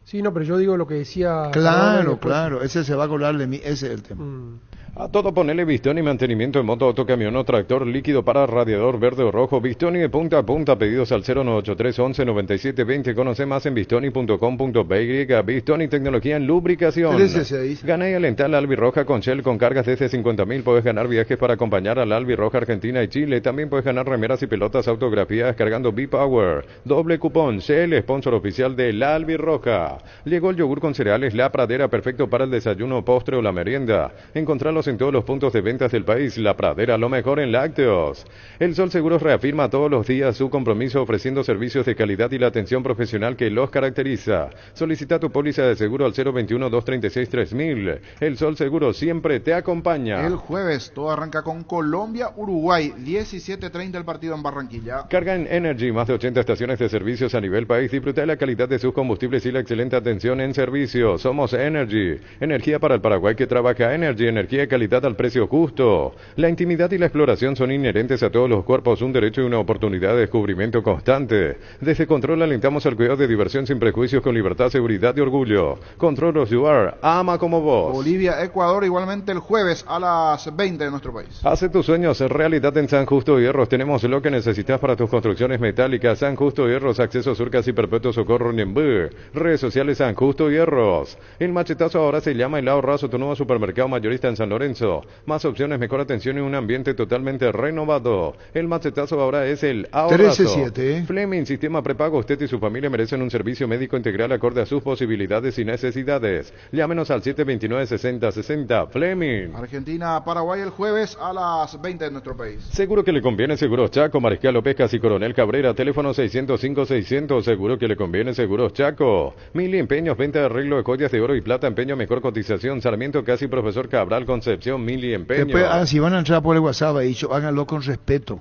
Sí, no, pero yo digo lo que decía... Claro, claro, ese se va a acordar de mí, ese es el tema. A todo ponele Bistoni, mantenimiento de moto, autocamión o tractor, líquido para radiador verde o rojo. Bistoni de punta a punta, pedidos al 0983 11 97 20. Conoce más en bistoni.com.py. Bistoni, tecnología en lubricación. 13-6. Gana y alenta la albirroja con Shell con cargas desde 50.000. Puedes ganar viajes para acompañar a la albirroja Argentina y Chile. También puedes ganar remeras y pelotas autografiadas cargando B-Power. Doble cupón, Shell, sponsor oficial de la albirroja. Llegó el yogur con cereales La Pradera, perfecto para el desayuno, postre o la merienda. Encontralos en todos los puntos de ventas del país. La Pradera, lo mejor en lácteos. El Sol Seguros reafirma todos los días su compromiso ofreciendo servicios de calidad y la atención profesional que los caracteriza. Solicita tu póliza de seguro al 021-236-3000. El Sol Seguro siempre te acompaña. El jueves todo arranca con Colombia-Uruguay, 17:30 el partido en Barranquilla. Carga en Energy, más de 80 estaciones de servicios a nivel país. Disfruta de la calidad de sus combustibles y la excelente atención en servicio. Somos Energy, energía para el Paraguay que trabaja. Energy, energía y calidad al precio justo. La intimidad y la exploración son inherentes a todos los cuerpos, un derecho y una oportunidad de descubrimiento constante. Desde Control alentamos al cuidado de diversión sin prejuicios, con libertad, seguridad y orgullo. Control of You Are, ama como vos. Bolivia, Ecuador, igualmente el jueves a las 20 de nuestro país. Hace tus sueños realidad en San Justo Hierros. Tenemos lo que necesitas para tus construcciones metálicas. San Justo Hierros, acceso Surcas y Perpetuo Socorro Niembú. Redes sociales San Justo Hierros. El machetazo ahora se llama El Ahorrazo, tu nuevo supermercado mayorista en San Lorenzo. Más opciones, mejor atención y un ambiente totalmente renovado. El machetazo ahora es El Ahorrazo. 13-7. Fleming, sistema prepago. Usted y su familia merecen un servicio médico integral acorde a sus posibilidades y necesidades. Llámenos al 729-6060. Fleming. Argentina, Paraguay el jueves a las 20 de nuestro país. Seguro que le conviene Seguros Chaco, Mariscal Pescas y Coronel Cabrera. Teléfono 605-600. Seguro que le conviene Seguros Chaco. Mili Empeños, venta de arreglo de joyas de oro y plata, empeño, mejor cotización. Sarmiento Casi, Profesor Cabral, Concepción, Mili Empeños. Después, si van a entrar por el WhatsApp, he dicho, háganlo con respeto.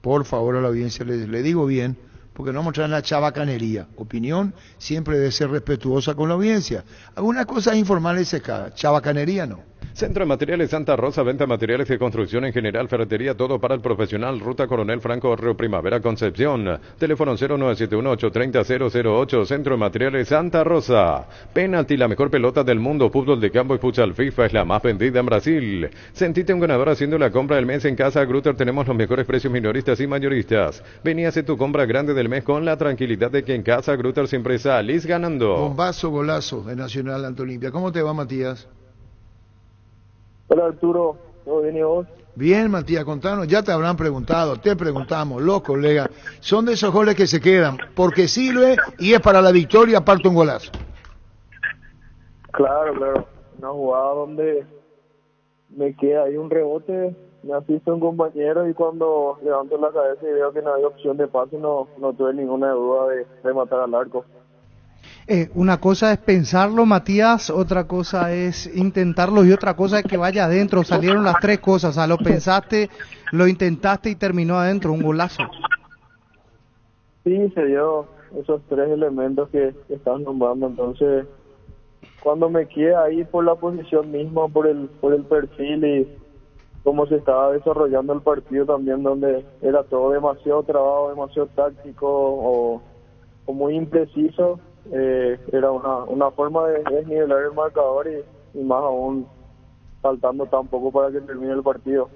Por favor, a la audiencia, le digo bien, porque no vamos a entrar en la chabacanería. Opinión siempre debe ser respetuosa con la audiencia. Algunas cosas informales se cagan, chabacanería no. Centro de Materiales Santa Rosa, venta de materiales de construcción en general, ferretería, todo para el profesional. Ruta Coronel Franco, Río Primavera, Concepción. Teléfono 0971-830-008, Centro de Materiales Santa Rosa. Penalty, la mejor pelota del mundo, fútbol de campo y futsal FIFA, es la más vendida en Brasil. Sentite un ganador haciendo la compra del mes en casa. Grutter, tenemos los mejores precios minoristas y mayoristas. Vení a hacer tu compra grande del mes con la tranquilidad de que en casa Grutter siempre salís ganando. Bombazo, golazo de Nacional ante Olimpia. ¿Cómo te va, Matías? Hola Arturo, ¿todo bien y vos? Bien, Matías, contanos, ya te habrán preguntado, te preguntamos, los colegas, son de esos goles que se quedan, porque sirve y es para la victoria, aparte un golazo. Claro, una jugada donde me queda ahí un rebote, me asiste un compañero y cuando levanto la cabeza y veo que no hay opción de pase, no tuve ninguna duda de matar al arco. Una cosa es pensarlo, Matías, otra cosa es intentarlo y otra cosa es que vaya adentro. Salieron las tres cosas, o sea, lo pensaste, lo intentaste y terminó adentro, un golazo. Sí, se dio esos tres elementos que estás nombrando, entonces cuando me queda ahí por la posición misma, por el perfil y cómo se estaba desarrollando el partido también, donde era todo demasiado trabado, demasiado táctico o muy impreciso, era una forma de desnivelar el marcador y más aún faltando tan poco para que termine el partido.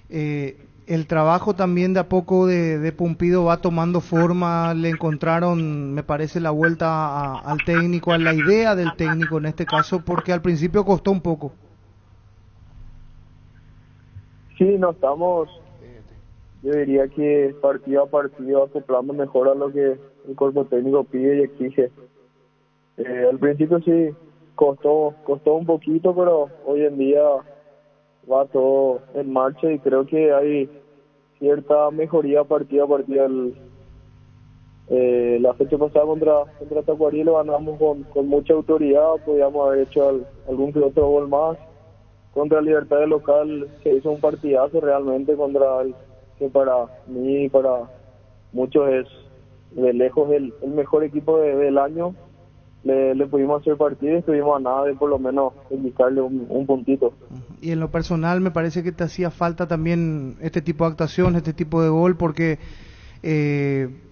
El trabajo también de a poco de Pumpido va tomando forma, le encontraron, me parece, la vuelta al técnico, a la idea del técnico en este caso, porque al principio costó un poco. Sí, no estamos, yo diría que partido a partido acoplando mejor a lo que el cuerpo técnico pide y exige. Al principio sí costó un poquito, pero hoy en día va todo en marcha y creo que hay cierta mejoría partido a partido. La fecha pasada contra Tacuarí lo ganamos con mucha autoridad, podíamos haber hecho algún que otro gol más. Contra Libertad local se hizo un partidazo realmente contra el que para mí y para muchos es de lejos el mejor equipo del año. Le pudimos hacer partido y estuvimos a nada de por lo menos indicarle un puntito. Y en lo personal me parece que te hacía falta también este tipo de actuación, este tipo de gol, porque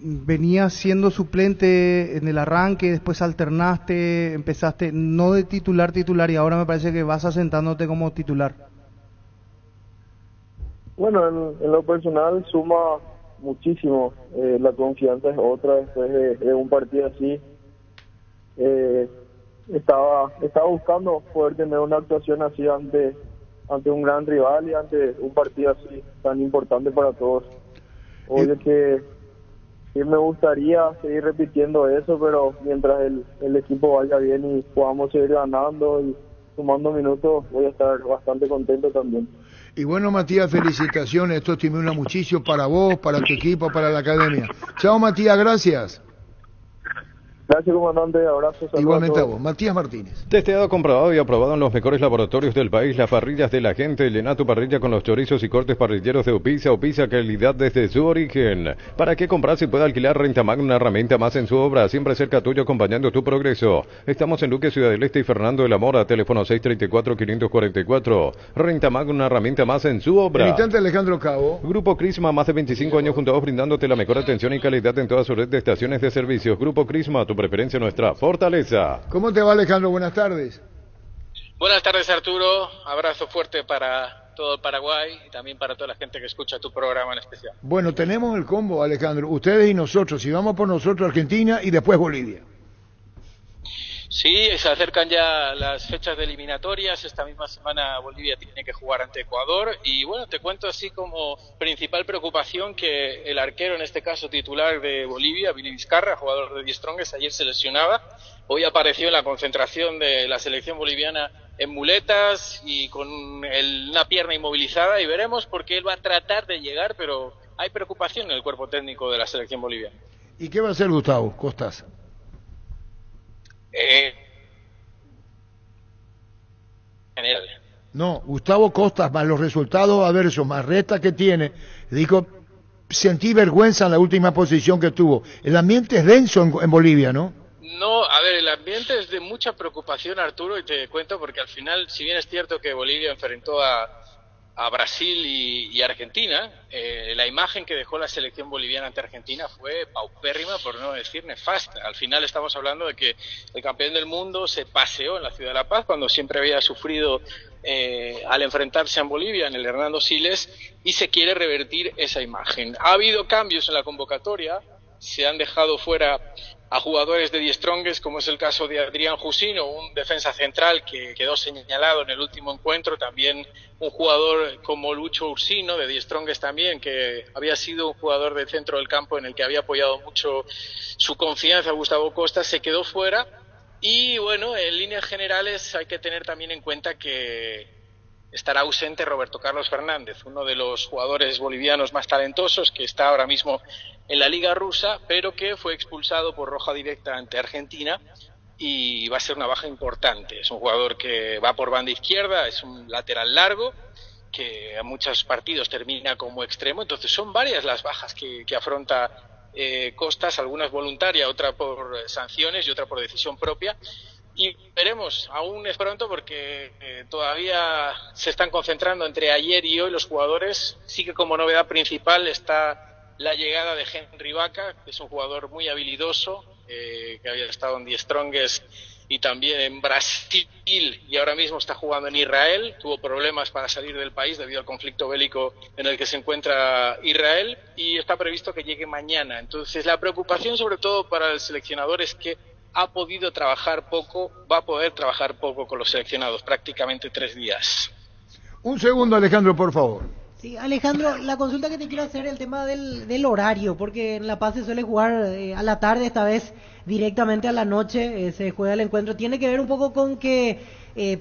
venías siendo suplente en el arranque, después alternaste, empezaste no de titular y ahora me parece que vas asentándote como titular. Bueno, en lo personal suma muchísimo, la confianza es otra después de un partido así. Estaba buscando poder tener una actuación así ante un gran rival y ante un partido así tan importante para todos. Obvio que me gustaría seguir repitiendo eso, pero mientras el equipo vaya bien y podamos seguir ganando y sumando minutos, voy a estar bastante contento también. Y bueno, Matías, felicitaciones, esto estimula muchísimo para vos, para tu equipo, para la academia. Chao, Matías, gracias. Gracias, comandante. Abrazos. Igualmente a vos. Matías Martínez. Testeado, comprobado y aprobado en los mejores laboratorios del país. Las parrillas de la gente. Llena tu parrilla con los chorizos y cortes parrilleros de Opiza. Opiza, calidad desde su origen. ¿Para qué comprar si puede alquilar Rentamag, una herramienta más en su obra? Siempre cerca tuyo, acompañando tu progreso. Estamos en Luque, Ciudad del Este y Fernando de la Mora. Teléfono 634-544. Rentamag, una herramienta más en su obra. Militante Alejandro Cabo. Grupo Crisma, más de 25 años junto a vos, brindándote la mejor atención y calidad en toda su red de estaciones de servicios. Grupo Crisma, tu preferencia, nuestra fortaleza. ¿Cómo te va, Alejandro? Buenas tardes. Buenas tardes, Arturo. Abrazo fuerte para todo el Paraguay y también para toda la gente que escucha tu programa en especial. Bueno, tenemos el combo, Alejandro, ustedes y nosotros. Si vamos por nosotros, Argentina y después Bolivia. Sí, se acercan ya las fechas de eliminatorias. Esta misma semana Bolivia tiene que jugar ante Ecuador. Y bueno, te cuento así como principal preocupación que el arquero, en este caso titular de Bolivia, Billy Vizcarra, jugador de Die Strongest, ayer se lesionaba. Hoy apareció en la concentración de la selección boliviana en muletas y con una pierna inmovilizada. Y veremos porque él va a tratar de llegar, pero hay preocupación en el cuerpo técnico de la selección boliviana. ¿Y qué va a hacer Gustavo Costas? General. No, Gustavo Costas, más los resultados adversos, más resta que tiene, dijo, sentí vergüenza en la última posición que tuvo. El ambiente es denso en Bolivia, ¿no? No, a ver, el ambiente es de mucha preocupación, Arturo, y te cuento porque al final, si bien es cierto que Bolivia enfrentó a Brasil y Argentina, la imagen que dejó la selección boliviana ante Argentina fue paupérrima, por no decir nefasta. Al final estamos hablando de que el campeón del mundo se paseó en la Ciudad de La Paz cuando siempre había sufrido al enfrentarse en Bolivia, en el Hernando Siles, y se quiere revertir esa imagen. Ha habido cambios en la convocatoria, se han dejado fuera a jugadores de Die Strongest, como es el caso de Adrián Jusino, un defensa central que quedó señalado en el último encuentro, también un jugador como Lucho Ursino, de Die Strongest también, que había sido un jugador del centro del campo en el que había apoyado mucho su confianza Gustavo Costa, se quedó fuera. Y bueno, en líneas generales hay que tener también en cuenta que estará ausente Roberto Carlos Fernández, uno de los jugadores bolivianos más talentosos que está ahora mismo en la Liga Rusa, pero que fue expulsado por roja directa ante Argentina y va a ser una baja importante. Es un jugador que va por banda izquierda, es un lateral largo, que a muchos partidos termina como extremo, entonces son varias las bajas que afronta Costas, algunas voluntarias, otra por sanciones y otra por decisión propia. Y veremos, aún es pronto porque todavía se están concentrando entre ayer y hoy los jugadores. Sí que como novedad principal está la llegada de Henry Vaca, que es un jugador muy habilidoso, que había estado en Die Strongest y también en Brasil y ahora mismo está jugando en Israel. Tuvo problemas para salir del país debido al conflicto bélico en el que se encuentra Israel y está previsto que llegue mañana. Entonces la preocupación sobre todo para el seleccionador es que ha podido trabajar poco, va a poder trabajar poco con los seleccionados, prácticamente 3 días. Un segundo, Alejandro, por favor. Sí, Alejandro, la consulta que te quiero hacer es el tema del horario, porque en La Paz se suele jugar a la tarde, esta vez directamente a la noche se juega el encuentro. Tiene que ver un poco con que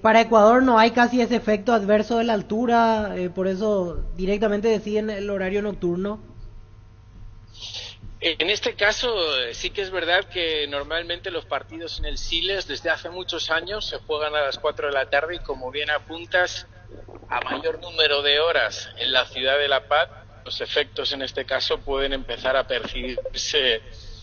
para Ecuador no hay casi ese efecto adverso de la altura, por eso directamente deciden el horario nocturno. En este caso sí que es verdad que normalmente los partidos en el Siles desde hace muchos años se juegan a las 4 de la tarde y como bien apuntas, a mayor número de horas en la ciudad de La Paz, los efectos en este caso pueden empezar a percibirse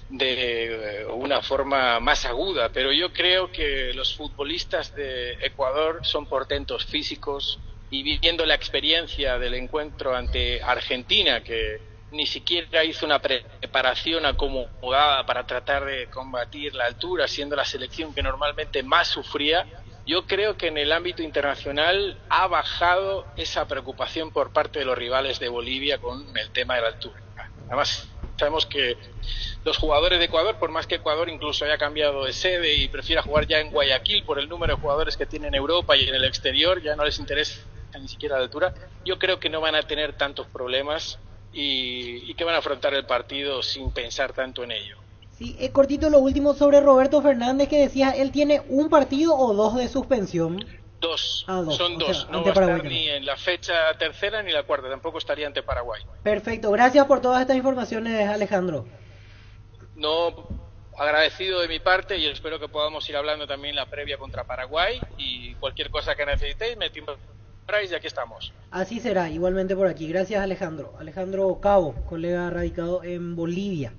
de una forma más aguda, pero yo creo que los futbolistas de Ecuador son portentos físicos y viviendo la experiencia del encuentro ante Argentina, que ni siquiera hizo una preparación acomodada para tratar de combatir la altura, siendo la selección que normalmente más sufría. Yo creo que en el ámbito internacional ha bajado esa preocupación por parte de los rivales de Bolivia con el tema de la altura. Además, sabemos que los jugadores de Ecuador, por más que Ecuador incluso haya cambiado de sede y prefiera jugar ya en Guayaquil por el número de jugadores que tiene en Europa y en el exterior, ya no les interesa ni siquiera la altura, yo creo que no van a tener tantos problemas y que van a afrontar el partido sin pensar tanto en ello. Sí, cortito lo último sobre Roberto Fernández, que decía, ¿él tiene un partido o 2 de suspensión? 2, dos. Son 2, sea, no va a estar ni en la fecha tercera ni la cuarta, tampoco estaría ante Paraguay. Perfecto, gracias por todas estas informaciones, Alejandro. No, agradecido de mi parte y espero que podamos ir hablando también la previa contra Paraguay y cualquier cosa que necesitéis, me timbráis y aquí estamos. Así será, igualmente por aquí. Gracias, Alejandro. Alejandro Cabo, colega radicado en Bolivia.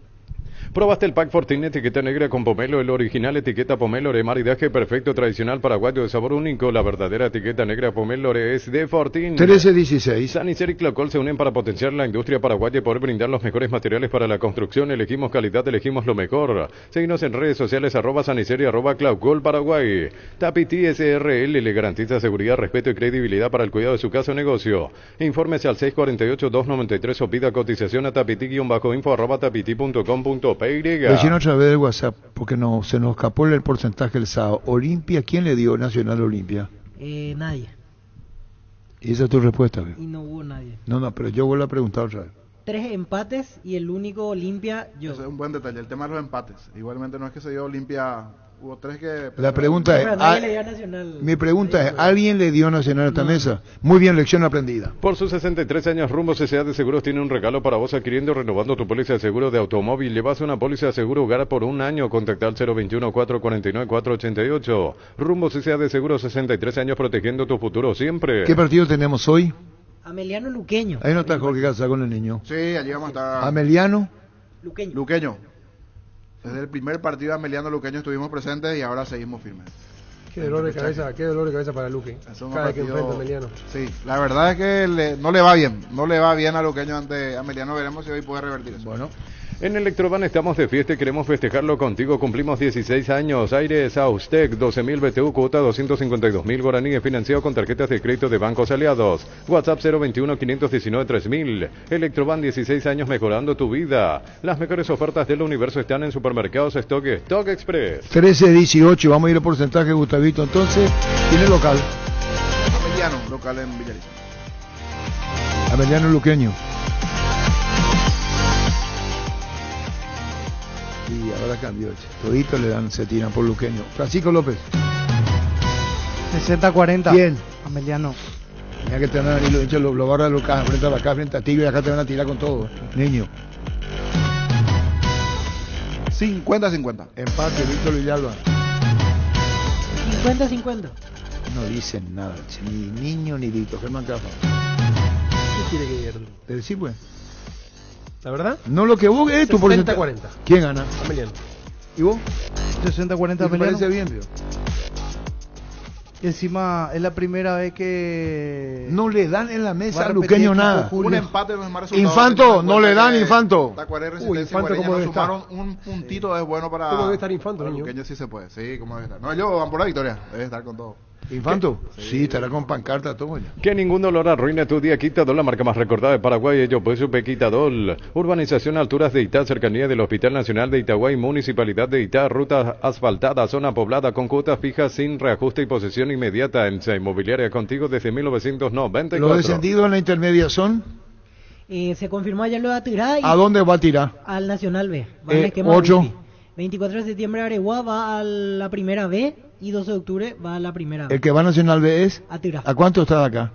¿Probaste el pack Fortín etiqueta negra con pomelo? El original etiqueta pomelo de maridaje perfecto tradicional paraguayo de sabor único. La verdadera etiqueta negra pomelo es de Fortín. 1316. Sanicer y Clacol se unen para potenciar la industria paraguaya y poder brindar los mejores materiales para la construcción. Elegimos calidad, elegimos lo mejor. Síguenos en redes sociales @Sanicer y @Clacol Paraguay. Tapiti SRL le garantiza seguridad, respeto y credibilidad para el cuidado de su casa o negocio. Infórmese al 648-293 o pida cotización a tapiti-info@tapiti.com.p. Decían otra vez el WhatsApp, porque no se nos escapó el porcentaje el sábado. Olimpia, ¿quién le dio Nacional Olimpia? Nadie. ¿Y esa es tu respuesta? Y no hubo nadie. No, pero yo vuelvo a preguntar otra vez. 3 empates y el único Olimpia yo. Ese es un buen detalle, el tema de los empates. Igualmente no es que se dio Olimpia, hubo 3 que... La pregunta es, mi pregunta es, ¿alguien le dio Nacional a esta mesa? Muy bien, lección aprendida. Por sus 63 años, Rumbo CCA de Seguros tiene un regalo para vos adquiriendo, renovando tu póliza de seguro de automóvil. Llevas una póliza de seguro hogar por un año. Contacta al 021-449-488. Rumbo CCA de Seguros, 63 años protegiendo tu futuro siempre. ¿Qué partido tenemos hoy? Ameliano Luqueño. Ahí no está Jorge Casa con el niño. Sí, allí vamos a estar. Ameliano Luqueño. Luqueño. Desde el primer partido de Ameliano Luqueño estuvimos presentes y ahora seguimos firmes. Qué dolor de cabeza para Luque. Cada vez que enfrenta a Ameliano. Sí, la verdad es que no le va bien a Luqueño ante Ameliano. Veremos si hoy puede revertir eso. Bueno. En Electroban estamos de fiesta y queremos festejarlo contigo. Cumplimos 16 años. Aires Austec, 12.000 BTU, cuota 252.000 guaraníes, financiado con tarjetas de crédito de bancos aliados. WhatsApp 021-519-3000. Electroban, 16 años mejorando tu vida. Las mejores ofertas del universo están en Supermercados Stock Express. 13-18, vamos a ir al porcentaje, Gustavito. Entonces, tiene local. Ameliano, local en Villarrica. Ameliano Luqueño. Y ahora cambió. Toditos se tiran por Luqueño. Francisco López. 60-40. ¿Quién? Ameliano. Mira que te van a venir los hinchas, lo barra de Lucas, frente a acá, frente a Tigre, y acá te van a tirar con todo. Niño. 50-50. Empate, Víctor Villalba. 50-50. No dicen nada, ni Niño ni Víctor. Germán Cafa. ¿Qué quiere que diga? ¿Te decís, pues? ¿La verdad? No, lo que vos es tu porcentaje. 60-40. ¿Quién gana? Ameliano. ¿Y vos? 60-40 Me Ameliano. parece bien, tío. Y encima es la primera vez que... No le dan en la mesa Va a a repetir Luqueño equipo nada. Julio. Un empate de los más resultados. Infanto, no le dan Infanto. Tacuaré, Uy, Infanto, ¿cómo debe estar? sumaron un puntito, es bueno para... ¿Cómo debe estar Infanto, para niño? Luqueño sí se puede, sí, cómo debe estar. No, ellos van por la victoria, debe estar con todo. ¿Infanto? Sí, estará con pancarta todo ya. Que ningún dolor arruine tu día. Quitadol, la marca más recordada de Paraguay. Ello pues supe Quitadol. Urbanización Alturas de Itá, cercanía del Hospital Nacional de Itaguay, Municipalidad de Itá. Ruta asfaltada, zona poblada con cuotas fijas sin reajuste y posesión inmediata. En Inmobiliaria contigo desde 1994. ¿Los descendidos en la intermedia son? Se confirmó ayer lo de Atirá. ¿A dónde va a tirar? Al Nacional B. Va al esquema 8. Wifi. 24 de septiembre Areguá va a la primera B y 12 de octubre va a la primera B. El que va a Nacional B es... Atirá. ¿A cuánto está de acá?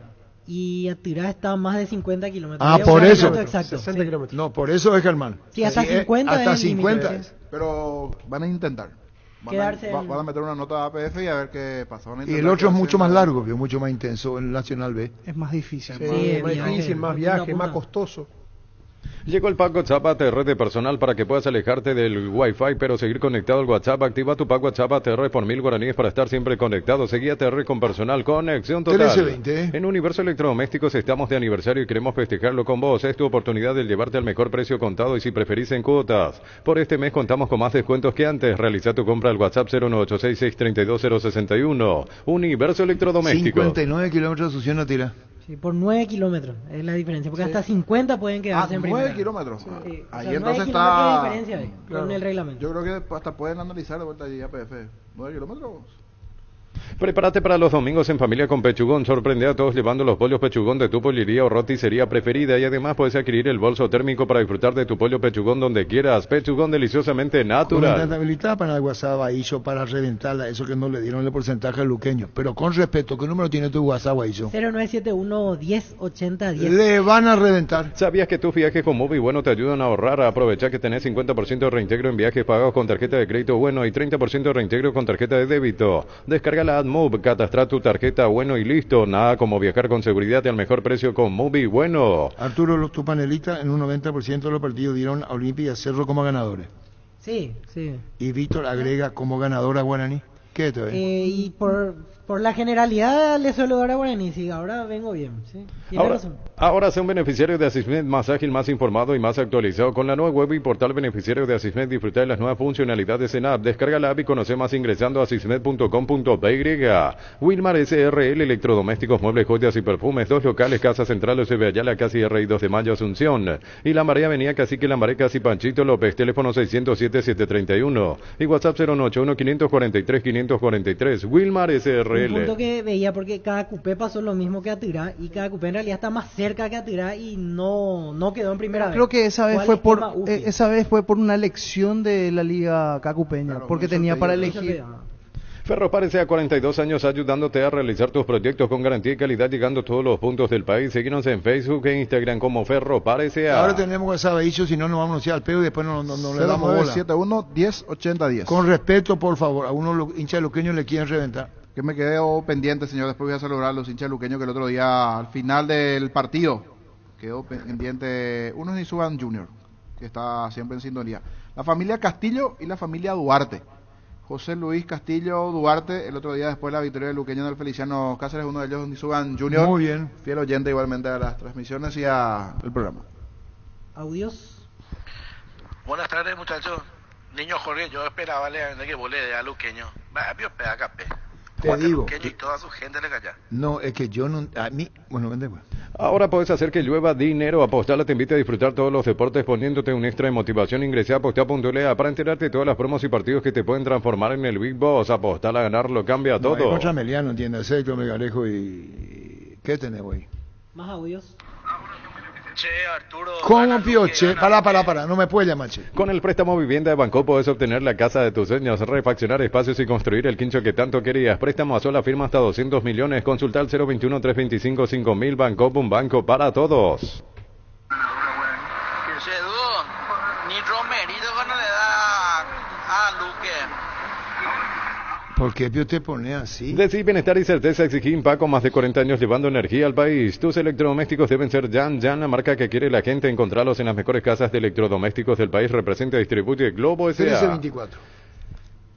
Y Atirá está a más de 50 kilómetros. Ah, por eso. Exacto, 60 kilómetros. No, por eso es Germán. Sí, hasta 50 hasta es el 50 límite, es. Pero van a intentar. Quedarse Van a meter una nota a APF y a ver qué pasa. Y el otro es mucho más largo, que es mucho más intenso, el Nacional B. Es más difícil. Sí, más difícil, más viaje, más costoso. Llegó el pack WhatsApp ATR de personal para que puedas alejarte del Wi-Fi pero seguir conectado al WhatsApp. Activa tu pack WhatsApp ATR por 1000 guaraníes para estar siempre conectado. Seguí ATR con personal, conexión total. 13-20. En Universo Electrodomésticos estamos de aniversario y queremos festejarlo con vos. Es tu oportunidad de llevarte al mejor precio contado y si preferís en cuotas. Por este mes contamos con más descuentos que antes. Realiza tu compra al WhatsApp 09866320061. Universo Electrodomésticos. 59 kilómetros de Asunción a tirar. Sí, por 9 kilómetros es la diferencia, porque hasta 50 pueden quedarse en primera. 9 kilómetros. Sí. Ahí O sea, entonces 9 está... kilómetros de diferencia hay, con el reglamento. Yo creo que hasta pueden analizar de vuelta allí APF. 9 kilómetros. Prepárate para los domingos en familia con Pechugón. Sorprende a todos llevando los pollos Pechugón de tu pollería o roticería preferida y además puedes adquirir el bolso térmico para disfrutar de tu pollo Pechugón donde quieras. Pechugón deliciosamente natural. Habilitada para el WhatsApp Baillo para reventarla, eso que no le dieron el porcentaje al luqueño. Pero con respeto, ¿qué número tiene tu WhatsApp Baillo? 0971 1080 10. Le van a reventar. ¿Sabías que tus viajes con Movi Bueno te ayudan a ahorrar? Aprovecha que tenés 50% de reintegro en viajes pagados con tarjeta de crédito Bueno y 30% de reintegro con tarjeta de débito. Descarga la AdMove, catastra tu tarjeta Bueno y listo. Nada como viajar con seguridad y al mejor precio con Movi Bueno. Arturo, tu panelista en un 90% de los partidos dieron a Olimpia y a Cerro como ganadores. Sí, sí. Y Víctor agrega como ganador a Guaraní. ¿Qué te ves? Y por la generalidad le suelo dar a Guaraní, sí, ahora vengo bien, sí. Ahora sea un beneficiario de Asismed más ágil, más informado y más actualizado. Con la nueva web y portal beneficiario de Asismed disfruta de las nuevas funcionalidades en app. Descarga la app y conoce más ingresando a asismed.com.py. Wilmar SRL, electrodomésticos, muebles, joyas y perfumes. 2 locales, Casa Central, OCB Ayala, Casi R y 2 de Mayo, Asunción. Y Lambaré, Avenida Cacique, Lambaré, Casi Panchito López. Teléfono 607-731 y WhatsApp 091-543-543. Wilmar SRL. Un punto que veía, porque cada cupé pasó lo mismo que Atirá, y cada cupé en realidad está más cerca que Atirá y no quedó en primera vez. Creo que esa vez fue por una elección de la liga cacupeña, claro, porque tenía para elegir. Ferropar sea 42 años ayudándote a realizar tus proyectos con garantía y calidad, llegando a todos los puntos del país. Seguimos en Facebook e Instagram como Ferropar SA. Ahora tenemos WhatsApp Baillo, si no nos vamos a ir al pedo y después no le damos bola. 71-10-80-10. Con respeto, por favor, a unos hinchas luqueños le quieren reventar. Que me quedé pendiente, señor, después voy a saludar a los hinchas luqueños que el otro día, al final del partido, quedó pendiente uno es Isuban Junior, que está siempre en sintonía. La familia Castillo y la familia Duarte. José Luis Castillo Duarte, el otro día después de la victoria del luqueño del Feliciano Cáceres, uno de ellos, Nisuban Junior. Muy bien. Fiel oyente igualmente a las transmisiones y al programa. Audios. Buenas tardes, muchachos. Niño Jorge, yo esperaba de que vos le dé a luqueño. Va, vio pega capé. Te digo. Luqueño y toda su gente le calla. No, es que yo no... A mí... Bueno, vende pues. Ahora puedes hacer que llueva dinero. Apostala te invita a disfrutar todos los deportes poniéndote un extra de motivación. Ingresa a apostar.lea para enterarte de todas las promos y partidos que te pueden transformar en el Big Boss. Apostala a ganar lo cambia No, todo. contra Meliano, entiende, Secto, Megalejo y... ¿Qué tenemos ahí? Más audios. Che, Arturo. ¿Cómo, Pioche? Para, no me puede llamar, che. Con el préstamo vivienda de Banco puedes obtener la casa de tus sueños, refaccionar espacios y construir el quincho que tanto querías. Préstamo a sola firma hasta 200 millones. Consulta al 021-325-5000. Banco, un banco para todos. Che, Edu, ni Romerito cuando le da a Luque. ¿Por qué Pio te pone así? Decí bienestar y certeza exigí Impaco, más de 40 años llevando energía al país. Tus electrodomésticos deben ser Jan, la marca que quiere la gente. Encontrarlos en las mejores casas de electrodomésticos del país. Representa y distribuye Globo S.A. 1324.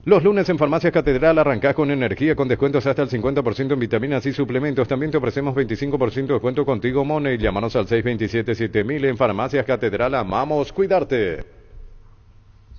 Los lunes en Farmacias Catedral arrancás con energía con descuentos hasta el 50% en vitaminas y suplementos. También te ofrecemos 25% de descuento contigo Money. Llámanos al 627-7000 en Farmacias Catedral. Amamos cuidarte.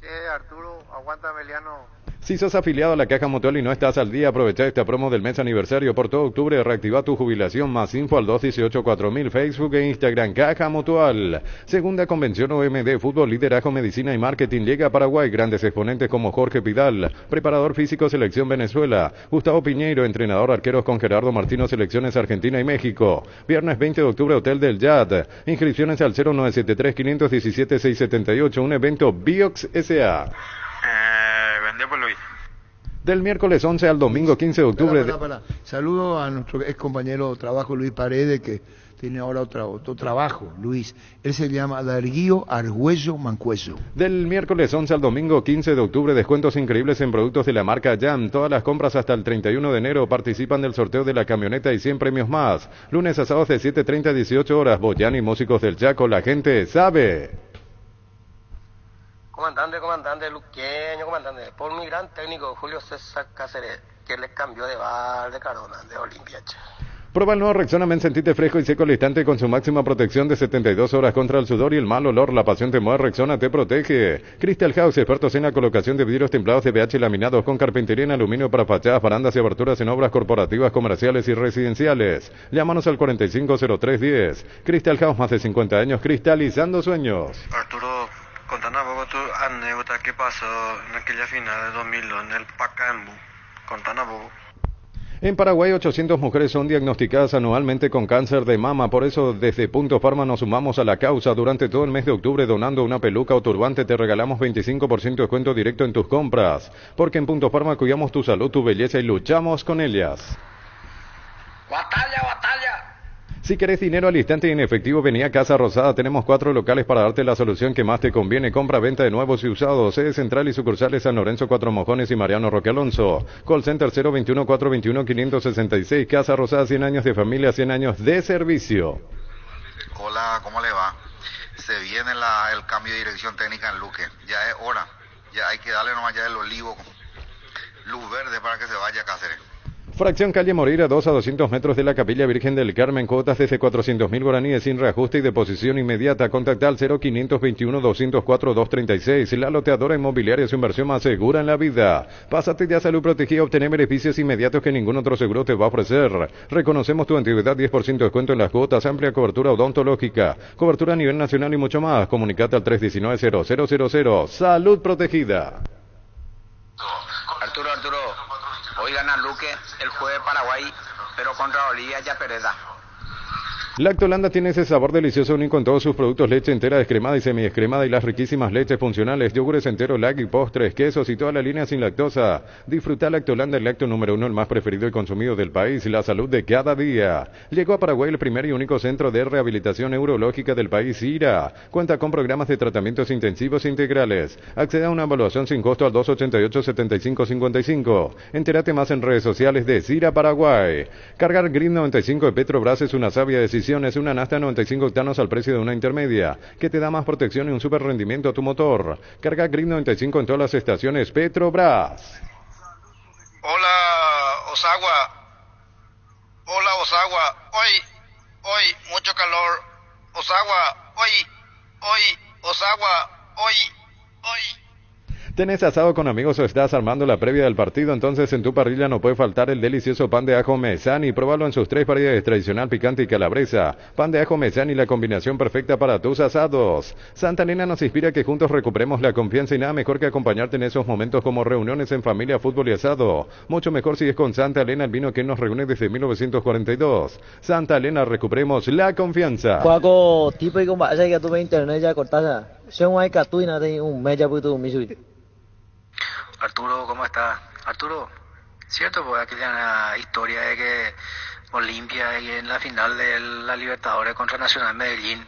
Che, Arturo, aguanta Meliano. Si sos afiliado a la Caja Mutual y no estás al día, aprovecha esta promo del mes aniversario. Por todo octubre, reactiva tu jubilación. Más info al 218-4000, Facebook e Instagram. Caja Mutual. Segunda convención OMD, Fútbol, Liderazgo, Medicina y Marketing. Llega a Paraguay. Grandes exponentes como Jorge Pidal, preparador físico, Selección Venezuela. Gustavo Piñeiro, entrenador arqueros con Gerardo Martino, Selecciones Argentina y México. Viernes 20 de octubre, Hotel del Yad. Inscripciones al 0973-517-678. Un evento Biox S.A. Vende por Luis. Del miércoles 11 al domingo 15 de octubre. Para. Saludo a nuestro ex compañero de trabajo Luis Paredes, que tiene ahora otro trabajo, Luis. Él se llama Darío Argüello Mancuello. Del miércoles 11 al domingo 15 de octubre, descuentos increíbles en productos de la marca Jam. Todas las compras hasta el 31 de enero participan del sorteo de la camioneta y 100 premios más. Lunes a sábados de 7:30 a 18 horas. Boyani, músicos del Chaco, la gente sabe. Comandante, luqueño, comandante, por mi gran técnico Julio César Cáceres, que le cambió de bar de Carona, de Olimpia. Prueba el nuevo Rexona Men, sentite fresco y seco al instante con su máxima protección de 72 horas contra el sudor y el mal olor. La pasión te mueve, Rexona te protege. Crystal House, expertos en la colocación de vidrios templados de pH laminados con carpintería en aluminio para fachadas, barandas y aberturas en obras corporativas, comerciales y residenciales. Llámanos al 450310. Crystal House, más de 50 años cristalizando sueños. Arturo, contanos un poco tu anécdota que pasó en aquella final de 2002 en el Pacaembu. Contanos un poco. En Paraguay, 800 mujeres son diagnosticadas anualmente con cáncer de mama. Por eso, desde Punto Farma nos sumamos a la causa. Durante todo el mes de octubre, donando una peluca o turbante, te regalamos 25% de descuento directo en tus compras. Porque en Punto Farma cuidamos tu salud, tu belleza y luchamos con ellas. ¡Batalla! Si querés dinero al instante y en efectivo, vení a Casa Rosada. Tenemos 4 locales para darte la solución que más te conviene. Compra, venta de nuevos y usados. Sede central y sucursales San Lorenzo, Cuatro Mojones y Mariano Roque Alonso. Call Center 021-421-566. Casa Rosada, 100 años de familia, 100 años de servicio. Hola, ¿cómo le va? Se viene el cambio de dirección técnica en Luque. Ya es hora. Ya hay que darle nomás ya el olivo. Luz verde para que se vaya a Cáceres. Fracción Calle Moreira, 2 a 200 metros de la Capilla Virgen del Carmen. Cuotas desde 400.000 guaraníes sin reajuste y deposición inmediata. Contacta al 0521-204-236. La loteadora inmobiliaria, su inversión más segura en la vida. Pásate ya a Salud Protegida, obtener beneficios inmediatos que ningún otro seguro te va a ofrecer. Reconocemos tu antigüedad, 10% de descuento en las cuotas, amplia cobertura odontológica, cobertura a nivel nacional y mucho más. Comunicate al 319-0000. Salud Protegida. Arturo, hoy gana Luque, el jueves Paraguay, pero contra Bolivia ya Pereda. Lactolanda tiene ese sabor delicioso único en todos sus productos: leche entera, descremada y semidescremada, y las riquísimas leches funcionales, yogures enteros, lag y postres, quesos y toda la línea sin lactosa. Disfruta Lactolanda, el lácteo número 1, el más preferido y consumido del país, la salud de cada día. Llegó a Paraguay el primer y único centro de rehabilitación neurológica del país, IRA. Cuenta con programas de tratamientos intensivos e integrales. Accede a una evaluación sin costo al 288-7555. Entérate más en redes sociales de CIRA Paraguay. Cargar Green 95 de Petrobras es una sabia decisión. Condiciones, una Nasta 95 octanos al precio de una intermedia, que te da más protección y un super rendimiento a tu motor. Carga Grip 95 en todas las estaciones Petrobras. Hola, Osagua. Hola, Osagua. Hoy, mucho calor. Osagua, hoy, Osagua, hoy. ¿Tenés asado con amigos o estás armando la previa del partido? Entonces en tu parrilla no puede faltar el delicioso pan de ajo Mesani. Pruébalo en sus 3 variedades: tradicional, picante y calabresa. Pan de ajo Mesani, la combinación perfecta para tus asados. Santa Elena nos inspira a que juntos recuperemos la confianza y nada mejor que acompañarte en esos momentos como reuniones en familia, fútbol y asado. Mucho mejor si es con Santa Elena, el vino que nos reúne desde 1942. Santa Elena, recuperemos la confianza. Cuaco tipo y como vaya que tuve internet ya cortada. Son hay catuina de un media puto misui. Arturo, ¿cómo estás? Arturo, cierto, pues aquella historia de que Olimpia y en la final de la Libertadores contra Nacional Medellín,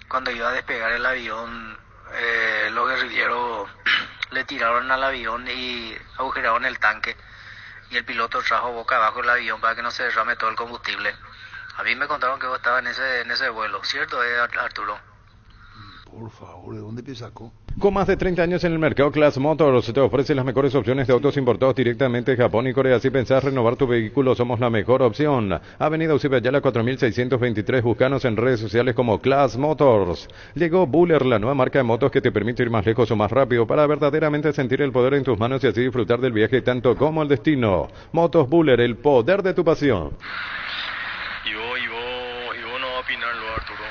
cuando iba a despegar el avión, los guerrilleros le tiraron al avión y agujeraron el tanque y el piloto trajo boca abajo el avión para que no se derrame todo el combustible. A mí me contaron que vos estabas en ese vuelo, ¿cierto, Arturo? Por favor, ¿de dónde te sacó? Con más de 30 años en el mercado, Class Motors te ofrece las mejores opciones de autos importados directamente de Japón y Corea. Si pensás renovar tu vehículo, somos la mejor opción. Avenida Eusebio Ayala 4623, búscanos en redes sociales como Class Motors. Llegó Buller, la nueva marca de motos que te permite ir más lejos o más rápido para verdaderamente sentir el poder en tus manos y así disfrutar del viaje tanto como el destino. Motos Buller, el poder de tu pasión. Y vos no vas a opinarlo, Arturo.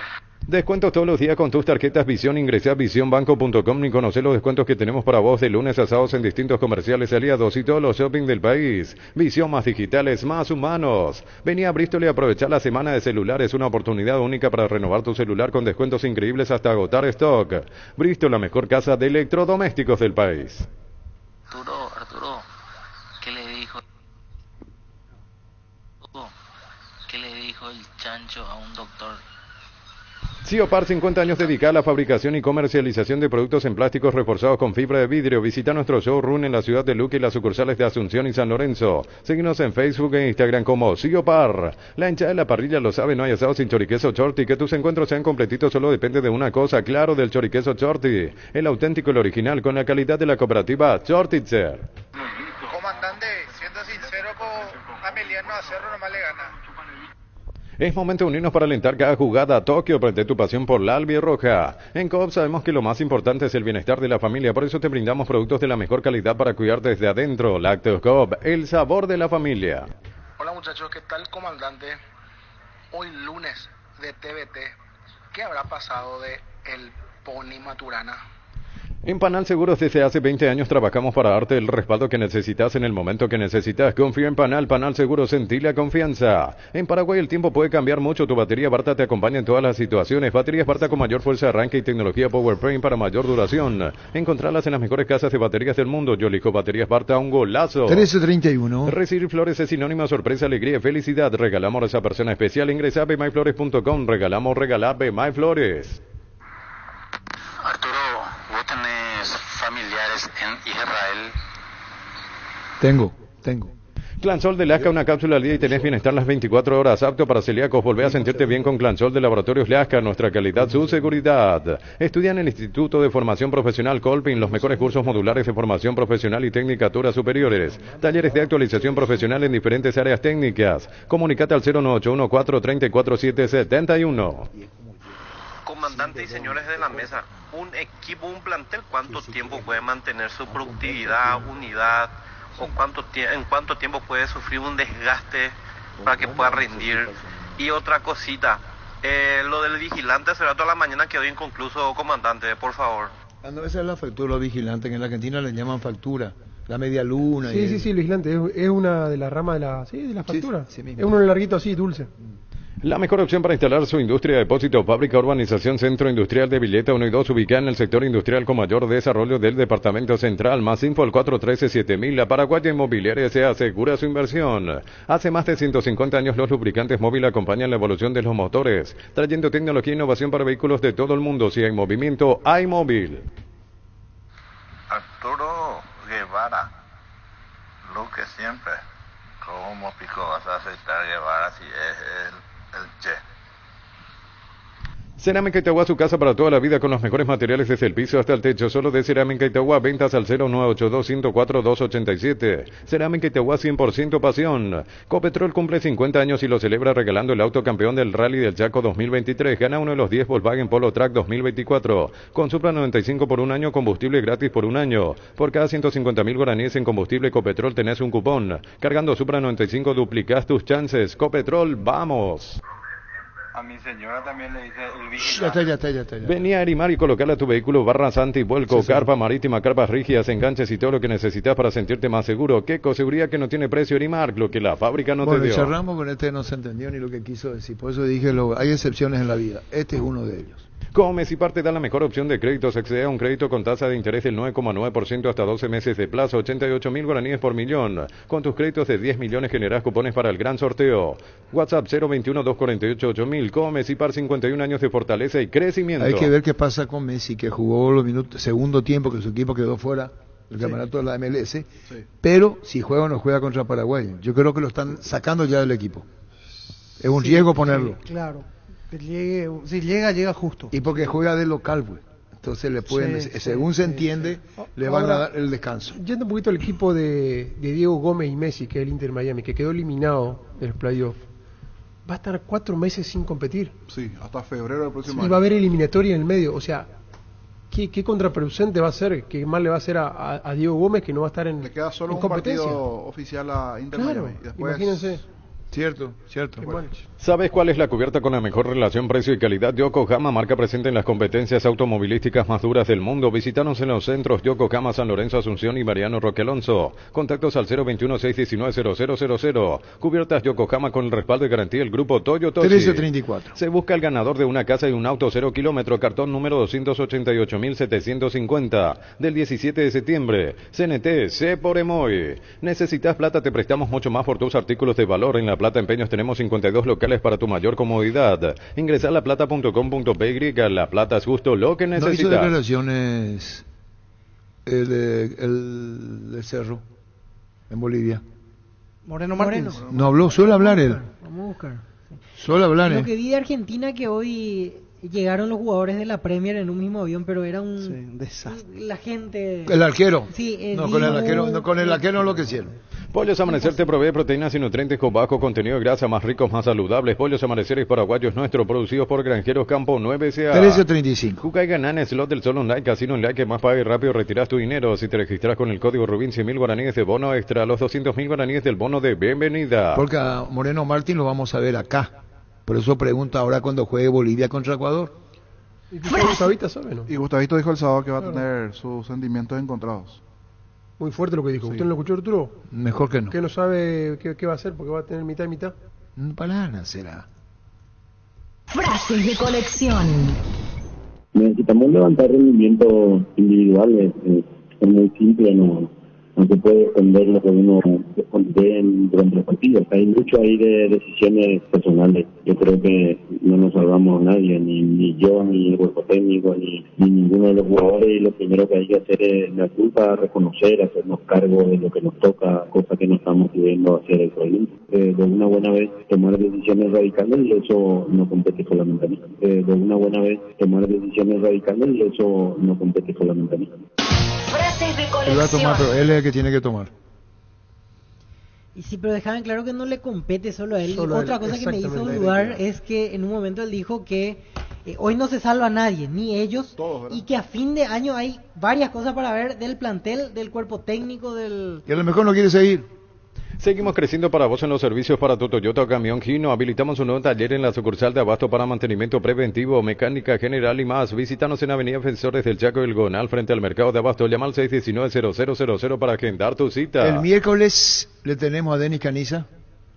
Descuentos todos los días con tus tarjetas Visión. Ingresá a visionbanco.com y conoce los descuentos que tenemos para vos de lunes a sábados en distintos comerciales aliados y todos los shopping del país. Visión, más digitales, más humanos. Vení a Bristol y aprovechá la semana de celulares, una oportunidad única para renovar tu celular con descuentos increíbles hasta agotar stock. Bristol, la mejor casa de electrodomésticos del país. Arturo, ¿qué le dijo? ¿Qué le dijo el chancho a un doctor? Ciopar, 50 años dedicada a la fabricación y comercialización de productos en plásticos reforzados con fibra de vidrio. Visita nuestro showroom en la ciudad de Luque y las sucursales de Asunción y San Lorenzo. Síguenos en Facebook e Instagram como Ciopar. La hinchada de la parrilla lo sabe, no hay asado sin choriqueso Chorti. Que tus encuentros sean completitos solo depende de una cosa, claro, del choriqueso Chorti. El auténtico, el original, con la calidad de la cooperativa Chortitzer. Comandante, siendo sincero, con Ameliano Acerro nomás le gana. Es momento de unirnos para alentar cada jugada. Tokio, prende tu pasión por la albirroja. En Coop sabemos que lo más importante es el bienestar de la familia, por eso te brindamos productos de la mejor calidad para cuidar desde adentro. Lácteos Coop, el sabor de la familia. Hola muchachos, ¿qué tal, comandante? Hoy lunes de TVT, ¿qué habrá pasado de el Pony Maturana? En Panal Seguros desde hace 20 años trabajamos para darte el respaldo que necesitas en el momento que necesitas. Confía en Panal Seguros, sentí la confianza. En Paraguay el tiempo puede cambiar mucho. Tu batería Barta te acompaña en todas las situaciones. Baterías Barta con mayor fuerza de arranque y tecnología PowerPrime para mayor duración. Encontrarlas en las mejores casas de baterías del mundo. Yo elijo baterías Barta, un golazo. 1331. Recibir flores es sinónimo de sorpresa, alegría y felicidad. Regalamos a esa persona especial. Ingresa a bmyflores.com. Regalar BMyFlores. Arturo, ¿vos tenés familiares en Israel? Tengo. Clansol de Lasca, una cápsula al día y tenés bienestar las 24 horas. Apto para celíacos, volvé a sentirte bien con Clansol de Laboratorios Lasca. Nuestra calidad, su seguridad. Estudia en el Instituto de Formación Profesional Colpin los mejores cursos modulares de formación profesional y tecnicaturas superiores. Talleres de actualización profesional en diferentes áreas técnicas. Comunicate al 09814347771. Comandante y señores de la mesa, un equipo, un plantel, ¿cuánto tiempo puede mantener su productividad, unidad, o en cuánto tiempo puede sufrir un desgaste para que pueda rendir? Y otra cosita, lo del vigilante hace rato a la mañana quedó inconcluso, comandante, por favor. No, esa es la factura, los vigilantes, que en la Argentina le llaman factura, la media luna. Sí, el vigilante, es una de las ramas de la factura. Sí, es uno larguito así, dulce. La mejor opción para instalar su industria de depósito, fábrica, urbanización, centro industrial de Villeta 1 y 2, ubicada en el sector industrial con mayor desarrollo del departamento central. Más info al 413-7000. La Paraguaya Inmobiliaria se asegura su inversión. Hace más de 150 años los lubricantes móvil acompañan la evolución de los motores, trayendo tecnología e innovación para vehículos de todo el mundo. Si hay movimiento, hay móvil. Arturo Guevara, Luque siempre. ¿Cómo pico vas a aceptar Guevara si es el Che? Cerámica Itagua, su casa para toda la vida con los mejores materiales desde el piso hasta el techo. Solo de Cerámica Itagua, ventas al 0982-104-287. Cerámica Itagua, 100% pasión. Copetrol cumple 50 años y lo celebra regalando el auto campeón del Rally del Chaco 2023. Gana uno de los 10 Volkswagen Polo Track 2024. Con Supra 95 por un año, combustible gratis por un año. Por cada 150.000 guaraníes en combustible Copetrol tenés un cupón. Cargando Supra 95 duplicás tus chances. Copetrol, vamos. A mi señora también le dice el Ya está. Venía a Erimar y colocarle a tu vehículo barras anti-vuelco, carpa marítima, carpas rígidas, enganches y todo lo que necesitas para sentirte más seguro. Queco, seguridad que no tiene precio Erimar, lo que la fábrica no te dio. Cerramos con no se entendió ni lo que quiso decir. Por eso dije, hay excepciones en la vida. Este es uno de ellos. Comes y parte da la mejor opción de créditos. Accede a un crédito con tasa de interés del 9,9% hasta 12 meses de plazo, 88.000 guaraníes por millón. Con tus créditos de 10 millones generás cupones para el gran sorteo. WhatsApp 021-248-8000. Comes y par 51 años de fortaleza y crecimiento. Hay que ver qué pasa con Messi, que jugó los minutos, segundo tiempo, que su equipo quedó fuera del campeonato de la MLS. Pero si juega o no juega contra Paraguay. Yo creo que lo están sacando ya del equipo. Es un riesgo ponerlo. Claro. Si llega justo. Y porque juega de local, pues. Entonces le pueden, según se entiende, le van a dar el descanso. Yendo un poquito al equipo de Diego Gómez y Messi, que es el Inter Miami, que quedó eliminado de los playoffs, va a estar 4 meses sin competir. Sí, hasta febrero del próximo año. Y va a haber eliminatoria en el medio. O sea, ¿qué contraproducente va a ser? ¿Qué mal le va a hacer a Diego Gómez, que no va a estar en competencia? Le queda solo un partido oficial a Inter Miami. Y después... Imagínense. Cierto. Bueno. ¿Sabes cuál es la cubierta con la mejor relación precio y calidad? Yokohama, marca presente en las competencias automovilísticas más duras del mundo. Visítanos en los centros Yokohama, San Lorenzo, Asunción y Mariano Roque Alonso. Contactos al 021-619-0000. Cubiertas Yokohama con el respaldo y garantía del grupo Toyotochi. 1334. Se busca el ganador de una casa y un auto 0 kilómetro, cartón número 288.750 del 17 de septiembre. CNT, C por Emoy. ¿Necesitas plata? Te prestamos mucho más por tus artículos de valor. En La Plata Empeños tenemos 52 locales para tu mayor comodidad. Ingresa a laplata.com.py. La Plata es justo lo que necesitas. No hizo declaraciones el Cerro en Bolivia. Moreno Martínez. No habló, suele hablar él. Vamos a buscar. Suele hablar Lo que vi de Argentina, que hoy llegaron los jugadores de la Premier en un mismo avión, pero era un desastre. La gente... El arquero. Sí, no, con el arquero no lo que hicieron. Pollos Amanecer te provee proteínas y nutrientes con bajo contenido de grasa, más ricos, más saludables. Pollos Amaneceres paraguayos nuestros, producidos por Granjeros Campo 9SA. 1335. Juca y ganá en Slot del Sol Online, Casino Online, que más paga y rápido retiras tu dinero. Si te registras con el código Rubín, 100.000 guaraníes de bono extra, los 200.000 guaraníes del bono de bienvenida. Porque a Moreno Martín lo vamos a ver acá. Por eso pregunta ahora cuando juegue Bolivia contra Ecuador. Y Gustavito sabe, ¿no? Y Gustavito dijo el sábado que va a tener sus sentimientos encontrados. Muy fuerte lo que dijo. ¿Usted no lo escuchó, Arturo? Mejor que no. ¿Que no sabe qué va a hacer porque va a tener mitad y mitad? Para nada será. Frases de colección. Necesitamos levantar rendimientos individuales. Es muy simple, no se puede defender lo que uno ve durante los partidos. Hay mucho ahí de decisiones personales. Yo creo que no nos salvamos a nadie, ni yo, ni el cuerpo técnico, ni ninguno de los jugadores. Y lo primero que hay que hacer es la culpa, reconocer, hacernos cargo de lo que nos toca, cosa que no estamos pudiendo hacer el problema. De una buena vez tomar decisiones radicales, y eso no compete solamente a mí. De una buena vez tomar decisiones radicales, y eso no compete solamente a mí. Frases de colección. Él va a tomar, pero él es el que tiene que tomar. Y sí, pero dejaban claro que no le compete solo a él. Solo Otra él, cosa que me hizo exactamente. dudar es que en un momento él dijo que hoy no se salva a nadie, ni ellos, y que a fin de año hay varias cosas para ver del plantel, del cuerpo técnico, del... Y a lo mejor no quiere seguir. Seguimos creciendo para vos en los servicios para tu Toyota o camión Hino. Habilitamos un nuevo taller en la sucursal de Abasto para mantenimiento preventivo, mecánica general y más. Visítanos en Avenida Defensores del Chaco y el Gonal frente al mercado de Abasto. Llama al 619-0000 para agendar tu cita. El miércoles le tenemos a Denis Caniza.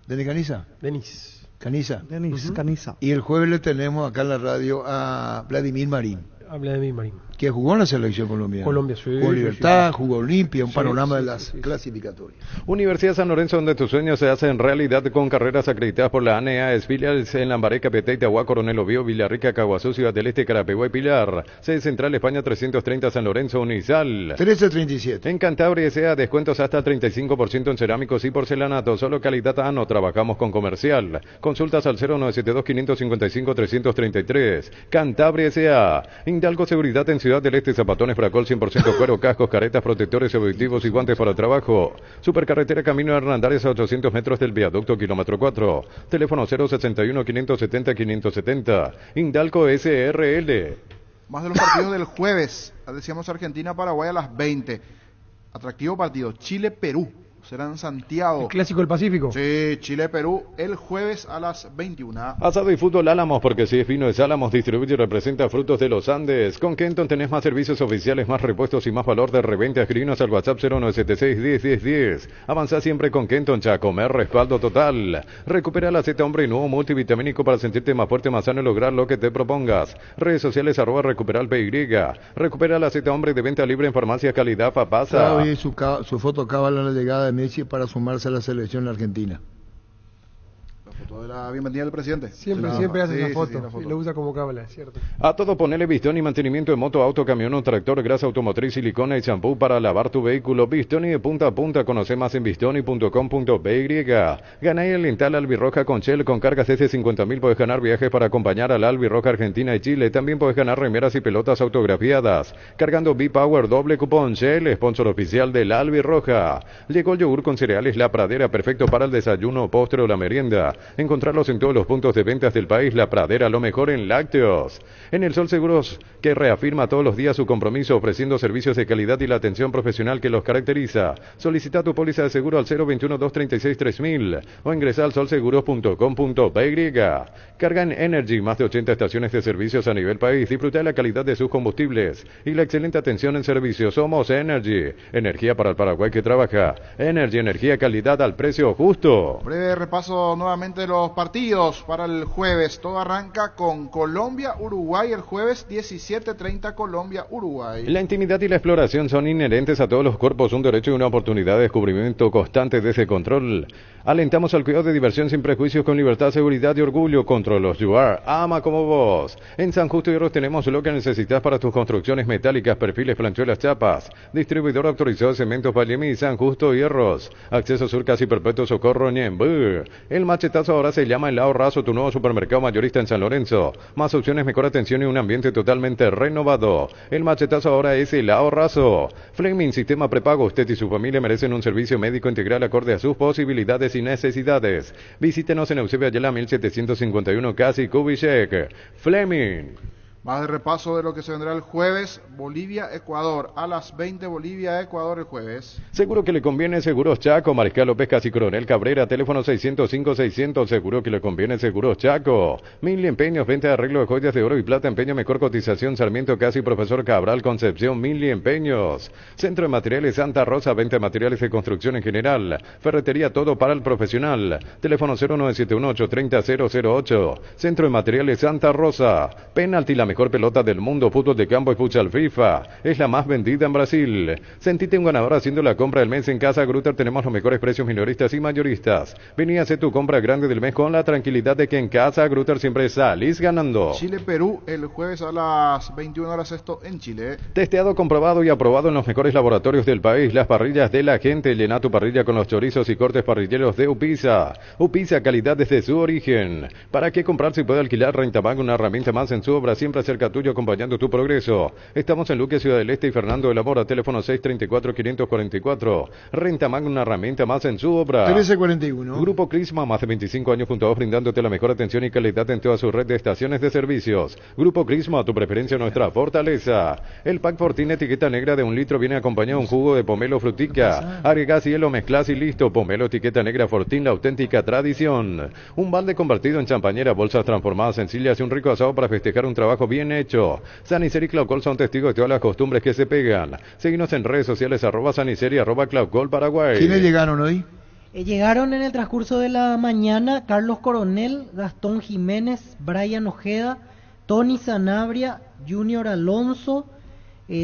¿Denis Caniza? Denis. Caniza. Denis Caniza. Y el jueves le tenemos acá en la radio a Vladimir Marín. Habla de mí, Marín. Que jugó en la selección colombiana. Colombia, sí. Jugó Libertad, sí. jugó Olimpia, un Sí, panorama sí, de las sí. clasificatorias. Universidad San Lorenzo, donde tus sueños se hacen realidad con carreras acreditadas por la ANEA, filiales en Lambaré, Capiatá, Itagua, Coronel Oviedo, Villarrica, Caguazú, Ciudad del Este, Carapeguá y Pilar. Sede Central España 330 San Lorenzo, Unizal. 1337. En Cantabria S.A. descuentos hasta 35% en cerámicos y porcelanato. Solo calidad no trabajamos con comercial. Consultas al 0972-555-333. Cantabria S.A. Indalco Seguridad en Ciudad del Este. Zapatones Fracol 100% cuero, cascos, caretas, protectores auditivos y guantes para trabajo. Supercarretera Camino Hernandarias a 800 metros del viaducto kilómetro 4. Teléfono 061-570-570. Indalco SRL. Más de los partidos del jueves. Decíamos Argentina-Paraguay a las 20. Atractivo partido. Chile-Perú. Será en Santiago. El clásico del Pacífico. Sí, Chile-Perú el jueves a las 21. Asado y fútbol Álamos, porque si es vino es Álamos, distribuye y representa frutos de los Andes. Con Kenton tenés más servicios oficiales, más repuestos y más valor de reventa. Escribinos al WhatsApp 0976-101010. Avanzá siempre con Kenton, Chacomer, respaldo total. Recupera la Z Hombre y nuevo multivitamínico para sentirte más fuerte, más sano y lograr lo que te propongas. Redes sociales @recuperalpy. Recupera la Z Hombre de venta libre en farmacias Calidad Papasa. Hoy su foto cábala la llegada de Messi para sumarse a la selección argentina. La foto de la bienvenida del presidente. Siempre hace esa foto. Y lo usa como cábala, es cierto. A todo ponele Bistoni y mantenimiento de moto, auto, camión o tractor, grasa automotriz, silicona y champú para lavar tu vehículo. Bistoni de punta a punta. Conoce más en bistoni.com.py. Ganá el Lental Albirroja con Shell. Con cargas desde 50.000 puedes ganar viajes para acompañar al Albirroja Argentina y Chile. También puedes ganar remeras y pelotas autografiadas. Cargando B-Power doble cupón. Shell, sponsor oficial del Albirroja. Llegó el yogur con cereales La Pradera, perfecto para el desayuno, postre o la merienda. Encontrarlos en todos los puntos de ventas del país. La Pradera, lo mejor en lácteos. En el Sol Seguros, que reafirma todos los días su compromiso ofreciendo servicios de calidad y la atención profesional que los caracteriza. Solicita tu póliza de seguro al 021-236-3000 o ingresa al solseguros.com.py. Carga en Energy, más de 80 estaciones de servicios a nivel país. Disfruta de la calidad de sus combustibles y la excelente atención en servicio. Somos Energy, energía para el Paraguay que trabaja. Energy, energía, calidad al precio justo. Breve repaso nuevamente de los partidos para el jueves. Todo arranca con Colombia-Uruguay el jueves 17:30 Colombia-Uruguay. La intimidad y la exploración son inherentes a todos los cuerpos, un derecho y una oportunidad de descubrimiento constante de ese control. Alentamos al cuidado de diversión sin prejuicios, con libertad, seguridad y orgullo. Controlos You Are, ama como vos. En San Justo y Hierros tenemos lo que necesitas para tus construcciones metálicas, perfiles, planchuelas, chapas. Distribuidor autorizado de Cementos Vallemi, San Justo y Hierros. Acceso Sur, Casi Perpetuo Socorro, Ñembú. El machetazo ahora se llama El Ahorrazo, tu nuevo supermercado mayorista en San Lorenzo. Más opciones, mejor atención y un ambiente totalmente renovado. El machetazo ahora es El Ahorrazo. Fleming, sistema prepago. Usted y su familia merecen un servicio médico integral acorde a sus posibilidades y necesidades. Visítenos en Eusebio Ayala 1751, Casi Kubitschek. Fleming. Más de repaso de lo que se vendrá el jueves. Bolivia-Ecuador a las 20. Bolivia-Ecuador el jueves. Seguro que le conviene Seguros Chaco. Mariscal López Casi Coronel Cabrera. Teléfono 605-600. Seguro que le conviene Seguros Chaco. 1000 empeños. Venta de arreglo de joyas de oro y plata. Empeño mejor cotización. Sarmiento Casi Profesor Cabral Concepción. 1000 empeños. Centro de Materiales Santa Rosa. Venta de materiales de construcción en general. Ferretería todo para el profesional. Teléfono 0971-830-008. Centro de Materiales Santa Rosa. Penalti, la mejor pelota del mundo, fútbol de campo y futsal FIFA. Es la más vendida en Brasil. Sentite un ganador haciendo la compra del mes en Casa Grutter. Tenemos los mejores precios minoristas y mayoristas. Vení a hacer tu compra grande del mes con la tranquilidad de que en Casa Grutter siempre salís ganando. Chile-Perú el jueves a las 21 horas, esto en Chile. Testeado, comprobado y aprobado en los mejores laboratorios del país. Las parrillas de la gente. Llena tu parrilla con los chorizos y cortes parrilleros de Upisa. Upisa, calidad desde su origen. ¿Para qué comprar si puede alquilar? Rentamag, una herramienta más en su obra, siempre cerca tuyo, acompañando tu progreso. Estamos en Luque, Ciudad del Este y Fernando de la Mora. Teléfono 634-544. Rentamag, una herramienta más en su obra. 1341. Grupo Crisma, más de 25 años junto a vos, brindándote la mejor atención y calidad en toda su red de estaciones de servicios. Grupo Crisma, tu preferencia, nuestra fortaleza. El pack Fortín etiqueta negra de 1 litro viene acompañado de un jugo de pomelo frutica. Agregás hielo, mezclas y listo. Pomelo etiqueta negra Fortín, la auténtica tradición. Un balde convertido en champañera, bolsas transformadas sencillas y un rico asado para festejar un trabajo bien hecho. Sanicer y Claucol son testigos de todas las costumbres que se pegan. Seguinos en redes sociales @Sanicer y @Claucol Paraguay. ¿Quiénes llegaron hoy? Llegaron en el transcurso de la mañana Carlos Coronel, Gastón Jiménez, Brian Ojeda, Tony Sanabria, Junior Alonso,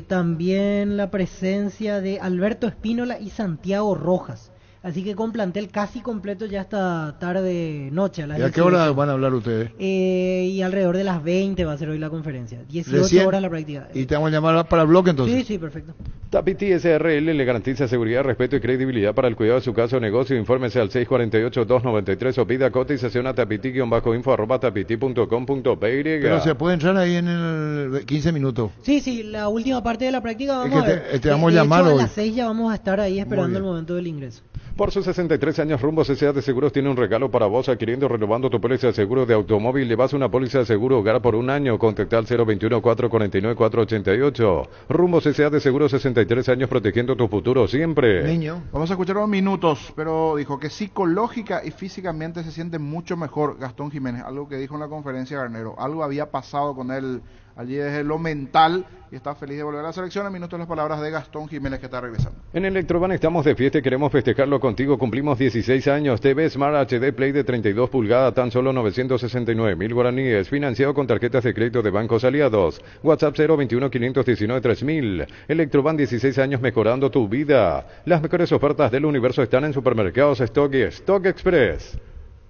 también la presencia de Alberto Espínola y Santiago Rojas. Así que con plantel casi completo ya esta tarde, noche. A las ¿Y a qué hora van a hablar ustedes? Y alrededor de las 20 va a ser hoy la conferencia. 18 Recién. horas la práctica. ¿Y te vamos a llamar para el bloque entonces? Sí, sí, perfecto. Tapiti SRL le garantiza seguridad, respeto y credibilidad para el cuidado de su caso o negocio. Infórmese al 648-293 o pida cotización a tapiti-info@tapiti.com.py. Pero se puede entrar ahí en el 15 minutos. Sí, la última parte de la práctica vamos Es que a ver. te vamos a De llamar hecho, hoy. a las 6 ya vamos a estar ahí esperando el momento del ingreso. Por sus 63 años, Rumbo S.A. de Seguros tiene un regalo para vos. Adquiriendo o renovando tu póliza de seguro de automóvil, le vas una póliza de seguro hogar por un año. Contacta al 021-449-488. Rumbo S.A. de Seguros, 63 años protegiendo tu futuro siempre. Niño. Vamos a escuchar unos minutos, pero dijo que psicológica y físicamente se siente mucho mejor Gastón Jiménez. Algo que dijo en la conferencia Garnero. Algo había pasado con él allí desde lo mental y está feliz de volver a la selección. En minutos las palabras de Gastón Jiménez, que está regresando. En Electroban estamos de fiesta y queremos festejarlo contigo. Cumplimos 16 años. TV Smart HD Play de 32 pulgadas, tan solo 969.000 guaraníes. Financiado con tarjetas de crédito de bancos aliados. WhatsApp 021-519-3000. Electroban, 16 años mejorando tu vida. Las mejores ofertas del universo están en supermercados Stock y Stock Express.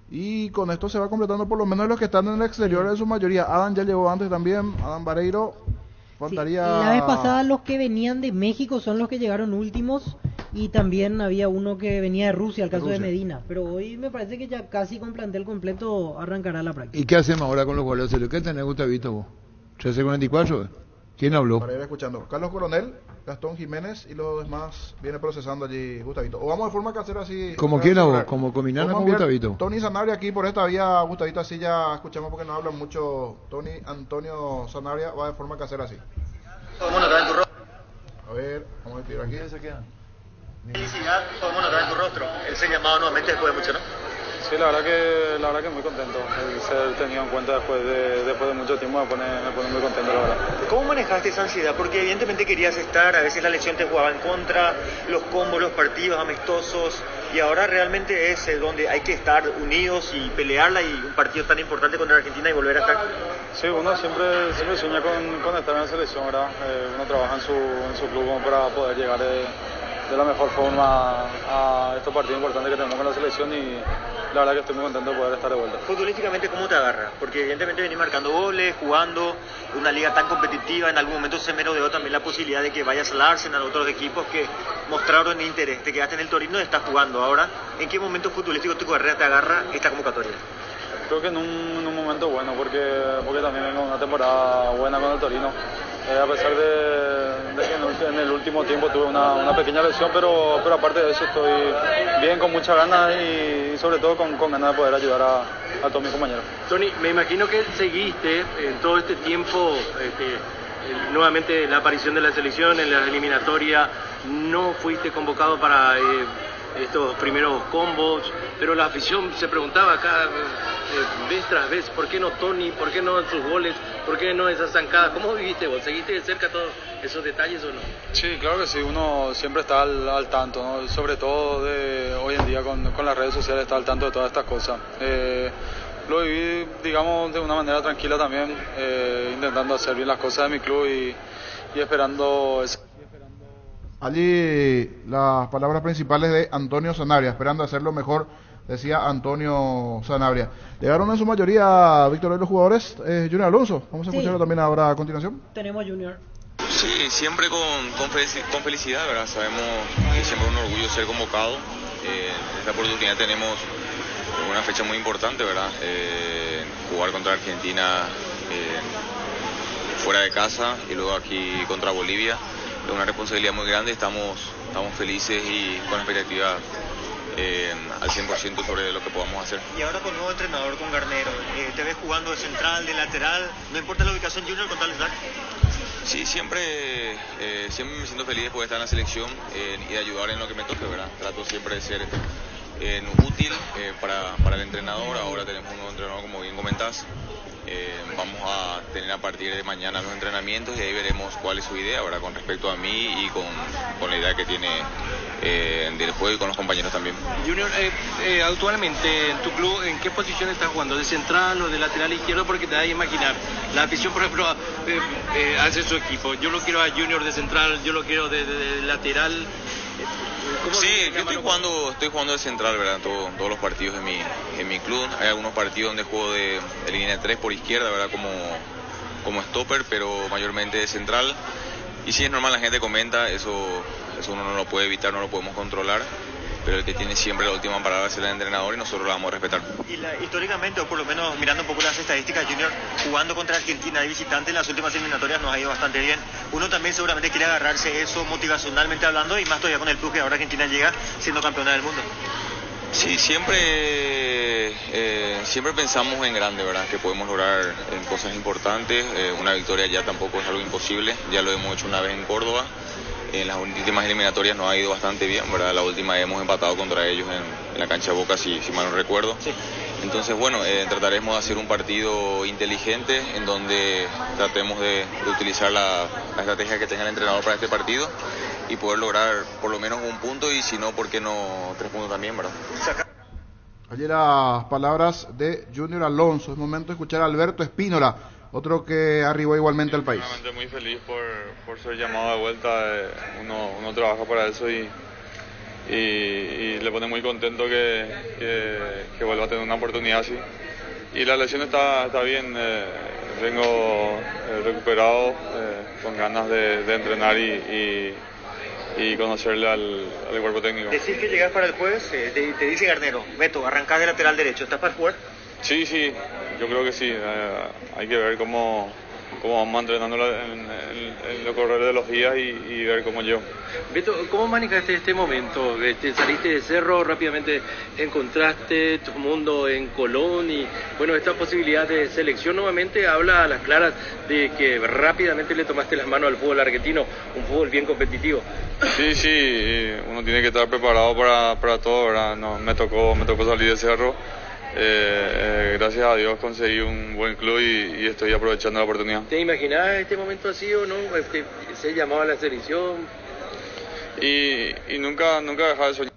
Y con esto se va completando por lo menos los que están en el exterior en su mayoría. Adam ya llegó antes también, Adam Vareiro. Faltaría... Sí, la vez pasada los que venían de México son los que llegaron últimos, y también había uno que venía de Rusia, el caso de Medina. Pero hoy me parece que ya casi con plantel completo arrancará la práctica. ¿Y qué hacemos ahora con los jugadores? ¿Qué tenés, Gustavito, vos? ¿13:44? ¿Quién habló? Para ir escuchando. Carlos Coronel, Gastón Jiménez y los demás viene procesando allí Gustavito. O vamos de forma casera así. Como quiera vos, como Cominana con Gustavito. Tony Sanabria aquí por esta vía, Gustavito, así ya escuchamos porque no hablan mucho. Tony Antonio Sanabria va de forma casera así. A ver, vamos a ir aquí. Felicidad, todo el mundo trae en tu rostro. El ser llamado nuevamente después de mucho, ¿no? Sí, la verdad que muy contento. El ser tenido en cuenta después de mucho tiempo me pone muy contento, la verdad. ¿Cómo manejaste esa ansiedad? Porque evidentemente querías estar, a veces la elección te jugaba en contra, los combos, los partidos amistosos, y ahora realmente es donde hay que estar unidos y pelearla, y un partido tan importante contra Argentina y volver a estar. Sí, uno siempre sueña con estar en la selección, ¿verdad? Uno trabaja en su club para poder llegar de la mejor forma a estos partidos importantes que tenemos con la selección, y la verdad que estoy muy contento de poder estar de vuelta. Futbolísticamente, ¿cómo te agarra? Porque evidentemente venís marcando goles, jugando una liga tan competitiva, en algún momento se merodeó también la posibilidad de que vayas al Arsenal, otros equipos que mostraron interés. Te quedaste en el Torino y estás jugando ahora. ¿En qué momento futbolístico de tu carrera te agarra esta convocatoria? Creo que en un momento bueno, porque también vengo una temporada buena con el Torino. A pesar de que en el último tiempo tuve una pequeña lesión, pero aparte de eso estoy bien, con muchas ganas y sobre todo con ganas de poder ayudar a todos mis compañeros. Tony, me imagino que seguiste en todo este tiempo nuevamente la aparición de la selección en la eliminatoria. No fuiste convocado para estos primeros combos, pero la afición se preguntaba acá vez tras vez, ¿por qué no Tony? ¿Por qué no sus goles? ¿Por qué no esas zancadas? ¿Cómo viviste vos? ¿Seguiste de cerca todos esos detalles o no? Sí, claro que sí, uno siempre está al tanto, ¿no? Sobre todo hoy en día con las redes sociales, está al tanto de todas estas cosas. Lo viví, digamos, de una manera tranquila también, intentando hacer bien las cosas de mi club y esperando eso. Allí las palabras principales de Antonio Sanabria, esperando hacerlo mejor, decía Antonio Sanabria. Llegaron en su mayoría, Víctor, de los jugadores, Junior Alonso. Vamos a escucharlo también ahora a continuación. Tenemos Junior. Sí, siempre con felicidad, ¿verdad? Sabemos que siempre es un orgullo ser convocado. Esta oportunidad tenemos una fecha muy importante, ¿verdad? Jugar contra Argentina fuera de casa y luego aquí contra Bolivia. Es una responsabilidad muy grande, estamos felices y con expectativa al 100% sobre lo que podamos hacer. Y ahora con nuevo entrenador, con Garnero, ¿te ves jugando de central, de lateral? ¿No importa la ubicación Junior con tal de estar? Sí, siempre me siento feliz de poder estar en la selección y de ayudar en lo que me toque, ¿verdad? Trato siempre de ser útil para el entrenador. Ahora tenemos un nuevo entrenador, como bien comentás. Vamos a tener a partir de mañana los entrenamientos y ahí veremos cuál es su idea, ¿verdad? Con respecto a mí y con la idea que tiene del juego y con los compañeros también. Junior, actualmente en tu club, ¿en qué posición estás jugando? ¿De central o de lateral izquierdo? Porque te da a imaginar, la afición, por ejemplo, hace su equipo. Yo lo quiero a Junior de central, yo lo quiero de lateral. Sí, yo estoy jugando de central, ¿verdad? Todos los partidos en mi club. Hay algunos partidos donde juego de línea 3 por izquierda, ¿verdad? Como stopper, pero mayormente de central. Y sí, es normal, la gente comenta, eso uno no lo puede evitar, no lo podemos controlar, pero el que tiene siempre la última palabra es el entrenador y nosotros lo vamos a respetar. Y históricamente, o por lo menos mirando un poco las estadísticas, Junior, jugando contra Argentina de visitante en las últimas eliminatorias nos ha ido bastante bien. Uno también seguramente quiere agarrarse eso motivacionalmente hablando, y más todavía con el plus que ahora Argentina llega siendo campeona del mundo. Sí, siempre pensamos en grande, ¿verdad? Que podemos lograr cosas importantes. Una victoria ya tampoco es algo imposible, ya lo hemos hecho una vez en Córdoba. En las últimas eliminatorias nos ha ido bastante bien, ¿verdad? La última hemos empatado contra ellos en la cancha Boca, si mal no recuerdo. Sí. Entonces, bueno, trataremos de hacer un partido inteligente en donde tratemos de utilizar la estrategia que tenga el entrenador para este partido y poder lograr por lo menos un punto, y si no, ¿por qué no 3 puntos también, verdad? Allí las palabras de Junior Alonso. Es momento de escuchar a Alberto Espínola, otro que arribó igualmente al país. Realmente muy feliz por ser llamado de vuelta. Uno trabaja para eso y le pone muy contento que vuelva a tener una oportunidad así. Y la lesión está bien, vengo recuperado, con ganas de entrenar y conocerle al cuerpo técnico. Decir que llegas para el jueves, te dice Garnero, Beto, arrancás de lateral derecho, ¿estás para jugar? Sí, yo creo que sí. Hay que ver cómo vamos entrenando en lo correr de los días y ver cómo yo. Beto, ¿cómo manejaste este momento? Saliste de Cerro, rápidamente encontraste tu mundo en Colón y bueno, esta posibilidad de selección nuevamente habla a las claras de que rápidamente le tomaste las manos al fútbol argentino, un fútbol bien competitivo. Sí, uno tiene que estar preparado para todo, ¿verdad? No, me tocó salir de Cerro. Gracias a Dios conseguí un buen club y estoy aprovechando la oportunidad. ¿Te imaginabas este momento así o no? ¿Se llamaba a la selección? Y nunca dejaba de soñar.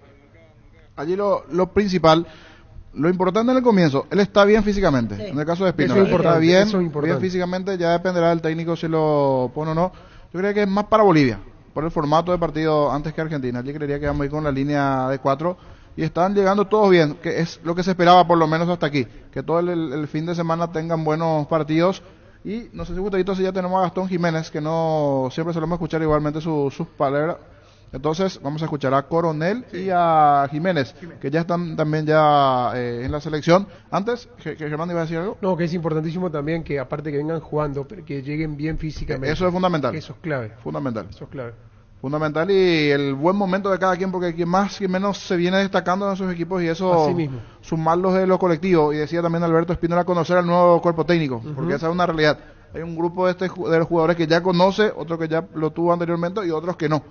Allí lo principal, lo importante en el comienzo, él está bien físicamente. Sí. En el caso de Espínola, está bien físicamente, ya dependerá del técnico si lo pone o no. Yo creo que es más para Bolivia, por el formato de partido antes que Argentina. Allí creería que vamos a ir con la línea de 4. Y están llegando todos bien, que es lo que se esperaba por lo menos hasta aquí, que todo el fin de semana tengan buenos partidos. Y no sé si Gustavito, si ya tenemos a Gastón Jiménez, que no siempre solemos escuchar igualmente sus palabras. Entonces vamos a escuchar a Coronel y a Jiménez, que ya están también en la selección. Antes, Germán iba a decir algo. No, que es importantísimo también que aparte que vengan jugando, pero que lleguen bien físicamente. Eso es fundamental. Eso es clave. Fundamental. Eso es clave. Fundamental, y el buen momento de cada quien, porque quien más, quien menos se viene destacando en sus equipos, y eso sumarlos de lo colectivo. Y decía también Alberto Espínola, conocer al nuevo cuerpo técnico, porque esa es una realidad. Hay un grupo de los jugadores que ya conoce, otro que ya lo tuvo anteriormente y otros que no.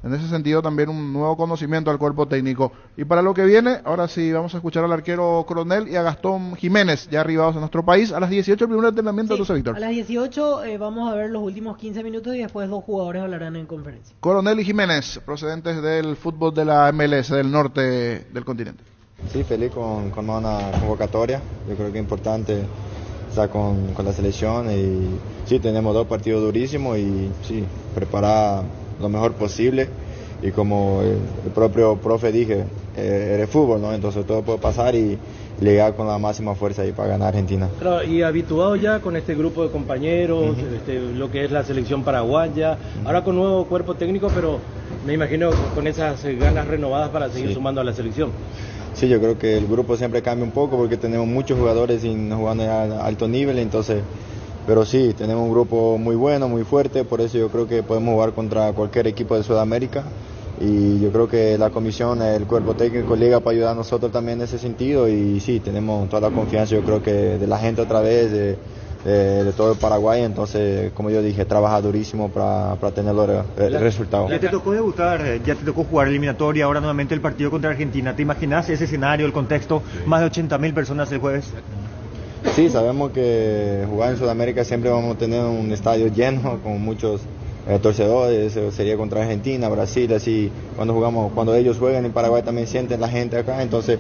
En ese sentido también un nuevo conocimiento al cuerpo técnico. Y para lo que viene, ahora sí vamos a escuchar al arquero Coronel y a Gastón Jiménez, ya arribados en nuestro país. A las 18 el primer entrenamiento, sí, Víctor. A las 18 vamos a ver los últimos 15 minutos y después 2 jugadores hablarán en conferencia. Coronel y Jiménez, procedentes del fútbol de la MLS del norte del continente. Sí, feliz con una convocatoria. Yo creo que es importante estar con la selección, y sí, tenemos 2 partidos durísimos y sí, preparar lo mejor posible, y como el propio profe dije, eres fútbol, ¿no? Entonces todo puede pasar y llegar con la máxima fuerza ahí para ganar Argentina. Claro, y habituado ya con este grupo de compañeros, lo que es la selección paraguaya, ahora con nuevo cuerpo técnico, pero me imagino con esas ganas renovadas para seguir sumando a la selección. Sí, yo creo que el grupo siempre cambia un poco porque tenemos muchos jugadores jugando a alto nivel, entonces... Pero sí, tenemos un grupo muy bueno, muy fuerte, por eso yo creo que podemos jugar contra cualquier equipo de Sudamérica, y yo creo que la comisión, el cuerpo técnico llega para ayudar a nosotros también en ese sentido, y sí, tenemos toda la confianza, yo creo que de la gente otra vez, de todo el Paraguay. Entonces, como yo dije, trabaja durísimo para tener el resultado. Ya te tocó debutar, ya te tocó jugar eliminatoria, ahora nuevamente el partido contra Argentina. ¿Te imaginas ese escenario, el contexto? Más de 80.000 personas el jueves. Sí, sabemos que jugar en Sudamérica siempre vamos a tener un estadio lleno con muchos torcedores, sería contra Argentina, Brasil, así cuando ellos juegan en Paraguay también sienten la gente acá, entonces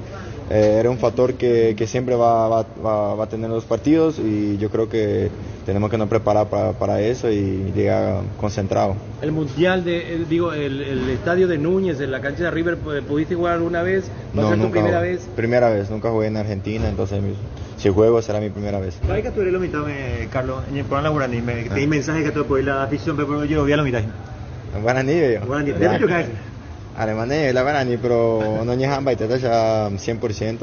era un factor que siempre va a tener los partidos y yo creo que tenemos que nos preparar para eso y llegar concentrado. El mundial el estadio de Núñez, en la cancha de River, ¿pudiste jugar alguna vez? ¿Va a ser tu primera vez? Primera vez, nunca jugué en Argentina, entonces si juego será mi primera vez. ¿Sabes que tú eres lo mitad, Carlos? En el programa Guaraní, te di mensaje que te puede la afición, pero yo lo vi a lo mitad. Guaraní, yo. Guaraní, ¿de qué caes? Alemania, la Guaraní, pero no llegan baiteta ya 100%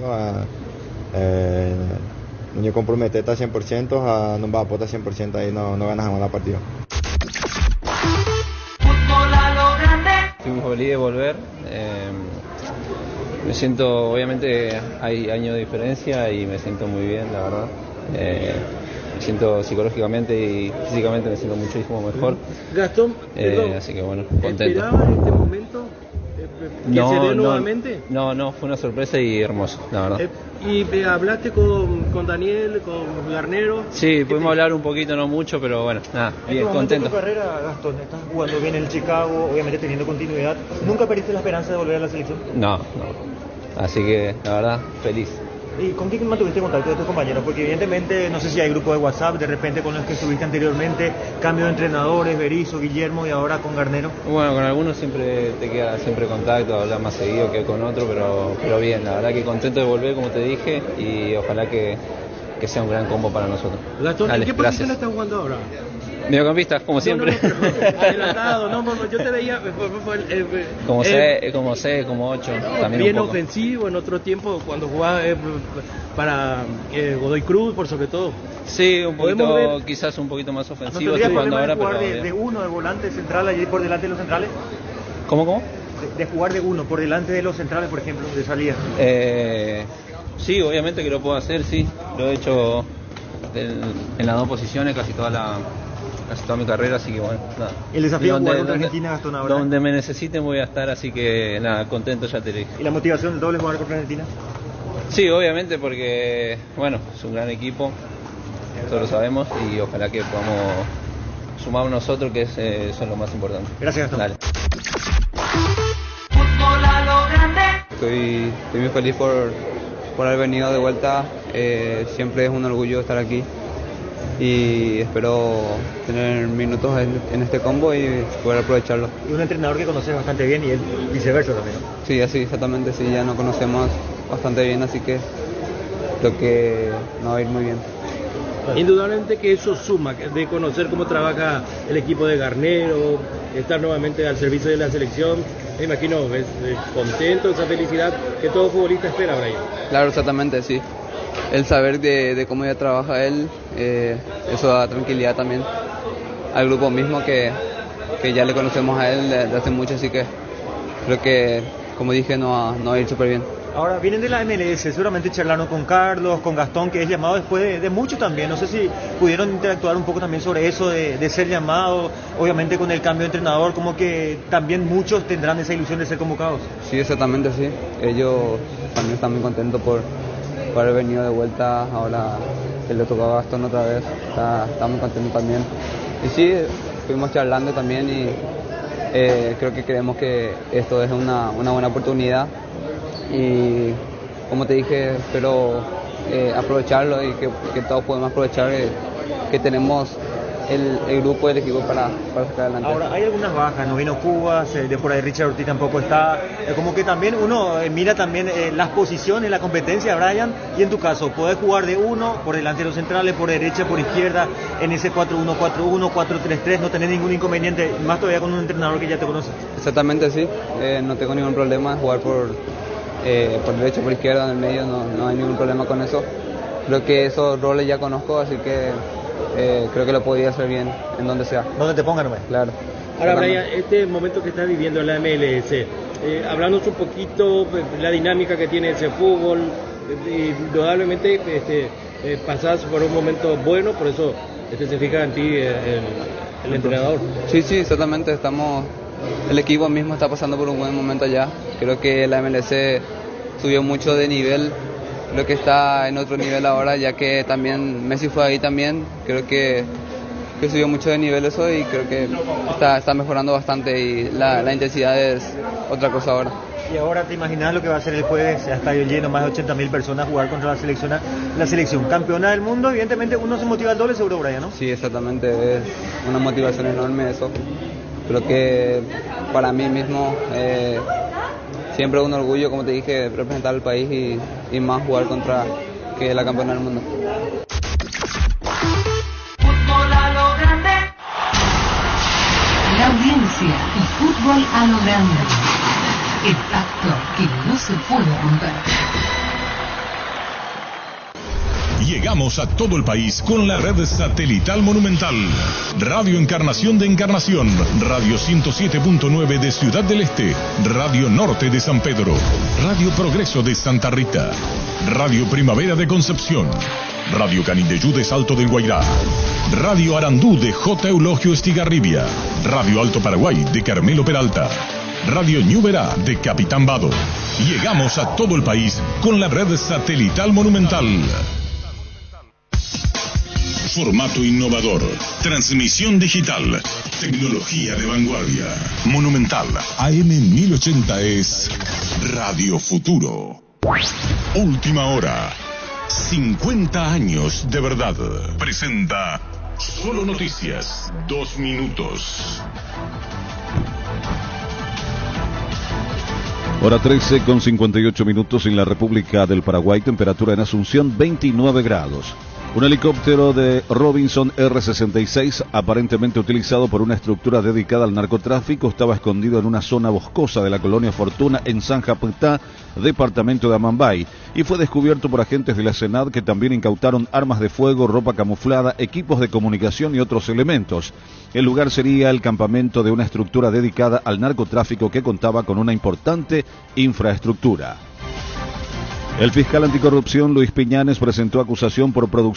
no yo comprometer 100% a no va a aportar 100% ahí no ganas jamás la partida. Estoy muy feliz de volver. Me siento, obviamente hay años de diferencia y me siento muy bien, la verdad. Me siento psicológicamente y físicamente me siento muchísimo mejor. Gastón, así que bueno, contento. ¿Esperabas este momento que se dé nuevamente? No, fue una sorpresa y hermoso, la verdad. ¿Y hablaste con Daniel, con Garnero? Sí, pudimos hablar un poquito, no mucho, pero bueno, nada, bien, contento. En tu carrera, Gastón, estás jugando bien en el Chicago, obviamente teniendo continuidad. ¿Nunca perdiste la esperanza de volver a la selección? No. Así que, la verdad, feliz. ¿Y con quién mantuviste contacto de tus compañeros? Porque evidentemente, no sé si hay grupo de WhatsApp, de repente con los que estuviste anteriormente, cambio de entrenadores, Berizzo, Guillermo y ahora con Garnero. Bueno, con algunos siempre te queda contacto, hablar más seguido que con otro, pero bien, la verdad que contento de volver, como te dije, y ojalá que sea un gran combo para nosotros. Gastón, ¿en qué posición estás jugando ahora? Mediocampista, como siempre. Adelantado, yo te veía como 6, como 8, también bien un poco. Ofensivo en otro tiempo cuando jugaba para Godoy Cruz, por sobre todo. Sí, quizás un poquito más ofensivo. ¿No jugando ahora, jugar de uno, de volante central, allí por delante de los centrales? ¿Cómo? De jugar de uno, por delante de los centrales, por ejemplo, de salida. Sí, obviamente que lo puedo hacer, sí. Lo he hecho en las dos posiciones casi toda mi carrera, así que bueno, nada. ¿El desafío de jugar contra Argentina, Gastón, ahora? Donde me necesiten voy a estar, así que nada, contento, ya te dije. ¿Y la motivación del doble jugar contra Argentina? Sí, obviamente, porque bueno, es un gran equipo, todos lo sabemos, y ojalá que podamos sumar nosotros, que eso es lo más importante. Gracias, Gastón. Dale. Estoy muy feliz por haber venido de vuelta, siempre es un orgullo estar aquí y espero tener minutos en este combo y poder aprovecharlo. Y un entrenador que conoces bastante bien y él viceversa también, ¿no? Sí, así exactamente, sí, ya nos conocemos bastante bien, así que creo que nos va a ir muy bien. Indudablemente que eso suma, de conocer cómo trabaja el equipo de Garnero, estar nuevamente al servicio de la selección. Me imagino, ¿ves contento, esa felicidad que todo futbolista espera, Brian? Claro, exactamente, sí. El saber de cómo ya trabaja él, eso da tranquilidad también al grupo mismo que ya le conocemos a él desde hace mucho, así que creo que, como dije, no va a ir súper bien. Ahora, vienen de la MLS, seguramente charlaron con Carlos, con Gastón, que es llamado después de mucho también. No sé si pudieron interactuar un poco también sobre eso de ser llamado, obviamente con el cambio de entrenador, como que también muchos tendrán esa ilusión de ser convocados. Sí, exactamente, sí. Ellos también están muy contentos por haber venido de vuelta, ahora que le tocó a Gastón otra vez, está muy contento también. Y sí, fuimos charlando también y creo que creemos que esto es una buena oportunidad. Y como te dije, espero aprovecharlo y que todos podemos aprovechar que tenemos el grupo, el equipo para sacar adelante. Ahora, hay algunas bajas, no vino Cubas, de por ahí Richard Ortiz tampoco está, como que también uno mira también las posiciones, la competencia, Brian, y en tu caso, podés jugar de uno, por delante de los centrales, por derecha, por izquierda, en ese 4-1-4-1, 4-3-3, no tenés ningún inconveniente, más todavía con un entrenador que ya te conoce. Exactamente, sí, no tengo ningún problema en jugar por derecha, por izquierda, en el medio, no hay ningún problema con eso. Creo que esos roles ya conozco, así que creo que lo podría hacer bien en donde sea. Donde te pongan, nomás. Claro. Ahora, Brian, este momento que estás viviendo en la MLS, hablándonos un poquito la dinámica que tiene ese fútbol, indudablemente pasás por un momento bueno, por eso se fija en ti el entrenador. Sí, exactamente, el equipo mismo está pasando por un buen momento allá. Creo que la MLS subió mucho de nivel, creo que está en otro nivel ahora, ya que también Messi fue ahí también. Creo que subió mucho de nivel eso y creo que está mejorando bastante y la intensidad es otra cosa ahora. Y ahora te imaginas lo que va a ser el jueves, a estadio lleno, más de 80.000 personas jugar contra la selección campeona del mundo. Evidentemente uno se motiva al doble, seguro, Brian, ¿no? Sí, exactamente, es una motivación enorme eso. Creo que para mí mismo siempre es un orgullo, como te dije, representar al país y más jugar contra que la campeona del mundo. Fútbol a lo grande. La audiencia y fútbol a lo grande. El pacto que no se puede romper. Llegamos a todo el país con la red satelital Monumental. Radio Encarnación de Encarnación, Radio 107.9 de Ciudad del Este, Radio Norte de San Pedro, Radio Progreso de Santa Rita, Radio Primavera de Concepción, Radio Canindeyú de Salto del Guairá, Radio Arandú de J. Eulogio Estigarribia, Radio Alto Paraguay de Carmelo Peralta, Radio Ñuberá de Capitán Vado. Llegamos a todo el país con la red satelital Monumental. Formato innovador, transmisión digital, tecnología de vanguardia. Monumental AM 1080 es Radio Futuro. Última hora. 50 años de verdad. Presenta Solo Noticias. 2 minutos. Hora 13 con 58 minutos en la República del Paraguay. Temperatura en Asunción 29 grados. Un helicóptero de Robinson R-66, aparentemente utilizado por una estructura dedicada al narcotráfico, estaba escondido en una zona boscosa de la colonia Fortuna en San Japutá, departamento de Amambay, y fue descubierto por agentes de la SENAD que también incautaron armas de fuego, ropa camuflada, equipos de comunicación y otros elementos. El lugar sería el campamento de una estructura dedicada al narcotráfico que contaba con una importante infraestructura. El fiscal anticorrupción Luis Piñanes presentó acusación por producción